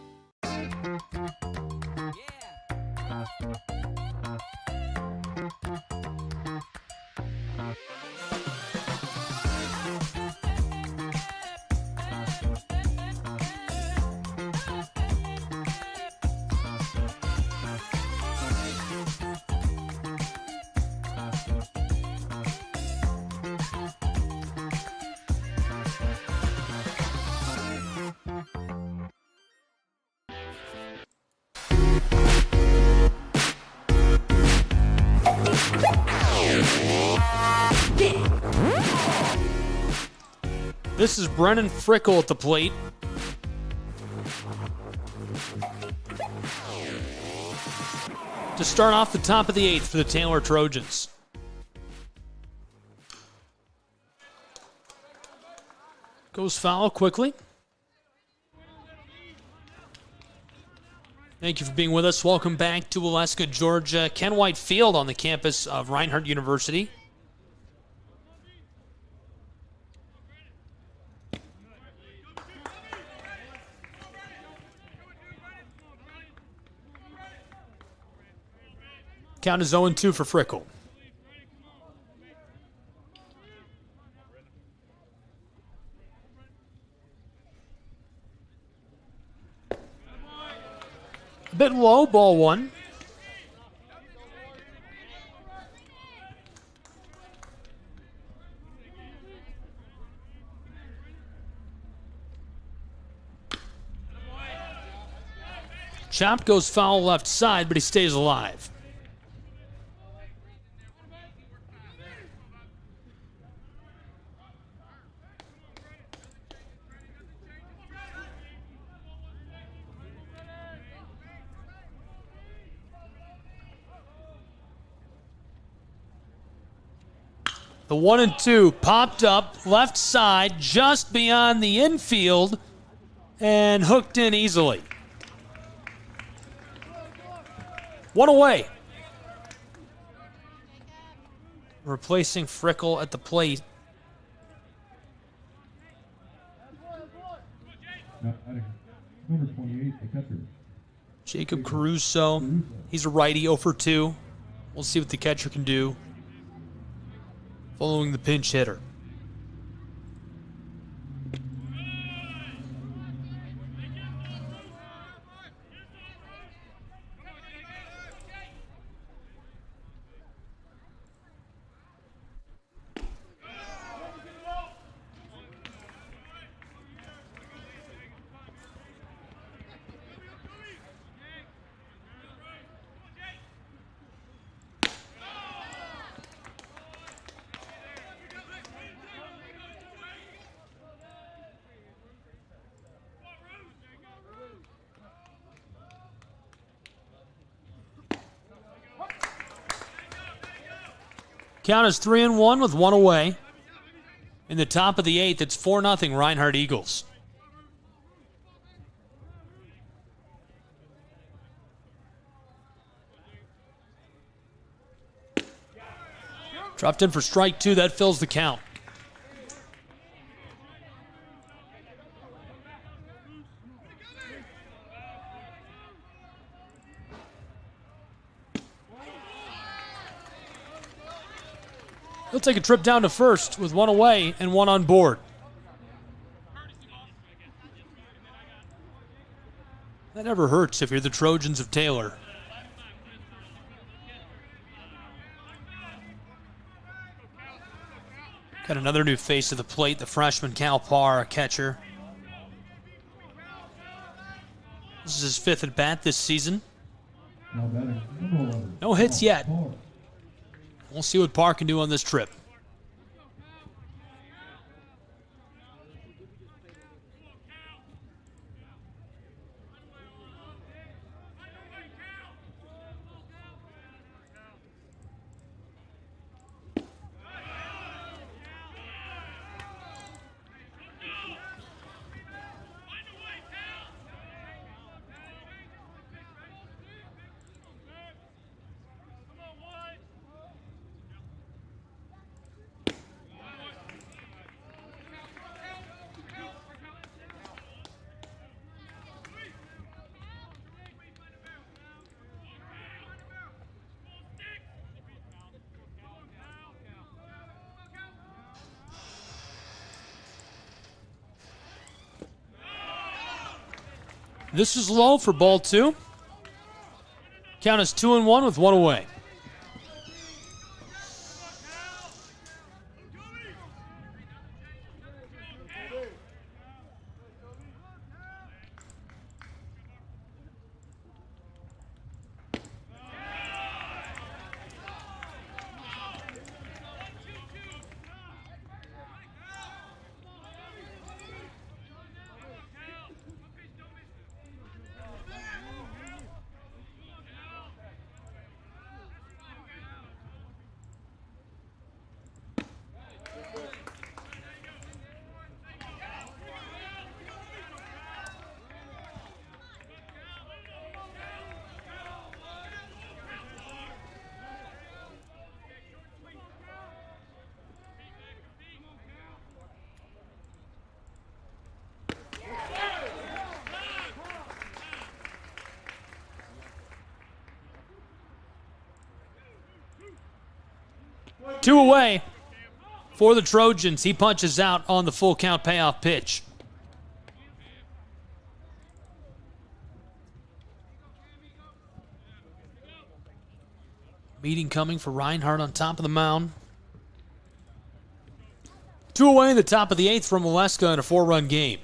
This is Brennan Frickle at the plate. To start off the top of the 8th for the Taylor Trojans. goes foul quickly. Thank you for being with us. Welcome back to Waleska, Georgia. Ken White Field on the campus of Reinhardt University. Count is 0-2 for Frickle. A bit low, ball one. Chop goes foul left side, but he stays alive. The 1-2 popped up left side just beyond the infield and hooked in easily. One away. Replacing Frickle at the plate. Number 28, the catcher. Jacob Caruso. He's a righty, 0 for 2. We'll see what the catcher can do following the pinch hitter. Count is 3-1 with one away. In the top of the 8th, it's 4-0 Reinhardt Eagles. Dropped in for strike 2. That fills the count. He'll take a trip down to first with one away and one on board. That never hurts if you're the Trojans of Taylor. Got another new face of the plate, the freshman Cal Parr, a catcher. This is his 5th at bat this season. No hits yet. We'll see what Parr can do on this trip. This is low for ball 2. Count is 2-1 with one away. 2 away for the Trojans. He punches out on the full count payoff pitch. Meeting coming for Reinhardt on top of the mound. 2 away in the top of the 8th from Waleska in a 4-run game.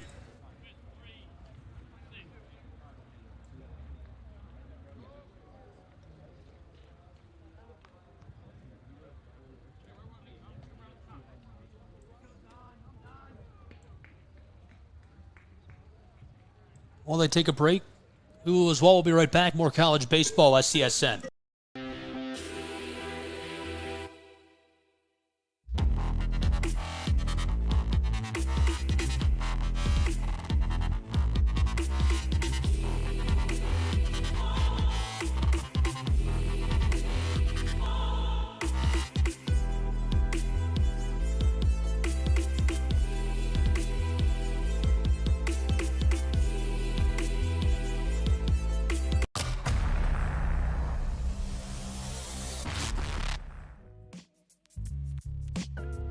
While they take a break, we will as well. We'll be right back. More college baseball, SCSN.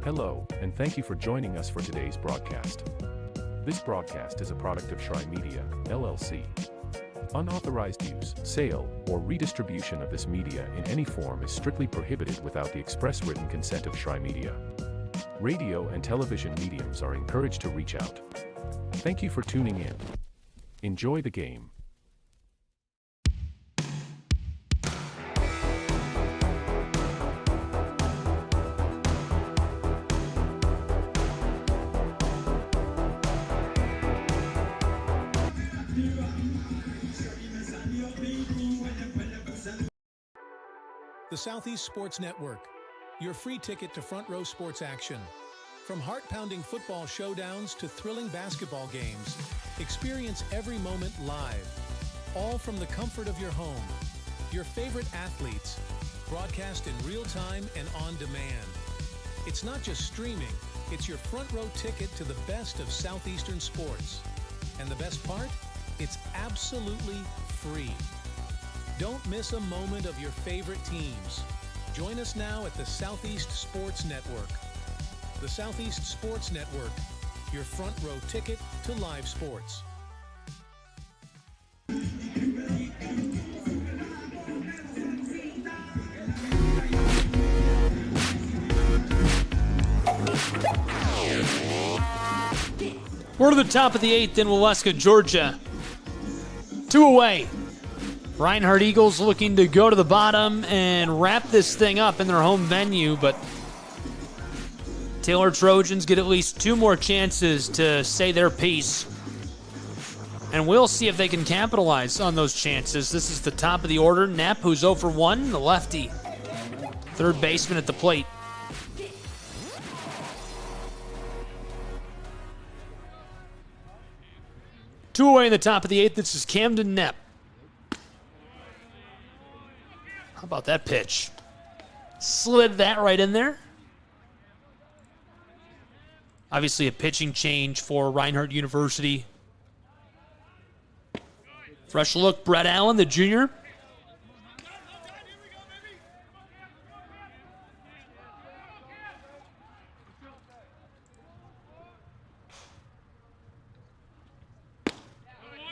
Hello, and thank you for joining us for today's broadcast. This broadcast is a product of Shrine Media, LLC. Unauthorized use, sale, or redistribution of this media in any form is strictly prohibited without the express written consent of Shrine Media. Radio and television mediums are encouraged to reach out. Thank you for tuning in. Enjoy the game. The Southeast Sports Network, your free ticket to front row sports action. From heart-pounding football showdowns to thrilling basketball games, experience every moment live, all from the comfort of your home. Your favorite athletes, broadcast in real time and on demand. It's not just streaming, it's your front row ticket to the best of Southeastern sports. And the best part? It's absolutely free. Don't miss a moment of your favorite teams. Join us now at the Southeast Sports Network. The Southeast Sports Network, your front row ticket to live sports. We're to the top of the 8th in Waleska, Georgia. 2 away. Reinhardt Eagles looking to go to the bottom and wrap this thing up in their home venue, but Taylor Trojans get at least 2 more chances to say their piece. And we'll see if they can capitalize on those chances. This is the top of the order. Knapp, who's 0 for 1, the lefty. Third baseman at the plate. Two away in the top of the 8th. This is Camden Knapp. How about that pitch? Slid that right in there. Obviously a pitching change for Reinhardt University. Fresh look, Brett Allen, the junior.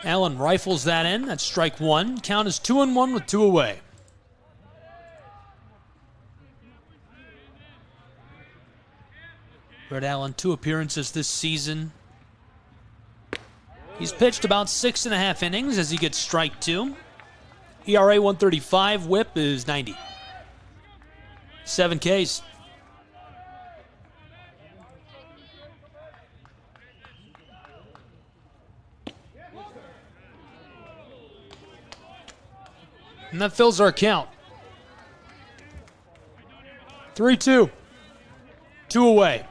Allen rifles that in. That's strike 1. Count is 2-1 with 2 away. Brett Allen, 2 appearances this season. He's pitched about 6.5 innings as he gets strike 2. ERA 135, whip is 90. 7 Ks. And that fills our count. 3-2. 2 away.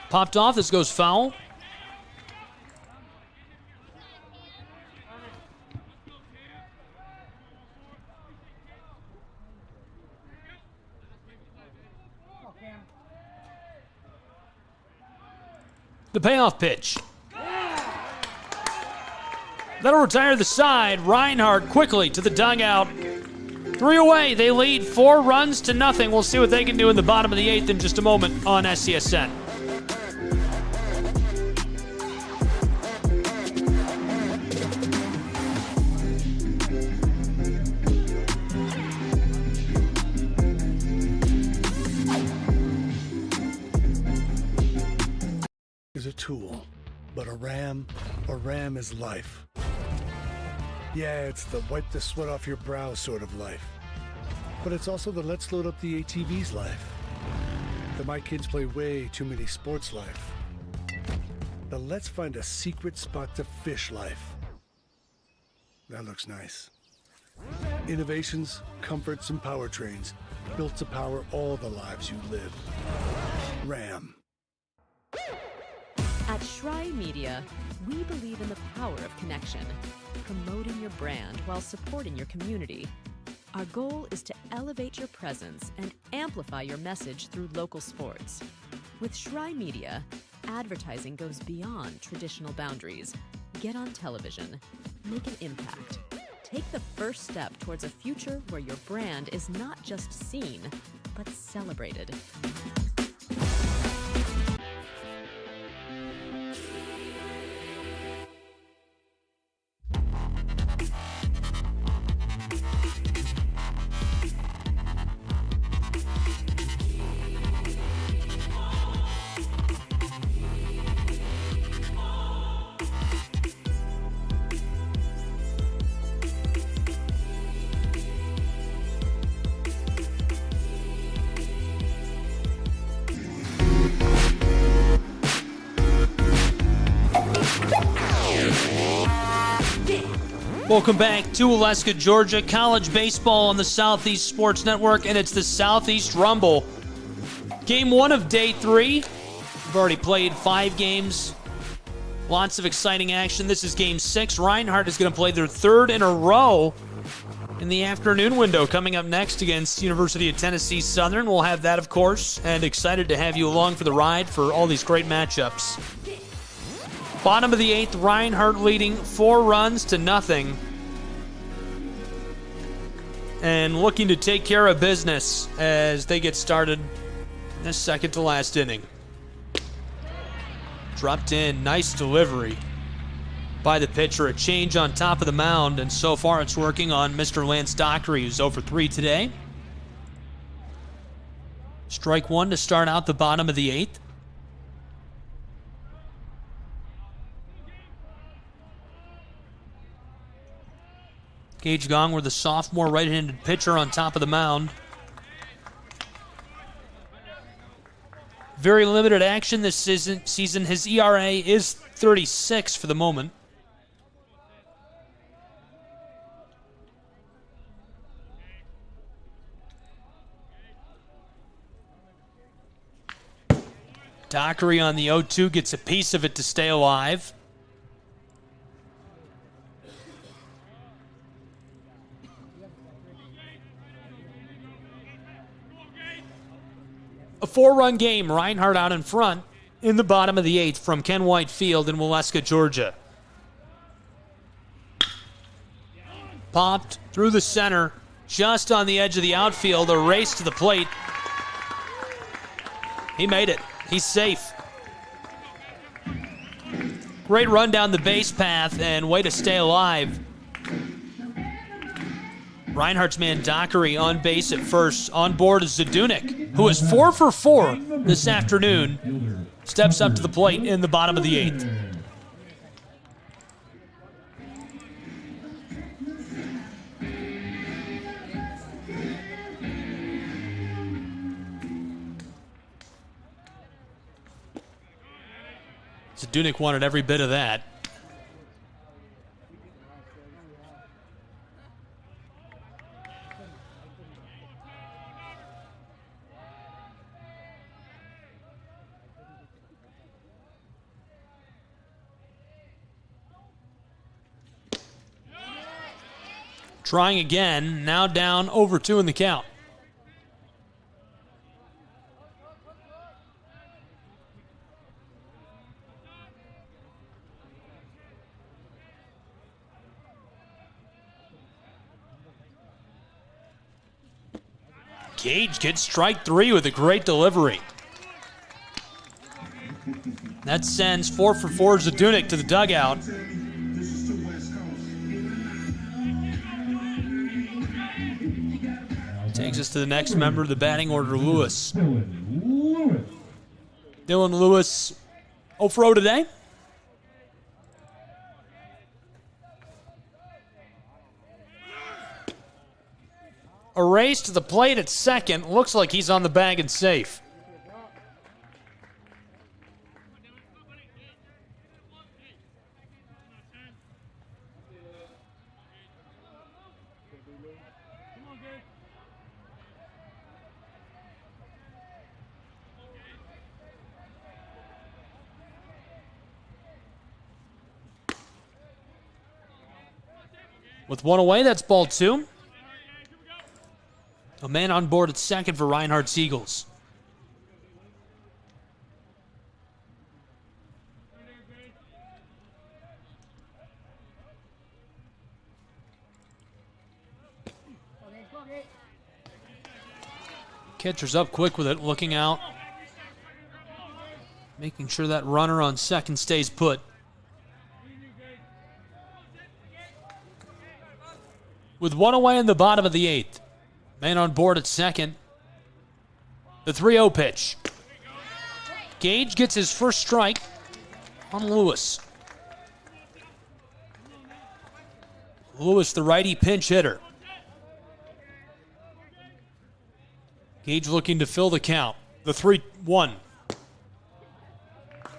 Popped off. This goes foul. The payoff pitch. That'll retire the side. Reinhardt quickly to the dugout. 3 away. They lead 4 runs to nothing. We'll see what they can do in the bottom of the 8th in just a moment on SCSN. Is a tool, but a ram is life. Yeah, it's the wipe the sweat off your brow sort of life. But it's also the let's load up the ATV's life. The my kids play way too many sports life. The let's find a secret spot to fish life. That looks nice. Innovations, comforts, and powertrains built to power all the lives you live. Ram. At Shry Media, we believe in the power of connection, promoting your brand while supporting your community. Our goal is to elevate your presence and amplify your message through local sports. With Shry Media, advertising goes beyond traditional boundaries. Get on television, make an impact. Take the first step towards a future where your brand is not just seen, but celebrated. Welcome back to Waleska, Georgia. College baseball on the Southeast Sports Network, and it's the Southeast Rumble. Game 1 of Day 3. We've already played 5 games. Lots of exciting action. This is Game 6. Reinhardt is going to play their 3rd in a row in the afternoon window. Coming up next against University of Tennessee Southern. We'll have that, of course, and excited to have you along for the ride for all these great matchups. Bottom of the 8th, Reinhardt leading 4 runs to nothing. And looking to take care of business as they get started in the second to last inning. Dropped in, nice delivery by the pitcher. A change on top of the mound, and so far it's working on Mr. Lance Dockery, who's 0 for 3 today. Strike 1 to start out the bottom of the 8th. Gage Gongwer, the sophomore right-handed pitcher, on top of the mound. Very limited action this season. His ERA is 36 for the moment. Dockery on the 0-2 gets a piece of it to stay alive. A 4-run game, Reinhardt out in front in the bottom of the 8th from Ken White Field in Waleska, Georgia. Popped through the center, just on the edge of the outfield, a race to the plate. He made it. He's safe. Great run down the base path and way to stay alive. Reinhardt's man Dockery on base at first. On board is Zadunik, who is 4 for 4 this afternoon. Steps up to the plate in the bottom of the 8th. Zadunik wanted every bit of that. Trying again, now down over 2 in the count. Gage gets strike 3 with a great delivery. That sends 4 for 4 Zadunik to the dugout. Takes us to the next member of the batting order, Lewis. Dylan Lewis, 0 for 0 today. A race to the plate at second. Looks like he's on the bag and safe. With 1 away, that's ball 2. A man on board at second for Reinhardt's Eagles. Catcher's up quick with it, looking out. Making sure that runner on second stays put. With 1 away in the bottom of the 8th. Man on board at second. The 3-0 pitch. Gage gets his first strike on Lewis. Lewis, the righty pinch hitter. Gage looking to fill the count. The 3-1.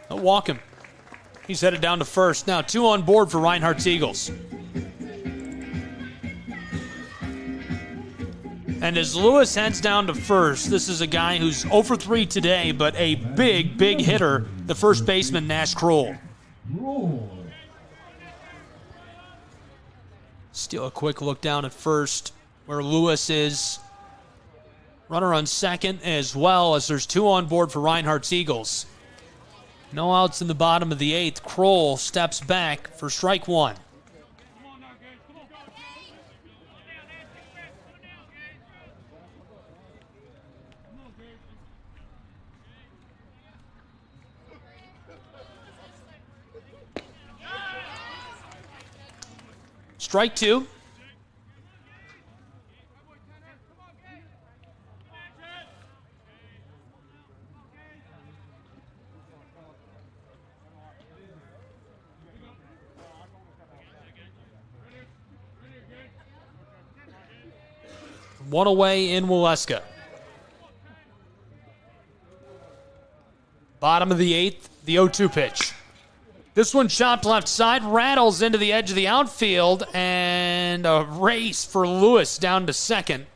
They'll walk him. He's headed down to first. Now 2 on board for Reinhardt's Eagles. And as Lewis heads down to first, this is a guy who's 0 for 3 today, but a big, big hitter, the first baseman, Nash Kroll. Still a quick look down at first, where Lewis is. Runner on second, as well as there's 2 on board for Reinhardt's Eagles. No outs in the bottom of the 8th. Kroll steps back for strike 1. Strike 2. One away in Waleska. Bottom of the 8th, the 0-2 pitch. This one chopped left side, rattles into the edge of the outfield, and a race for Lewis down to second.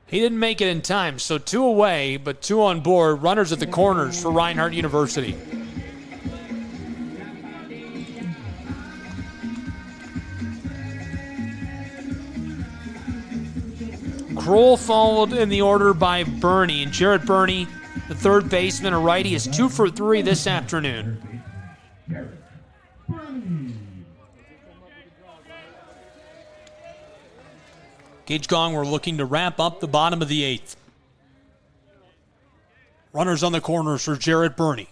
He didn't make it in time, so 2 away, but 2 on board. Runners at the corners for Reinhardt University. Kroll followed in the order by Burney, and Jarrett Burney, the third baseman, a righty, is 2 for 3 this afternoon. Gage Gong, we're looking to wrap up the bottom of the 8th. Runners on the corners for Jarrett Burney.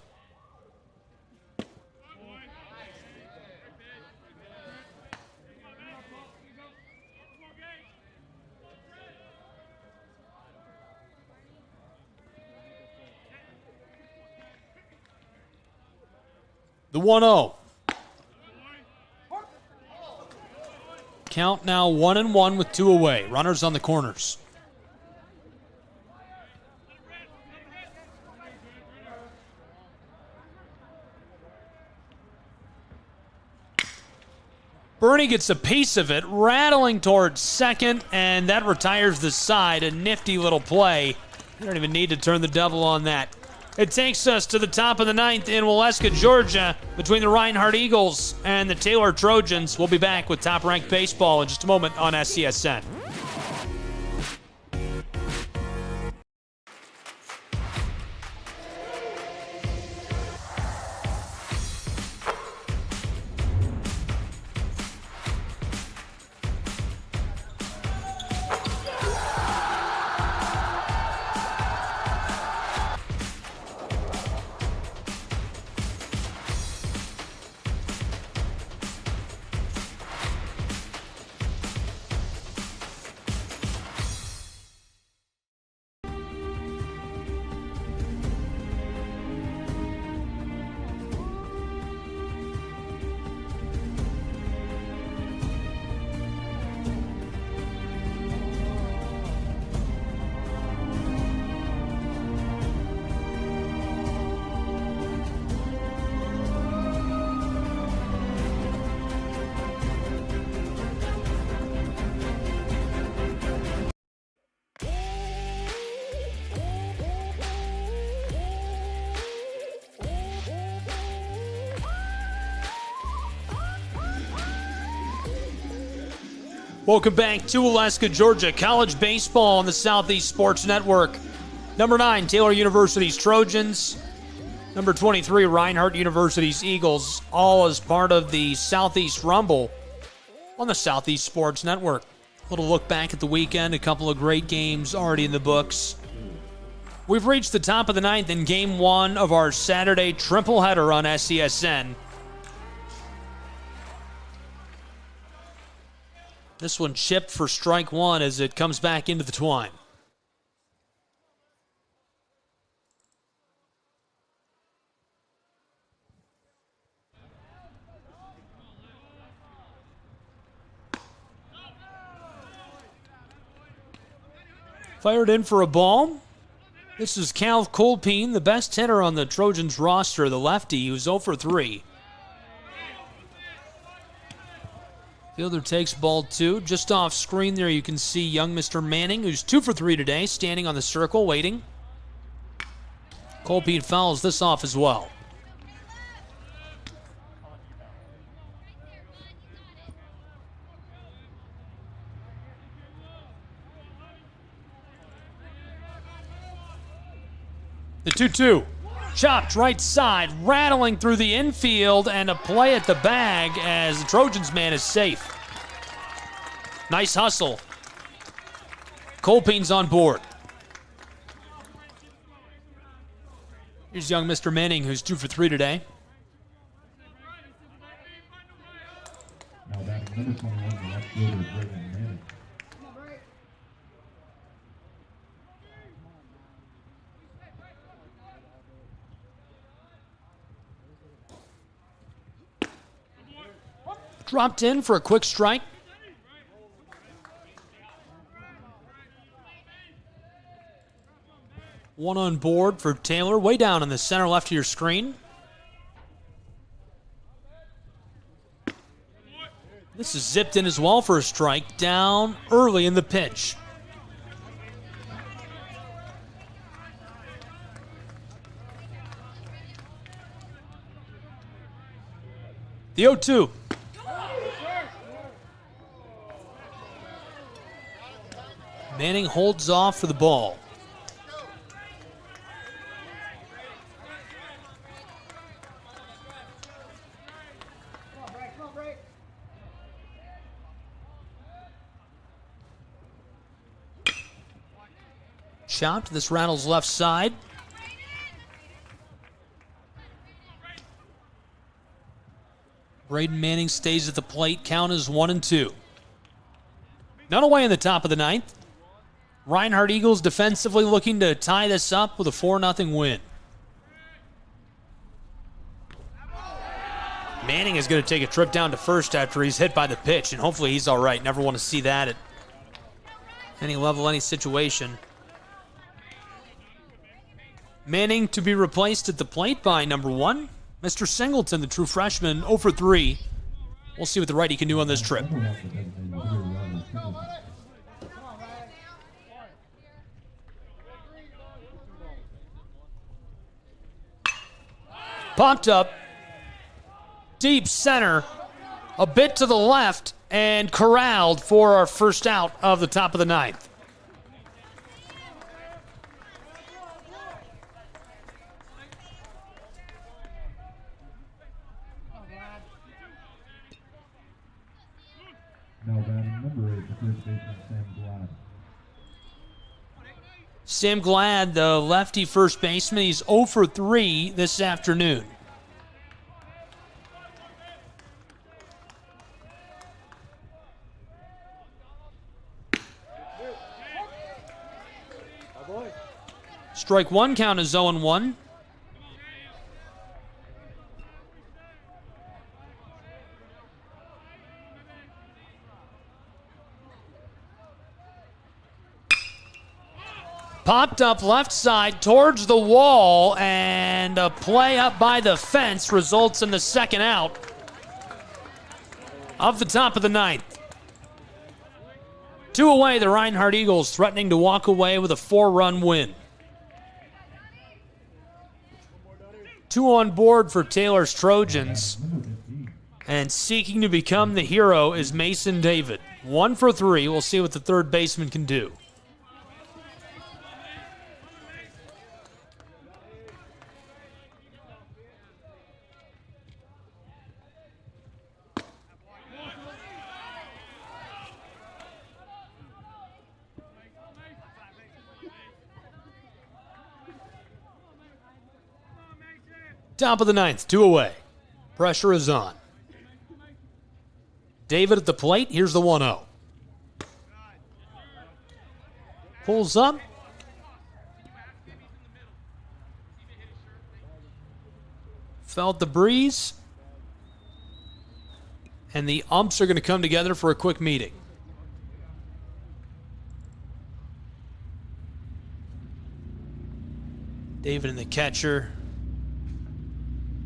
The 1-0. Count now 1-1 with 2 away. Runners on the corners. Burney gets a piece of it, rattling towards second, and that retires the side. A nifty little play. You don't even need to turn the double on that. It takes us to the top of the 9th in Waleska, Georgia, between the Reinhardt Eagles and the Taylor Trojans. We'll be back with Top Ranked Baseball in just a moment on SCSN. Welcome back to Alaska, Georgia. College baseball on the Southeast Sports Network. Number 9, Taylor University's Trojans. Number 23, Reinhardt University's Eagles. All as part of the Southeast Rumble on the Southeast Sports Network. A little look back at the weekend. A couple of great games already in the books. We've reached the top of the 9th in Game 1 of our Saturday triple header on SESN. This one chipped for strike one as it comes back into the twine. Fired in for a ball. This is Cal Colpine, the best hitter on the Trojans roster, the lefty, who's 0 for 3. Fielder takes ball 2. Just off screen there you can see young Mr. Manning, who's 2 for 3 today, standing on the circle, waiting. Colpine fouls this off as well. The 2-2. Chopped right side, rattling through the infield, and a play at the bag as the Trojans man is safe. Nice hustle. Colpine's on board. Here's young Mr. Manning, who's 2 for 3 today. Now batting number 21, the left fielder, Manning. Dropped in for a quick strike. One on board for Taylor, way down in the center left of your screen. This is zipped in as well for a strike, down early in the pitch. The 0-2. Manning holds off for the ball. Chopped. This rattles left side. Braden Manning stays at the plate. Count is 1-2. None away in the top of the 9th. Reinhardt Eagles defensively looking to tie this up with a 4-0 win. Manning is going to take a trip down to first after he's hit by the pitch, and hopefully he's all right. Never want to see that at any level, any situation. Manning to be replaced at the plate by number 1, Mr. Singleton, the true freshman, 0 for 3. We'll see what the righty can do on this trip. Popped up, deep center, a bit to the left, and corralled for our first out of the top of the 9th. Now batting number 8, the first baseman, Sam Glad. Sam Glad, the lefty first baseman, he's 0 for 3 this afternoon. Strike one, count is 0-1. Popped up left side towards the wall, and a play up by the fence results in the second out of the top of the 9th. 2 away, the Reinhardt Eagles threatening to walk away with a 4-run win. 2 on board for Taylor's Trojans, and seeking to become the hero is Mason David. 1 for 3. We'll see what the third baseman can do. Top of the ninth, 2 away. Pressure is on. David at the plate. Here's the 1-0. Pulls up. Felt the breeze. And the umps are going to come together for a quick meeting. David and the catcher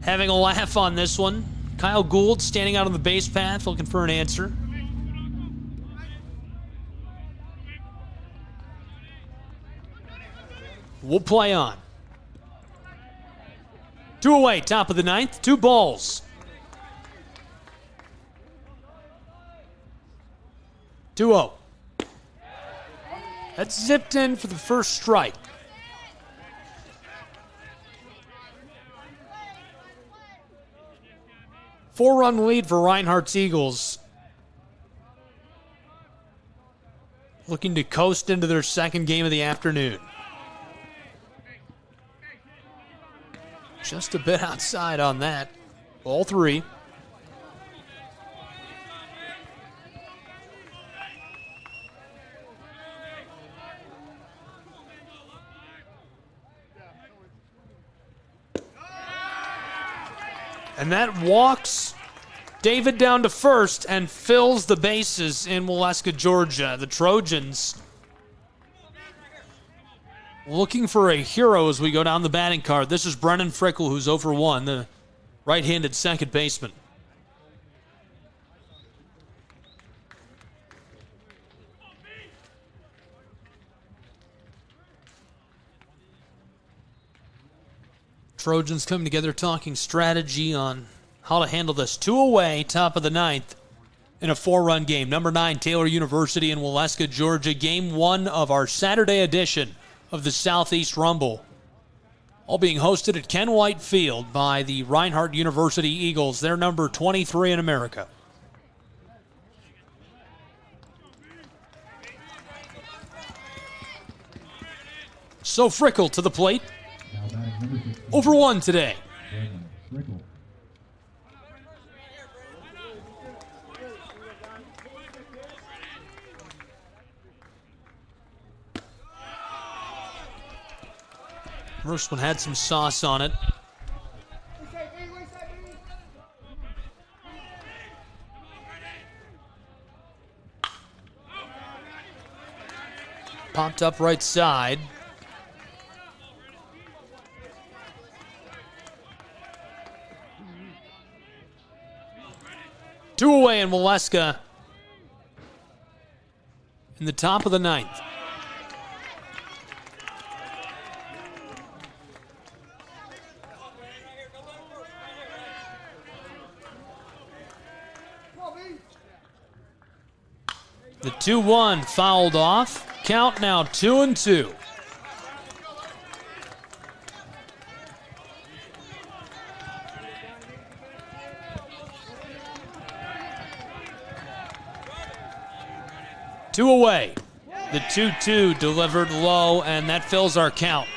having a laugh on this one. Kyle Gould standing out on the base path looking for an answer. We'll play on. 2 away, top of the ninth, 2 balls. 2-0. That's zipped in for the first strike. Four-run lead for Reinhardt's Eagles. Looking to coast into their second game of the afternoon. Just a bit outside on that. Ball 3. And that walks David down to first and fills the bases in Waleska, Georgia. The Trojans looking for a hero as we go down the batting card. This is Brennan Frickel, who's 0 for 1, the right-handed second baseman. Trojans coming together talking strategy on how to handle this. 2 away, top of the ninth in a 4-run game. Number 9, Taylor University in Waleska, Georgia. Game 1 of our Saturday edition of the Southeast Rumble. All being hosted at Ken White Field by the Reinhardt University Eagles. They're number 23 in America. So Frickel to the plate. 0 for 1 today. First one had some sauce on it. Popped up right side. Two away in Waleska in the top of the ninth. The 2-1 fouled off. Count now 2-2. Two away. The 2-2 delivered low, and that fills our count.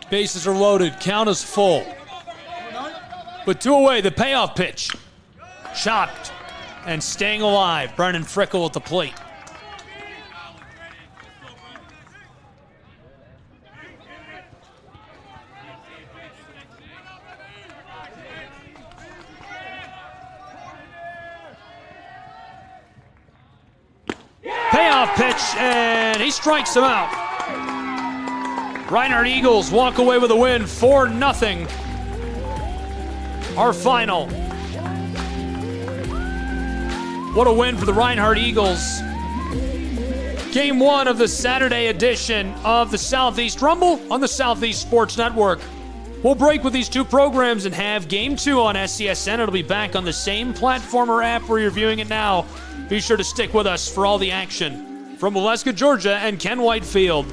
Bases are loaded. Count is full. But 2 away, the payoff pitch. Chopped and staying alive. Brennan Frickel at the plate. Payoff pitch, and he strikes him out. Reinhardt Eagles walk away with a win, 4-0. Our final. What a win for the Reinhardt Eagles. Game 1 of the Saturday edition of the Southeast Rumble on the Southeast Sports Network. We'll break with these two programs and have Game 2 on SCSN. It'll be back on the same platform or app where you're viewing it now. Be sure to stick with us for all the action. From Waleska, Georgia, and Ken Whitefield.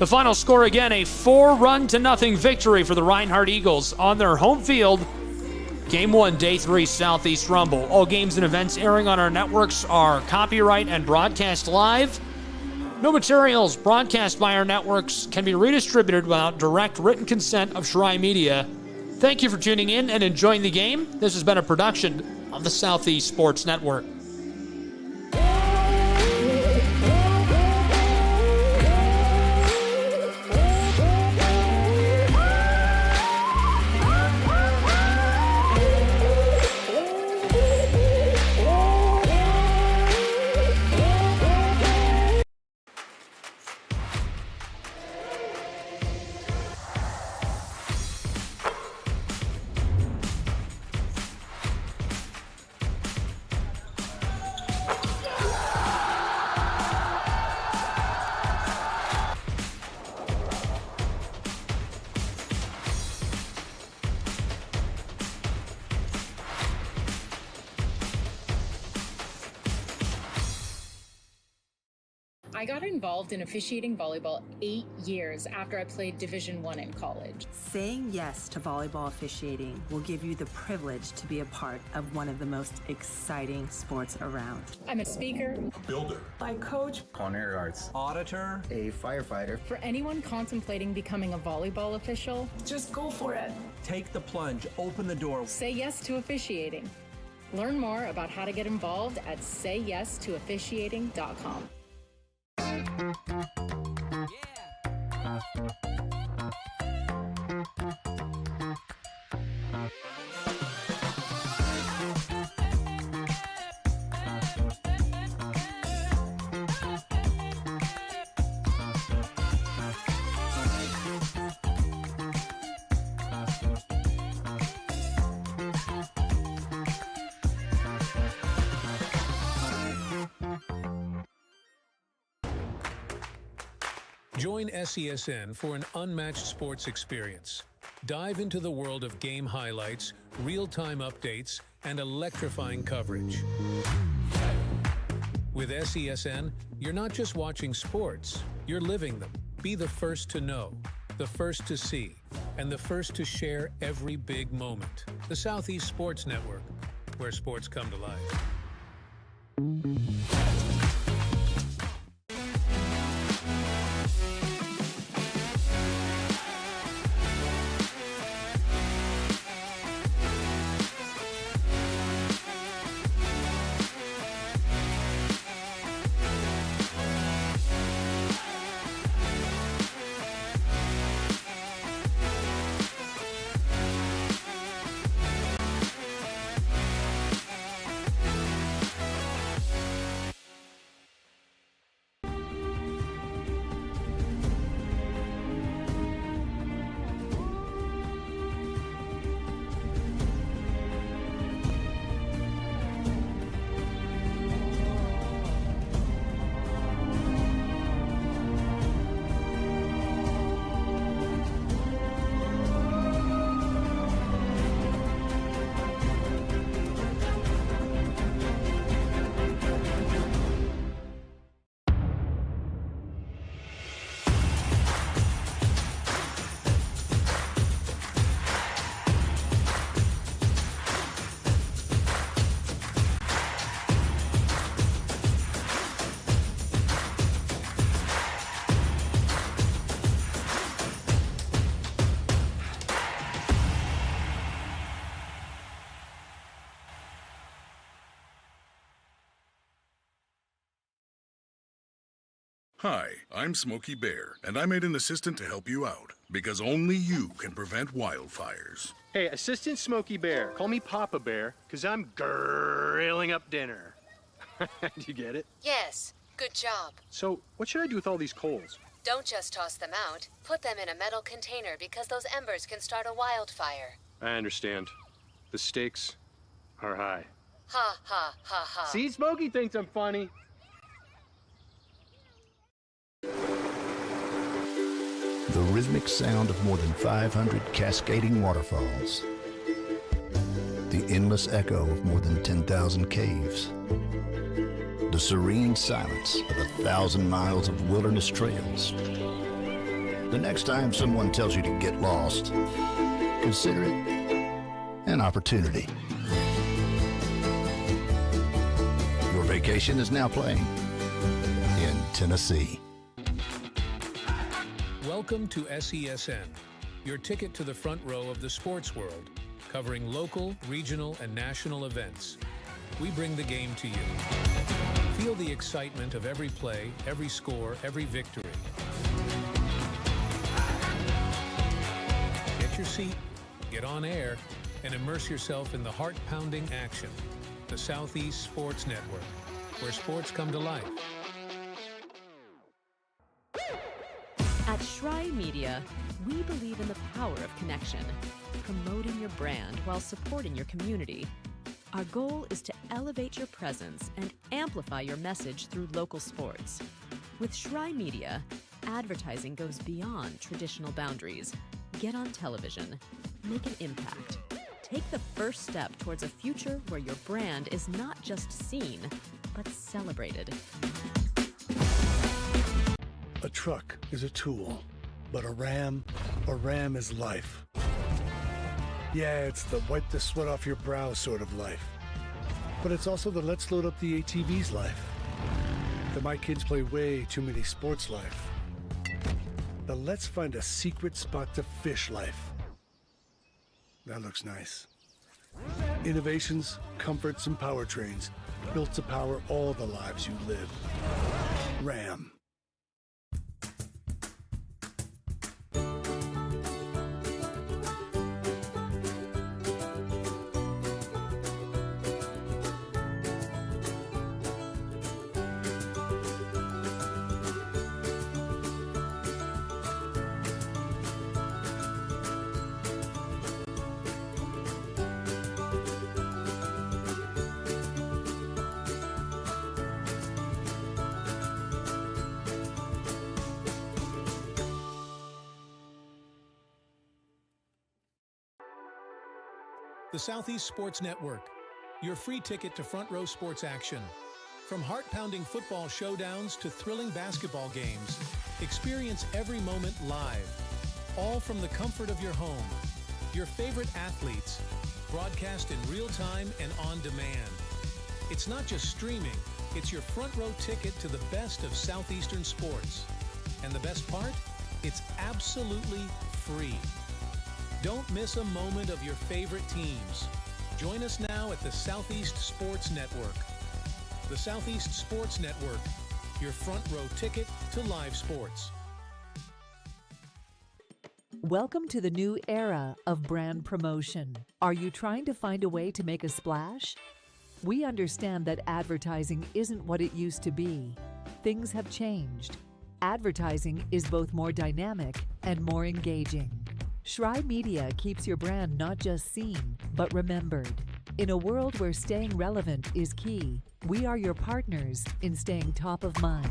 The final score again, a 4-0 victory for the Reinhardt Eagles on their home field. Game 1, Day 3, Southeast Rumble. All games and events airing on our networks are copyright and broadcast live. No materials broadcast by our networks can be redistributed without direct written consent of Shry Media. Thank you for tuning in and enjoying the game. This has been a production of the Southeast Sports Network. I got involved in officiating volleyball 8 years after I played Division I in college. Saying yes to volleyball officiating will give you the privilege to be a part of one of the most exciting sports around. I'm a speaker, Builder. I coach, Culinary arts. Auditor. A firefighter. For anyone contemplating becoming a volleyball official, just go for it. Take the plunge. Open the door. Say yes to officiating. Learn more about how to get involved at sayyestoofficiating.com. Join SESN for an unmatched sports experience. Dive into the world of game highlights, real-time updates, and electrifying coverage. With SESN, you're not just watching sports, you're living them. Be the first to know, the first to see, and the first to share every big moment. The Southeast Sports Network, where sports come to life. Hi, I'm Smokey Bear, and I made an assistant to help you out, because only you can prevent wildfires. Hey, Assistant Smokey Bear. Call me Papa Bear, because I'm grilling up dinner. Do you get it? Yes, good job. So, what should I do with all these coals? Don't just toss them out. Put them in a metal container because those embers can start a wildfire. I understand. The stakes are high. Ha, ha, ha, ha. See, Smokey thinks I'm funny. The rhythmic sound of more than 500 cascading waterfalls, the endless echo of more than 10,000 caves, the serene silence of 1,000 miles of wilderness trails. The next time someone tells you to get lost, consider it an opportunity. Your vacation is now playing in Tennessee. Welcome to SESN, your ticket to the front row of the sports world, covering local, regional, and national events. We bring the game to you. Feel the excitement of every play, every score, every victory. Get your seat, get on air, and immerse yourself in the heart-pounding action. The Southeast Sports Network, where sports come to life. At Shry Media, we believe in the power of connection, promoting your brand while supporting your community. Our goal is to elevate your presence and amplify your message through local sports. With Shry Media, advertising goes beyond traditional boundaries. Get on television, make an impact. Take the first step towards a future where your brand is not just seen, but celebrated. A truck is a tool, but a ram is life. Yeah, it's the wipe the sweat off your brow sort of life. But it's also the let's load up the ATV's life. The my kids play way too many sports life. The let's find a secret spot to fish life. That looks nice. Innovations, comforts, and powertrains built to power all the lives you live. Ram. The Southeast Sports Network, your free ticket to front row sports action. From heart-pounding football showdowns to thrilling basketball games, experience every moment live, all from the comfort of your home. Your favorite athletes, broadcast in real time and on demand. It's not just streaming, it's your front row ticket to the best of Southeastern sports. And the best part? It's absolutely free. Don't miss a moment of your favorite teams. Join us now at the Southeast Sports Network. The Southeast Sports Network, your front row ticket to live sports. Welcome to the new era of brand promotion. Are you trying to find a way to make a splash? We understand that advertising isn't what it used to be. Things have changed. Advertising is both more dynamic and more engaging. Shry Media keeps your brand not just seen, but remembered. In a world where staying relevant is key, we are your partners in staying top of mind.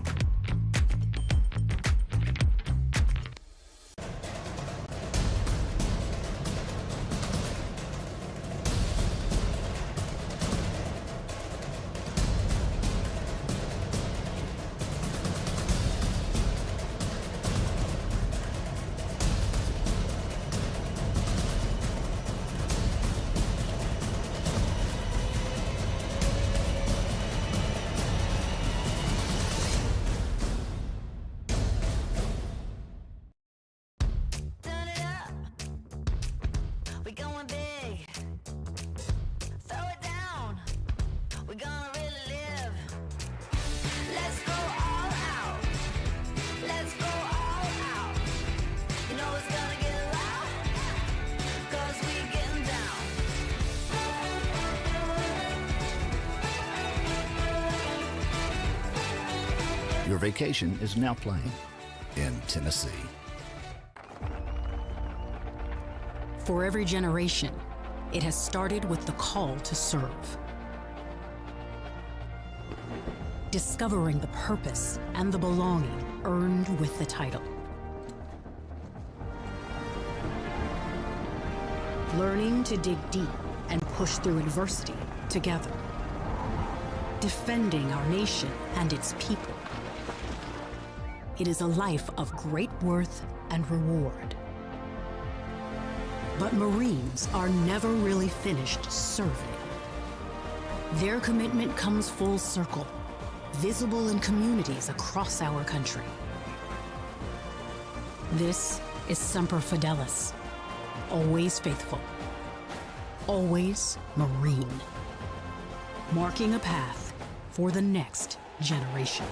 Your vacation is now playing in Tennessee. For every generation, it has started with the call to serve. Discovering the purpose and the belonging earned with the title. learning to dig deep and push through adversity together, defending our nation and its people. It is a life of great worth and reward. But Marines are never really finished serving. Their commitment comes full circle, visible in communities across our country. This is Semper Fidelis, always faithful, always Marine, marking a path for the next generation.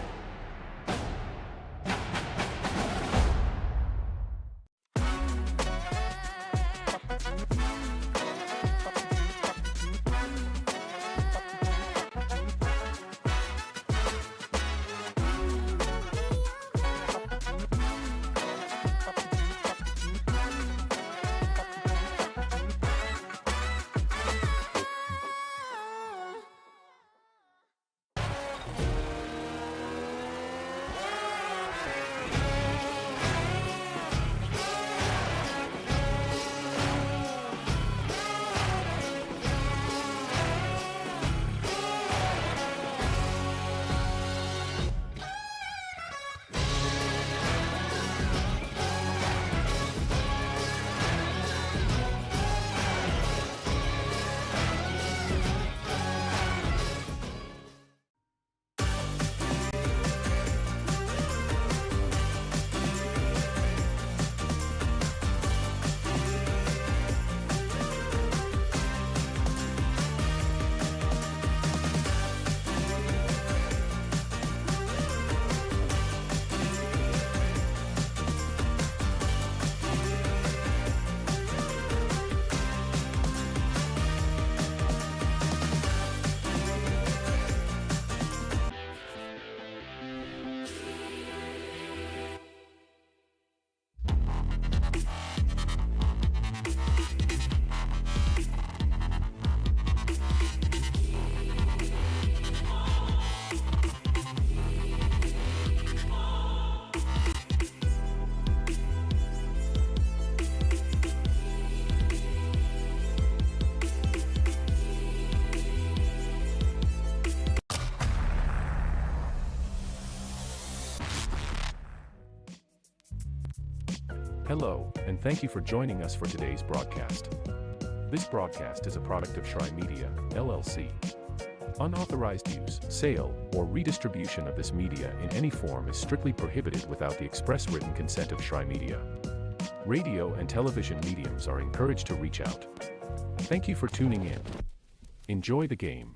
Hello, and thank you for joining us for today's broadcast. This broadcast is a product of Shry Media, LLC. Unauthorized use, sale, or redistribution of this media in any form is strictly prohibited without the express written consent of Shry Media. Radio and television mediums are encouraged to reach out. Thank you for tuning in. Enjoy the game.